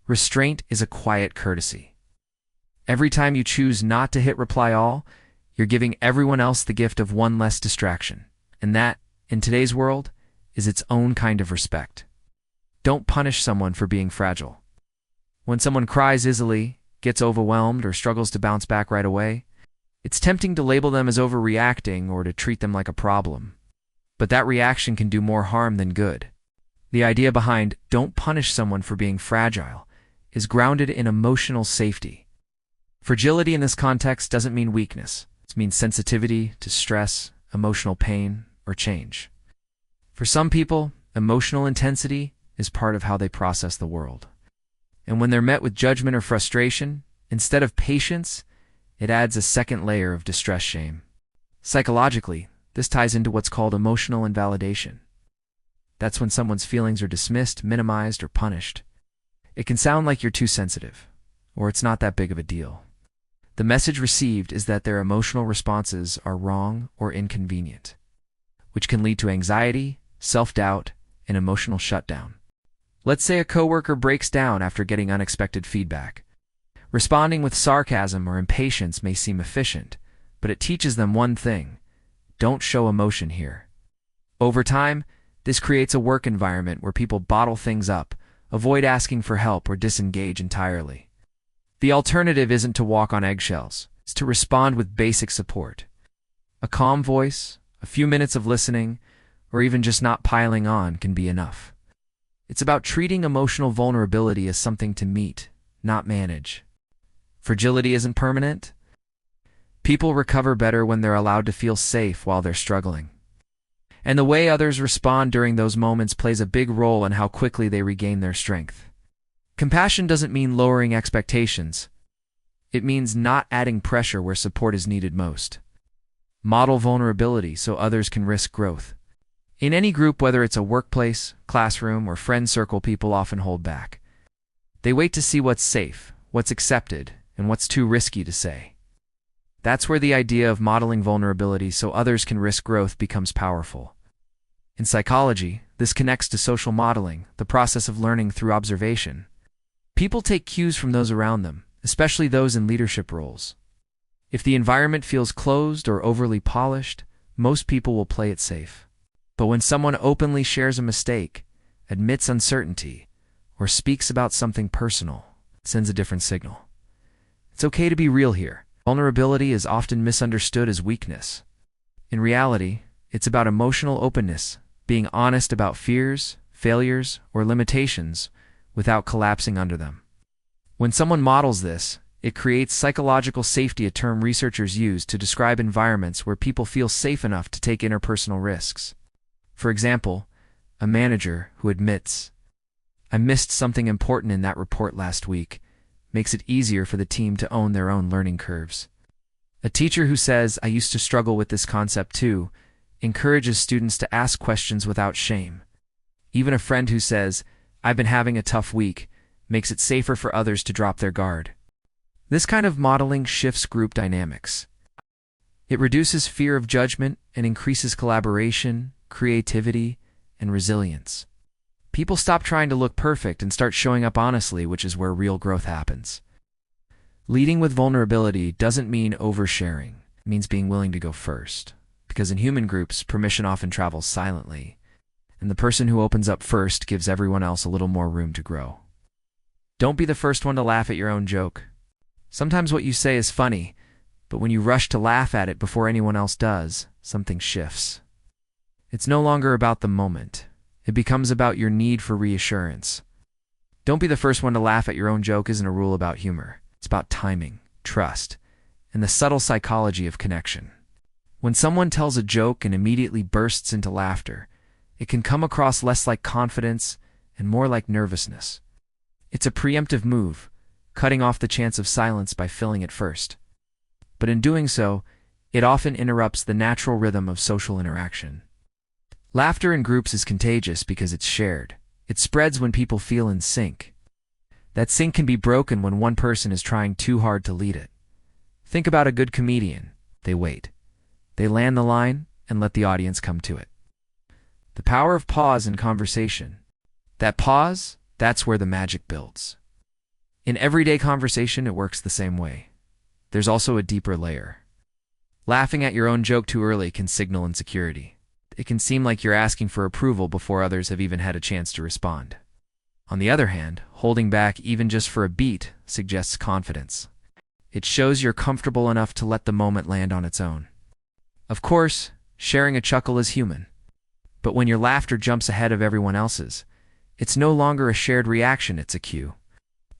restraint is a quiet courtesy. Every time you choose not to hit reply all, you're giving everyone else the gift of one less distraction. And that, in today's world, is its own kind of respect. Don't punish someone for being fragile. When someone cries easily, gets overwhelmed, or struggles to bounce back right away, it's tempting to label them as overreacting or to treat them like a problem. But that reaction can do more harm than good. The idea behind "don't punish someone for being fragile" is grounded in emotional safety. Fragility in this context doesn't mean weakness. It means sensitivity to stress, emotional pain, or change. For some people, emotional intensity is part of how they process the world. And when they're met with judgment or frustration, instead of patience, it adds a second layer of distress shame. Psychologically, this ties into what's called emotional invalidation. That's when someone's feelings are dismissed, minimized, or punished. It can sound like you're too sensitive, or it's not that big of a deal. The message received is that their emotional responses are wrong or inconvenient, which can lead to anxiety, self-doubt, and emotional shutdown. Let's say a coworker breaks down after getting unexpected feedback. Responding with sarcasm or impatience may seem efficient, but it teaches them one thing: don't show emotion here. Over time, This creates a work environment where people bottle things up, avoid asking for help, or disengage entirely. The alternative isn't to walk on eggshells, it's to respond with basic support. A calm voice, a few minutes of listening, or even just not piling on can be enough. It's about treating emotional vulnerability as something to meet, not manage. Fragility isn't permanent. People recover better when they're allowed to feel safe while they're struggling. And the way others respond during those moments plays a big role in how quickly they regain their strength. Compassion doesn't mean lowering expectations. It means not adding pressure where support is needed most. Model vulnerability so others can risk growth. In any group, whether it's a workplace, classroom, or friend circle, people often hold back. They wait to see what's safe, what's accepted, and what's too risky to say. That's where the idea of modeling vulnerability so others can risk growth becomes powerful. In psychology, this connects to social modeling, the process of learning through observation. People take cues from those around them, especially those in leadership roles. If the environment feels closed or overly polished, most people will play it safe. But when someone openly shares a mistake, admits uncertainty, or speaks about something personal, it sends a different signal. It's okay to be real here. Vulnerability is often misunderstood as weakness. In reality, it's about emotional openness, being honest about fears, failures, or limitations without collapsing under them. When someone models this, it creates psychological safety, a term researchers use to describe environments where people feel safe enough to take interpersonal risks. For example, a manager who admits, "I missed something important in that report last week," makes it easier for the team to own their own learning curves. A teacher who says, "I used to struggle with this concept too," encourages students to ask questions without shame. Even a friend who says, "I've been having a tough week," makes it safer for others to drop their guard. This kind of modeling shifts group dynamics. It reduces fear of judgment and increases collaboration, creativity, and resilience. People stop trying to look perfect and start showing up honestly, which is where real growth happens. Leading with vulnerability doesn't mean oversharing. It means being willing to go first. Because in human groups, permission often travels silently, and the person who opens up first gives everyone else a little more room to grow. Don't be the first one to laugh at your own joke. Sometimes what you say is funny, but when you rush to laugh at it before anyone else does, something shifts. It's no longer about the moment. It becomes about your need for reassurance. Don't be the first one to laugh at your own joke isn't a rule about humor. It's about timing, trust, and the subtle psychology of connection. When someone tells a joke and immediately bursts into laughter, it can come across less like confidence and more like nervousness. It's a preemptive move, cutting off the chance of silence by filling it first. But in doing so, it often interrupts the natural rhythm of social interaction. Laughter in groups is contagious because it's shared. It spreads when people feel in sync. That sync can be broken when one person is trying too hard to lead it. Think about a good comedian. They wait. They land the line and let the audience come to it. The power of pause in conversation. That pause, that's where the magic builds. In everyday conversation, it works the same way. There's also a deeper layer. Laughing at your own joke too early can signal insecurity. It can seem like you're asking for approval before others have even had a chance to respond. On the other hand, holding back even just for a beat suggests confidence. It shows you're comfortable enough to let the moment land on its own. Of course, sharing a chuckle is human. But when your laughter jumps ahead of everyone else's, it's no longer a shared reaction, it's a cue.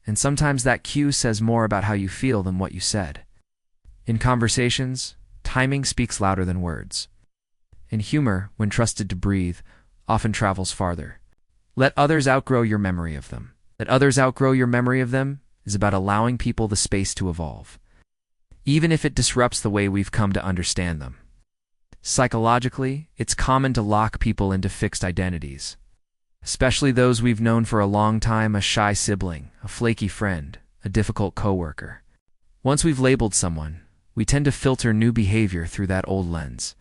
And sometimes that cue says more about how you feel than what you said. In conversations, timing speaks louder than words. And humor, when trusted to breathe, often travels farther. Let others outgrow your memory of them. Let others outgrow your memory of them is about allowing people the space to evolve, even if it disrupts the way we've come to understand them. Psychologically, it's common to lock people into fixed identities, especially those we've known for a long time: a shy sibling, a flaky friend, a difficult coworker. Once we've labeled someone, we tend to filter new behavior through that old lens.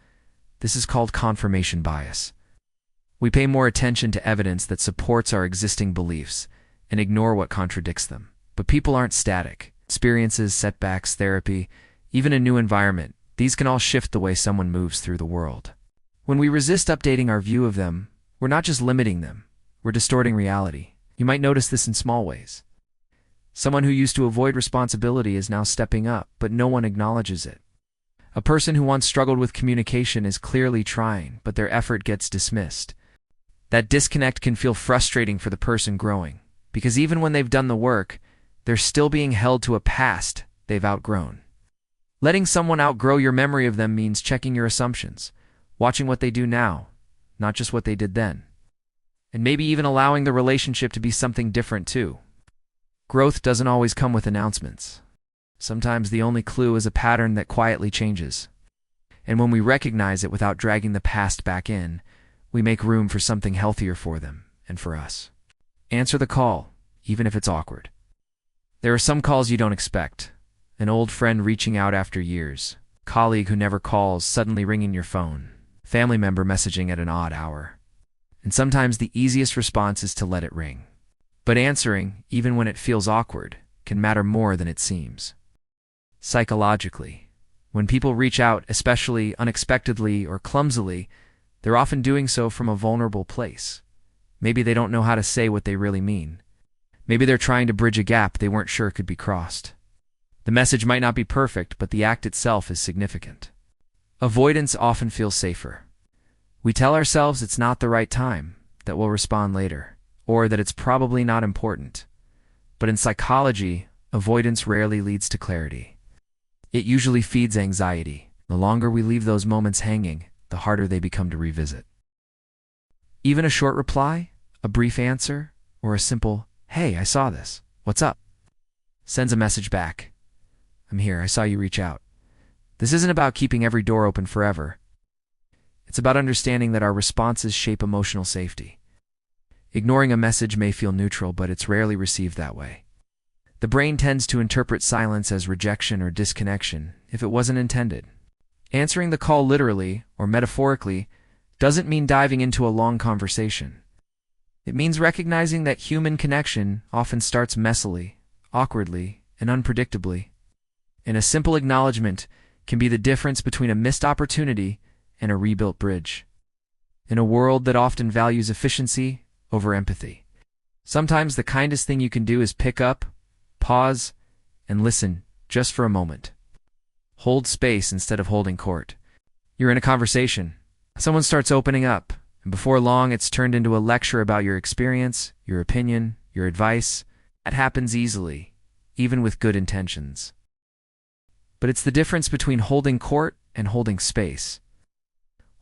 This is called confirmation bias. We pay more attention to evidence that supports our existing beliefs and ignore what contradicts them. But people aren't static. Experiences, setbacks, therapy, even a new environment, these can all shift the way someone moves through the world. When we resist updating our view of them, We're not just limiting them, we're distorting reality. You might notice this in small ways. Someone who used to avoid responsibility is now stepping up, but no one acknowledges it. A person who once struggled with communication is clearly trying, but their effort gets dismissed. That disconnect can feel frustrating for the person growing, because even when they've done the work, they're still being held to a past they've outgrown. Letting someone outgrow your memory of them means checking your assumptions, watching what they do now, not just what they did then. And maybe even allowing the relationship to be something different too. Growth doesn't always come with announcements. Sometimes the only clue is a pattern that quietly changes. And when we recognize it without dragging the past back in, we make room for something healthier for them and for us. Answer the call, even if it's awkward. There are some calls you don't expect. An old friend reaching out after years, colleague who never calls suddenly ringing your phone, family member messaging at an odd hour. And sometimes the easiest response is to let it ring. But answering, even when it feels awkward, can matter more than it seems. Psychologically, when people reach out, especially unexpectedly or clumsily, they're often doing so from a vulnerable place. Maybe they don't know how to say what they really mean. Maybe they're trying to bridge a gap they weren't sure could be crossed. The message might not be perfect, but the act itself is significant. Avoidance often feels safer. We tell ourselves it's not the right time, that we'll respond later, or that it's probably not important. But in psychology, avoidance rarely leads to clarity. It usually feeds anxiety. The longer we leave those moments hanging, the harder they become to revisit. Even a short reply, a brief answer, or a simple, "Hey, I saw this. What's up?" sends a message back. "I'm here. I saw you reach out." This isn't about keeping every door open forever. It's about understanding that our responses shape emotional safety. Ignoring a message may feel neutral, but it's rarely received that way. The brain tends to interpret silence as rejection or disconnection if it wasn't intended. Answering the call literally or metaphorically doesn't mean diving into a long conversation. It means recognizing that human connection often starts messily, awkwardly, and unpredictably. And a simple acknowledgement can be the difference between a missed opportunity and a rebuilt bridge. In a world that often values efficiency over empathy, sometimes the kindest thing you can do is pick up, pause, and listen just for a moment. Hold space instead of holding court. You're in a conversation. Someone starts opening up, and before long it's turned into a lecture about your experience, your opinion, your advice. That happens easily, even with good intentions. But it's the difference between holding court and holding space.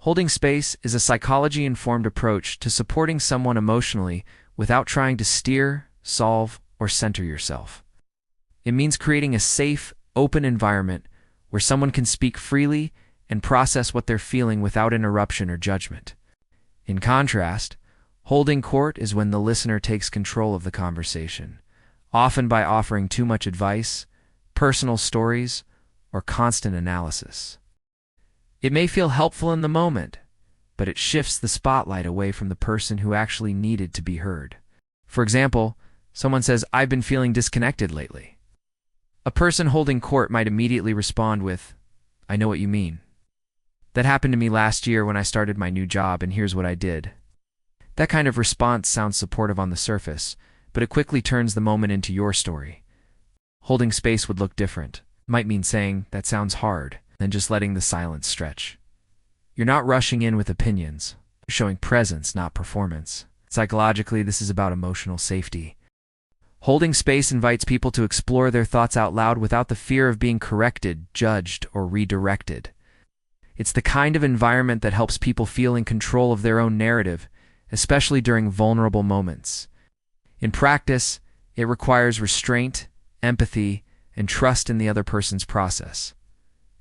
Holding space is a psychology-informed approach to supporting someone emotionally without trying to steer, solve, or center yourself. It means creating a safe, open environment where someone can speak freely and process what they're feeling without interruption or judgment. In contrast, holding court is when the listener takes control of the conversation, often by offering too much advice, personal stories, or constant analysis. It may feel helpful in the moment, but it shifts the spotlight away from the person who actually needed to be heard. For example, someone says, "I've been feeling disconnected lately." A person holding court might immediately respond with, "I know what you mean. That happened to me last year when I started my new job, and here's what I did." That kind of response sounds supportive on the surface, but it quickly turns the moment into your story. Holding space would look different. It might mean saying, "That sounds hard," then just letting the silence stretch. You're not rushing in with opinions. You're showing presence, not performance. Psychologically, this is about emotional safety. Holding space invites people to explore their thoughts out loud without the fear of being corrected, judged, or redirected. It's the kind of environment that helps people feel in control of their own narrative, especially during vulnerable moments. In practice, it requires restraint, empathy, and trust in the other person's process.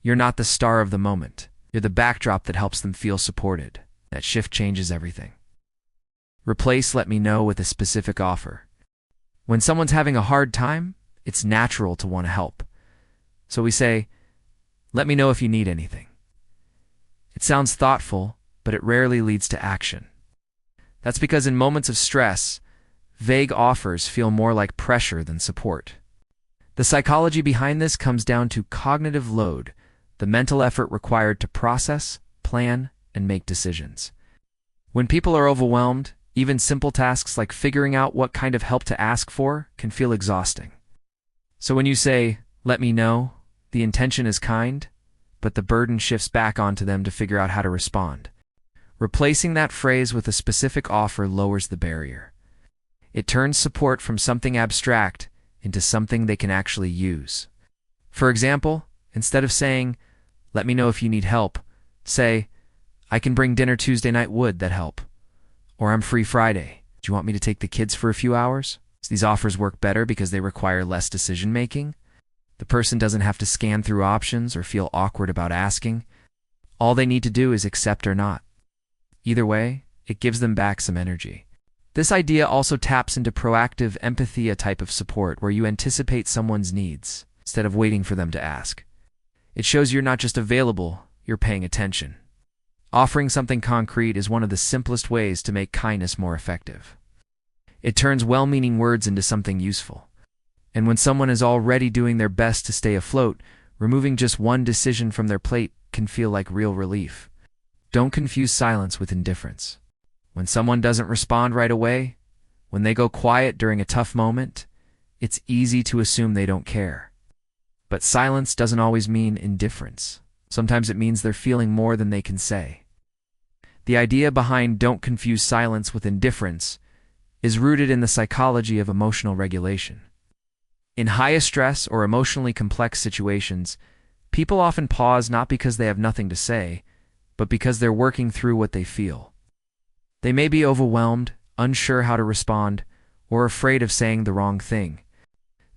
You're not the star of the moment. You're the backdrop that helps them feel supported. That shift changes everything. Replace "let me know" with a specific offer. When someone's having a hard time, it's natural to want to help. So we say, "Let me know if you need anything." It sounds thoughtful, but it rarely leads to action. That's because in moments of stress, vague offers feel more like pressure than support. The psychology behind this comes down to cognitive load, the mental effort required to process, plan, and make decisions. When people are overwhelmed, even simple tasks like figuring out what kind of help to ask for can feel exhausting. So when you say, "Let me know," the intention is kind, but the burden shifts back onto them to figure out how to respond. Replacing that phrase with a specific offer lowers the barrier. It turns support from something abstract into something they can actually use. For example, instead of saying, "Let me know if you need help," say, "I can bring dinner Tuesday night, would that help?" Or, "I'm free Friday. Do you want me to take the kids for a few hours?" These offers work better because they require less decision-making. The person doesn't have to scan through options or feel awkward about asking. All they need to do is accept or not. Either way, it gives them back some energy. This idea also taps into proactive empathy, a type of support where you anticipate someone's needs instead of waiting for them to ask. It shows you're not just available, you're paying attention. Offering something concrete is one of the simplest ways to make kindness more effective. It turns well-meaning words into something useful. And when someone is already doing their best to stay afloat, removing just one decision from their plate can feel like real relief. Don't confuse silence with indifference. When someone doesn't respond right away, when they go quiet during a tough moment, it's easy to assume they don't care. But silence doesn't always mean indifference. Sometimes it means they're feeling more than they can say. The idea behind "don't confuse silence with indifference" is rooted in the psychology of emotional regulation. In highest stress or emotionally complex situations, people often pause not because they have nothing to say, but because they're working through what they feel. They may be overwhelmed, unsure how to respond, or afraid of saying the wrong thing.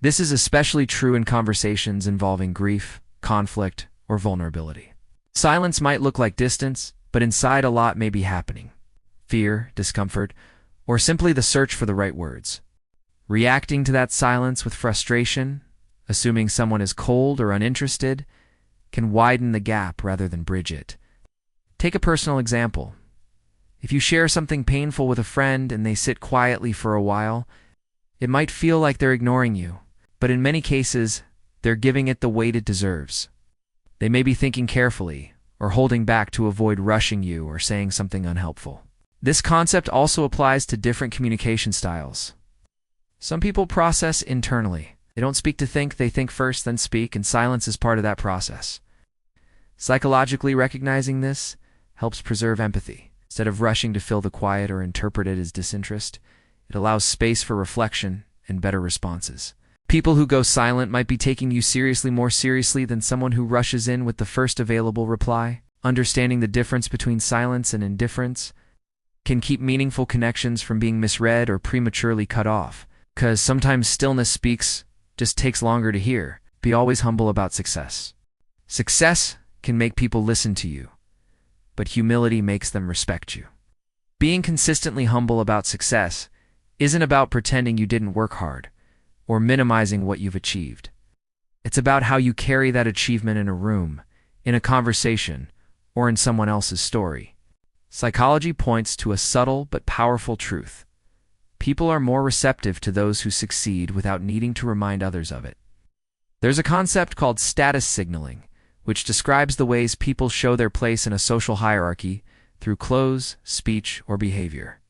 This is especially true in conversations involving grief, conflict, or vulnerability. Silence might look like distance, but inside a lot may be happening. Fear, discomfort, or simply the search for the right words. Reacting to that silence with frustration, assuming someone is cold or uninterested, can widen the gap rather than bridge it. Take a personal example. If you share something painful with a friend and they sit quietly for a while, it might feel like they're ignoring you, but in many cases, they're giving it the weight it deserves. They may be thinking carefully, or holding back to avoid rushing you or saying something unhelpful. This concept also applies to different communication styles. Some people process internally. They don't speak to think, they think first, then speak, and silence is part of that process. Psychologically recognizing this helps preserve empathy. Instead of rushing to fill the quiet or interpret it as disinterest, it allows space for reflection and better responses. People who go silent might be taking you seriously, more seriously than someone who rushes in with the first available reply. Understanding the difference between silence and indifference can keep meaningful connections from being misread or prematurely cut off, because sometimes stillness speaks, just takes longer to hear. Be always humble about success. Success can make people listen to you, but humility makes them respect you. Being consistently humble about success isn't about pretending you didn't work hard or minimizing what you've achieved. It's about how you carry that achievement in a room, in a conversation, or in someone else's story. Psychology points to a subtle but powerful truth. People are more receptive to those who succeed without needing to remind others of it. There's a concept called status signaling, which describes the ways people show their place in a social hierarchy through clothes, speech, or behavior.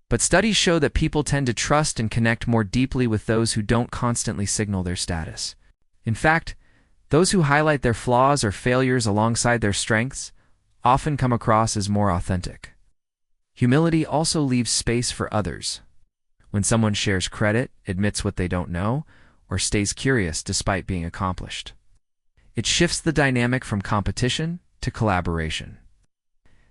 But studies show that people tend to trust and connect more deeply with those who don't constantly signal their status. In fact, those who highlight their flaws or failures alongside their strengths often come across as more authentic. Humility also leaves space for others. When someone shares credit, admits what they don't know, or stays curious despite being accomplished, it shifts the dynamic from competition to collaboration.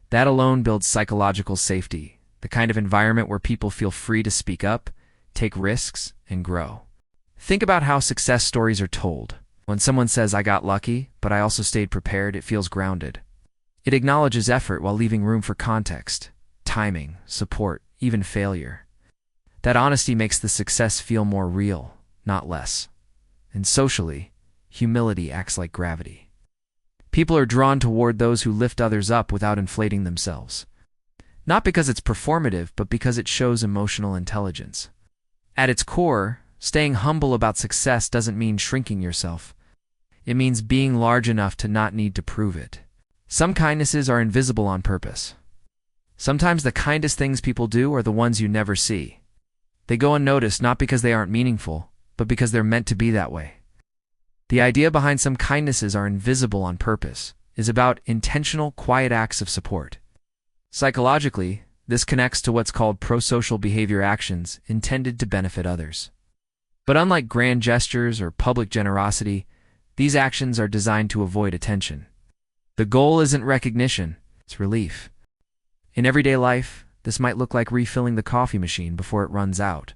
That alone builds psychological safety, the kind of environment where people feel free to speak up, take risks, and grow. Think about how success stories are told. When someone says, "I got lucky, but I also stayed prepared," it feels grounded. It acknowledges effort while leaving room for context, timing, support, even failure. That honesty makes the success feel more real, not less. And socially, humility acts like gravity. People are drawn toward those who lift others up without inflating themselves. Not because it's performative, but because it shows emotional intelligence. At its core, staying humble about success doesn't mean shrinking yourself. It means being large enough to not need to prove it. Some kindnesses are invisible on purpose. Sometimes the kindest things people do are the ones you never see. They go unnoticed not because they aren't meaningful, but because they're meant to be that way. The idea behind some kindnesses are invisible on purpose is about intentional, quiet acts of support. Psychologically, this connects to what's called prosocial behavior actions intended to benefit others. But unlike grand gestures or public generosity, these actions are designed to avoid attention. The goal isn't recognition, it's relief. In everyday life, this might look like refilling the coffee machine before it runs out,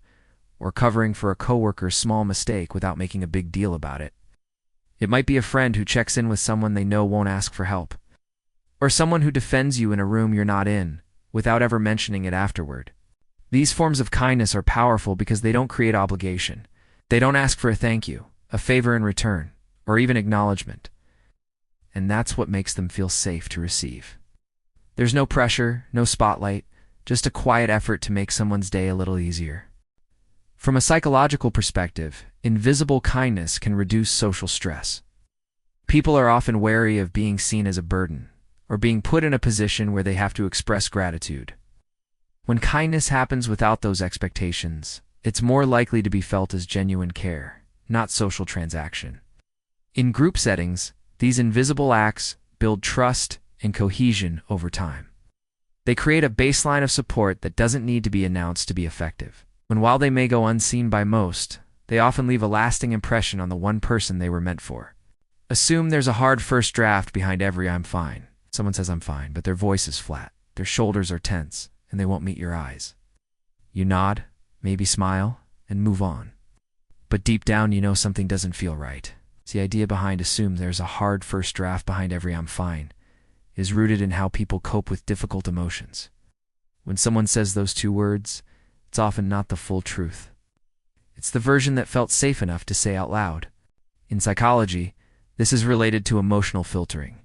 or covering for a coworker's small mistake without making a big deal about it. It might be a friend who checks in with someone they know won't ask for help, or someone who defends you in a room you're not in, without ever mentioning it afterward. These forms of kindness are powerful because they don't create obligation. They don't ask for a thank you, a favor in return, or even acknowledgement. And that's what makes them feel safe to receive. There's no pressure, no spotlight, just a quiet effort to make someone's day a little easier. From a psychological perspective, invisible kindness can reduce social stress. People are often wary of being seen as a burden, or being put in a position where they have to express gratitude. When kindness happens without those expectations, it's more likely to be felt as genuine care, not social transaction. In group settings, these invisible acts build trust and cohesion over time. They create a baseline of support that doesn't need to be announced to be effective. And while they may go unseen by most, they often leave a lasting impression on the one person they were meant for. Assume there's a hard first draft behind every "I'm fine." Someone says "I'm fine," but their voice is flat, their shoulders are tense, and they won't meet your eyes. You nod, maybe smile, and move on. But deep down you know something doesn't feel right. It's the idea behind "assume there's a hard first draft behind every "I'm fine" is rooted in how people cope with difficult emotions. When someone says those two words, it's often not the full truth. It's the version that felt safe enough to say out loud. In psychology, this is related to emotional filtering.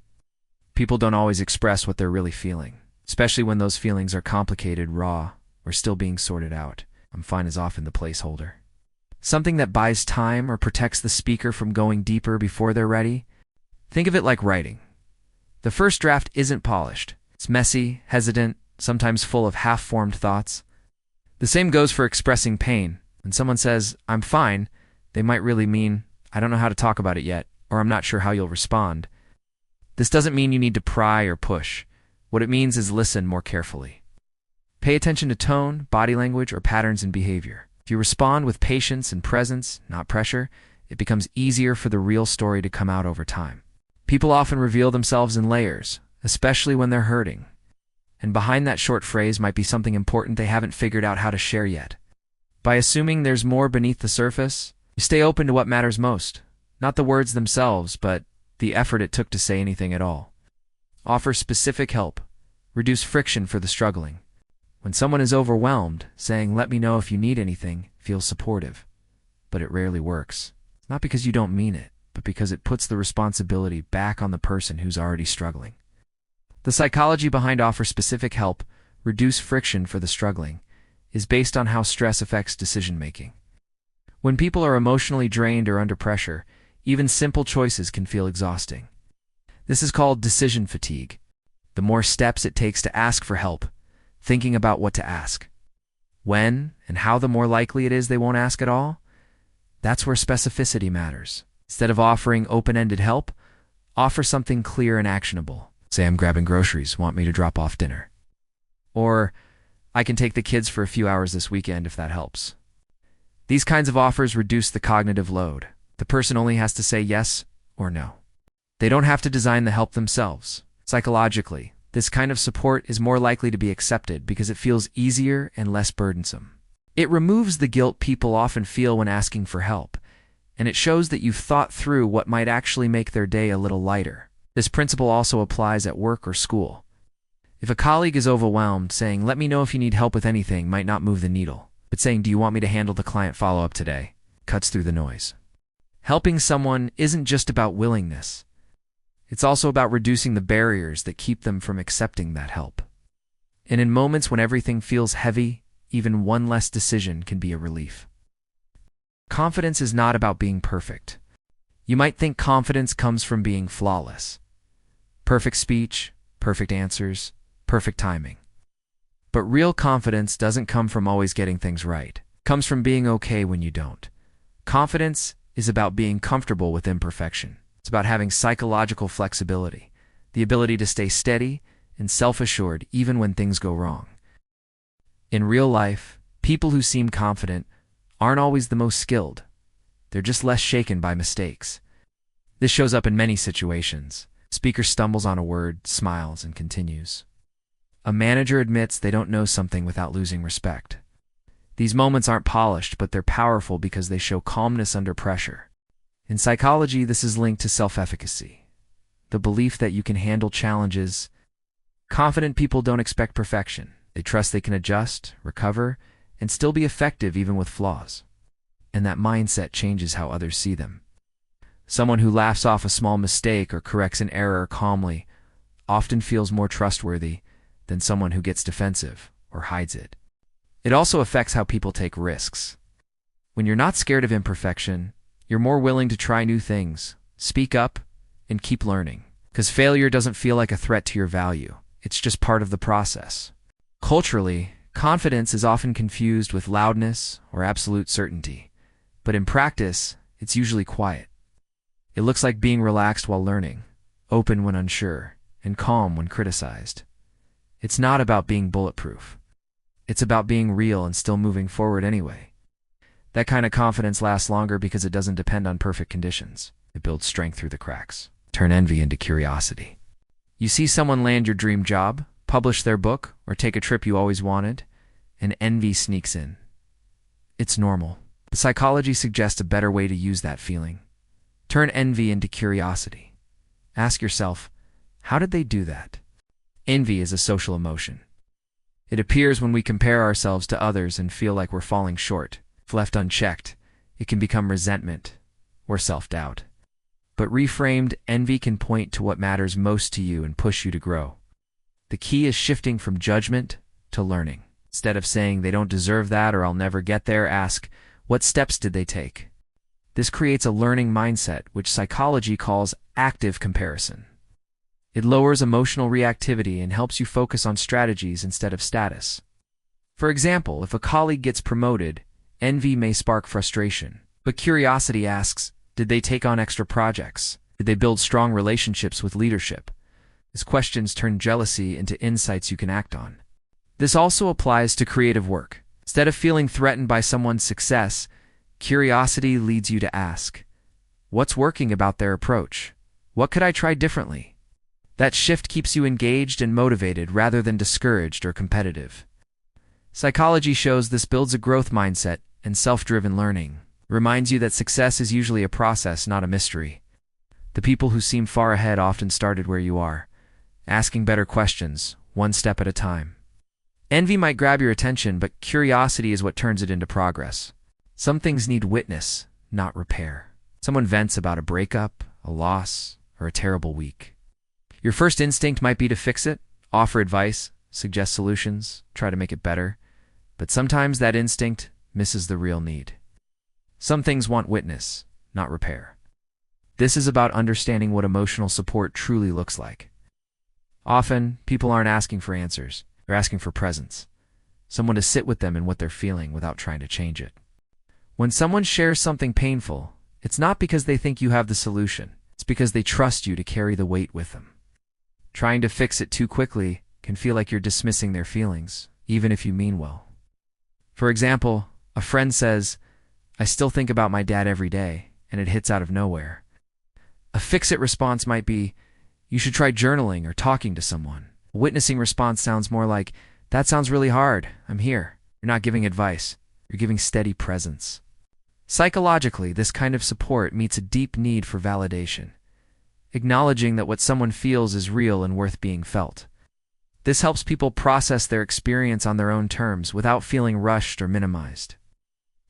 People don't always express what they're really feeling, especially when those feelings are complicated, raw, or still being sorted out. "I'm fine" is often the placeholder. Something that buys time or protects the speaker from going deeper before they're ready. Think of it like writing. The first draft isn't polished. It's messy, hesitant, sometimes full of half-formed thoughts. The same goes for expressing pain. When someone says, "I'm fine," they might really mean, "I don't know how to talk about it yet," or "I'm not sure how you'll respond." This doesn't mean you need to pry or push. What it means is listen more carefully. Pay attention to tone, body language, or patterns in behavior. If you respond with patience and presence, not pressure, it becomes easier for the real story to come out over time. People often reveal themselves in layers, especially when they're hurting. And behind that short phrase might be something important they haven't figured out how to share yet. By assuming there's more beneath the surface, you stay open to what matters most. Not the words themselves, but the effort it took to say anything at all. Offer specific help. Reduce friction for the struggling. When someone is overwhelmed, saying, "Let me know if you need anything," feels supportive. But it rarely works. Not because you don't mean it, but because it puts the responsibility back on the person who's already struggling. The psychology behind offer specific help, reduce friction for the struggling, is based on how stress affects decision-making. When people are emotionally drained or under pressure, even simple choices can feel exhausting. This is called decision fatigue. The more steps it takes to ask for help, thinking about what to ask, when and how, the more likely it is they won't ask at all. That's where specificity matters. Instead of offering open-ended help, offer something clear and actionable. Say, "I'm grabbing groceries, want me to drop off dinner?" Or, "I can take the kids for a few hours this weekend if that helps." These kinds of offers reduce the cognitive load. The person only has to say yes or no. They don't have to design the help themselves. Psychologically, this kind of support is more likely to be accepted because it feels easier and less burdensome. It removes the guilt people often feel when asking for help, and it shows that you've thought through what might actually make their day a little lighter. This principle also applies at work or school. If a colleague is overwhelmed, saying, "Let me know if you need help with anything," might not move the needle. But saying, "Do you want me to handle the client follow-up today?" cuts through the noise. Helping someone isn't just about willingness. It's also about reducing the barriers that keep them from accepting that help. And in moments when everything feels heavy, even one less decision can be a relief. Confidence is not about being perfect. You might think confidence comes from being flawless. Perfect speech, perfect answers, perfect timing. But real confidence doesn't come from always getting things right. It comes from being okay when you don't. Confidence is about being comfortable with imperfection. It's about having psychological flexibility, the ability to stay steady and self-assured even when things go wrong. In real life, people who seem confident aren't always the most skilled. They're just less shaken by mistakes. This shows up in many situations. A speaker stumbles on a word, smiles, and continues. A manager admits they don't know something without losing respect. These moments aren't polished, but they're powerful because they show calmness under pressure. In psychology, this is linked to self-efficacy, the belief that you can handle challenges. Confident people don't expect perfection. They trust they can adjust, recover, and still be effective even with flaws. And that mindset changes how others see them. Someone who laughs off a small mistake or corrects an error calmly often feels more trustworthy than someone who gets defensive or hides it. It also affects how people take risks. When you're not scared of imperfection, you're more willing to try new things, speak up, and keep learning. Because failure doesn't feel like a threat to your value. It's just part of the process. Culturally, confidence is often confused with loudness or absolute certainty. But in practice, it's usually quiet. It looks like being relaxed while learning, open when unsure, and calm when criticized. It's not about being bulletproof. It's about being real and still moving forward anyway. That kind of confidence lasts longer because it doesn't depend on perfect conditions. It builds strength through the cracks. Turn envy into curiosity. You see someone land your dream job, publish their book, or take a trip you always wanted, and envy sneaks in. It's normal. But psychology suggests a better way to use that feeling. Turn envy into curiosity. Ask yourself, how did they do that? Envy is a social emotion. It appears when we compare ourselves to others and feel like we're falling short. If left unchecked, it can become resentment or self-doubt. But reframed, envy can point to what matters most to you and push you to grow. The key is shifting from judgment to learning. Instead of saying they don't deserve that or I'll never get there, ask, what steps did they take? This creates a learning mindset, which psychology calls active comparison. It lowers emotional reactivity and helps you focus on strategies instead of status. For example, if a colleague gets promoted, envy may spark frustration. But curiosity asks, did they take on extra projects? Did they build strong relationships with leadership? These questions turn jealousy into insights you can act on. This also applies to creative work. Instead of feeling threatened by someone's success, curiosity leads you to ask, what's working about their approach? What could I try differently? That shift keeps you engaged and motivated rather than discouraged or competitive. Psychology shows this builds a growth mindset and self-driven learning. It reminds you that success is usually a process, not a mystery. The people who seem far ahead often started where you are, asking better questions, one step at a time. Envy might grab your attention, but curiosity is what turns it into progress. Some things need witness, not repair. Someone vents about a breakup, a loss, or a terrible week. Your first instinct might be to fix it, offer advice, suggest solutions, try to make it better. But sometimes that instinct misses the real need. Some things want witness, not repair. This is about understanding what emotional support truly looks like. Often, people aren't asking for answers. They're asking for presence. Someone to sit with them in what they're feeling without trying to change it. When someone shares something painful, it's not because they think you have the solution. It's because they trust you to carry the weight with them. Trying to fix it too quickly can feel like you're dismissing their feelings, even if you mean well. For example, a friend says, I still think about my dad every day, and it hits out of nowhere. A fix-it response might be, you should try journaling or talking to someone. A witnessing response sounds more like, that sounds really hard, I'm here. You're not giving advice, you're giving steady presence. Psychologically, this kind of support meets a deep need for validation, acknowledging that what someone feels is real and worth being felt. This helps people process their experience on their own terms without feeling rushed or minimized.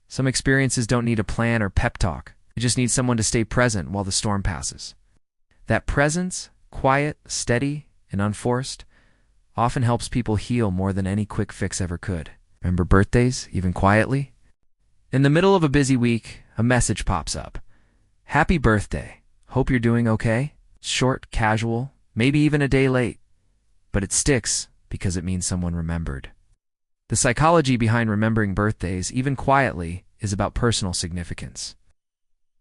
Some experiences don't need a plan or pep talk. They just need someone to stay present while the storm passes. That presence, quiet, steady, and unforced, often helps people heal more than any quick fix ever could. Remember birthdays, even quietly? In the middle of a busy week, a message pops up. Happy birthday. Hope you're doing okay. Short, casual, maybe even a day late. But it sticks because it means someone remembered. The psychology behind remembering birthdays, even quietly, is about personal significance.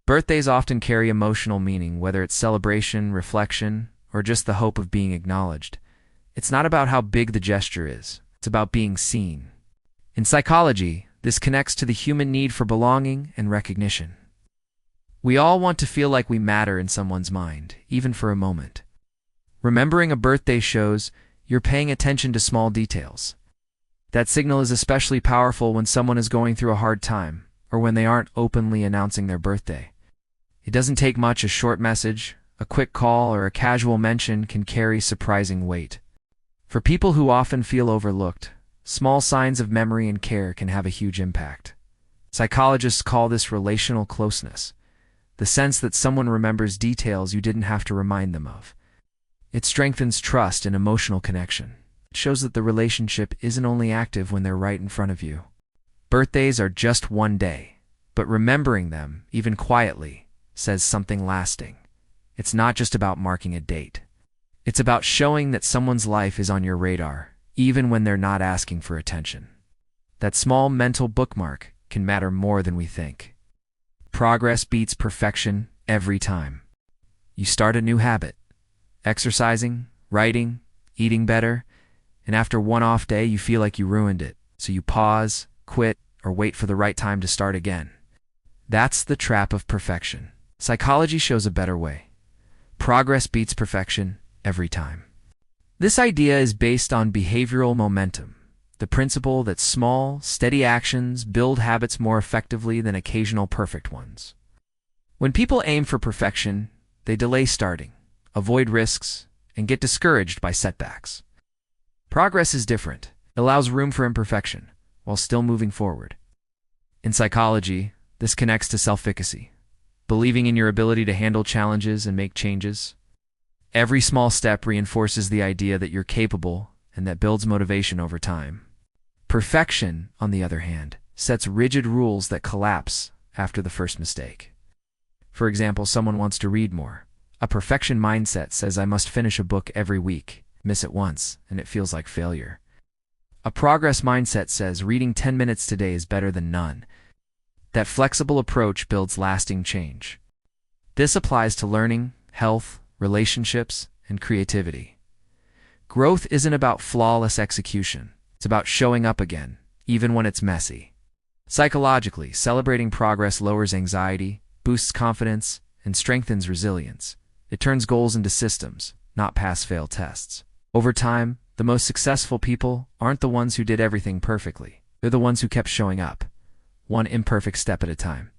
Birthdays often carry emotional meaning, whether it's celebration, reflection, or just the hope of being acknowledged. It's not about how big the gesture is, it's about being seen. In psychology, this connects to the human need for belonging and recognition. We all want to feel like we matter in someone's mind, even for a moment. Remembering a birthday shows you're paying attention to small details. That signal is especially powerful when someone is going through a hard time, or when they aren't openly announcing their birthday. It doesn't take much. A short message, a quick call, or a casual mention can carry surprising weight. For people who often feel overlooked, small signs of memory and care can have a huge impact. Psychologists call this relational closeness, the sense that someone remembers details you didn't have to remind them of. It strengthens trust and emotional connection. It shows that the relationship isn't only active when they're right in front of you. Birthdays are just one day, but remembering them, even quietly, says something lasting. It's not just about marking a date. It's about showing that someone's life is on your radar, even when they're not asking for attention. That small mental bookmark can matter more than we think. Progress beats perfection every time. You start a new habit, exercising, writing, eating better, and after one off day you feel like you ruined it, so you pause, quit, or wait for the right time to start again. That's the trap of perfection. Psychology shows a better way. Progress beats perfection every time. This idea is based on behavioral momentum, the principle that small, steady actions build habits more effectively than occasional perfect ones. When people aim for perfection, they delay starting, avoid risks, and get discouraged by setbacks. Progress is different. It allows room for imperfection, while still moving forward. In psychology, this connects to self-efficacy, believing in your ability to handle challenges and make changes. Every small step reinforces the idea that you're capable, and that builds motivation over time. Perfection, on the other hand, sets rigid rules that collapse after the first mistake. For example, someone wants to read more. A perfection mindset says I must finish a book every week, miss it once, and it feels like failure. A progress mindset says reading 10 minutes today is better than none. That flexible approach builds lasting change. This applies to learning, health, relationships, and creativity. Growth isn't about flawless execution. It's about showing up again, even when it's messy. Psychologically, celebrating progress lowers anxiety, boosts confidence, and strengthens resilience. It turns goals into systems, not pass-fail tests. Over time, the most successful people aren't the ones who did everything perfectly. They're the ones who kept showing up, one imperfect step at a time.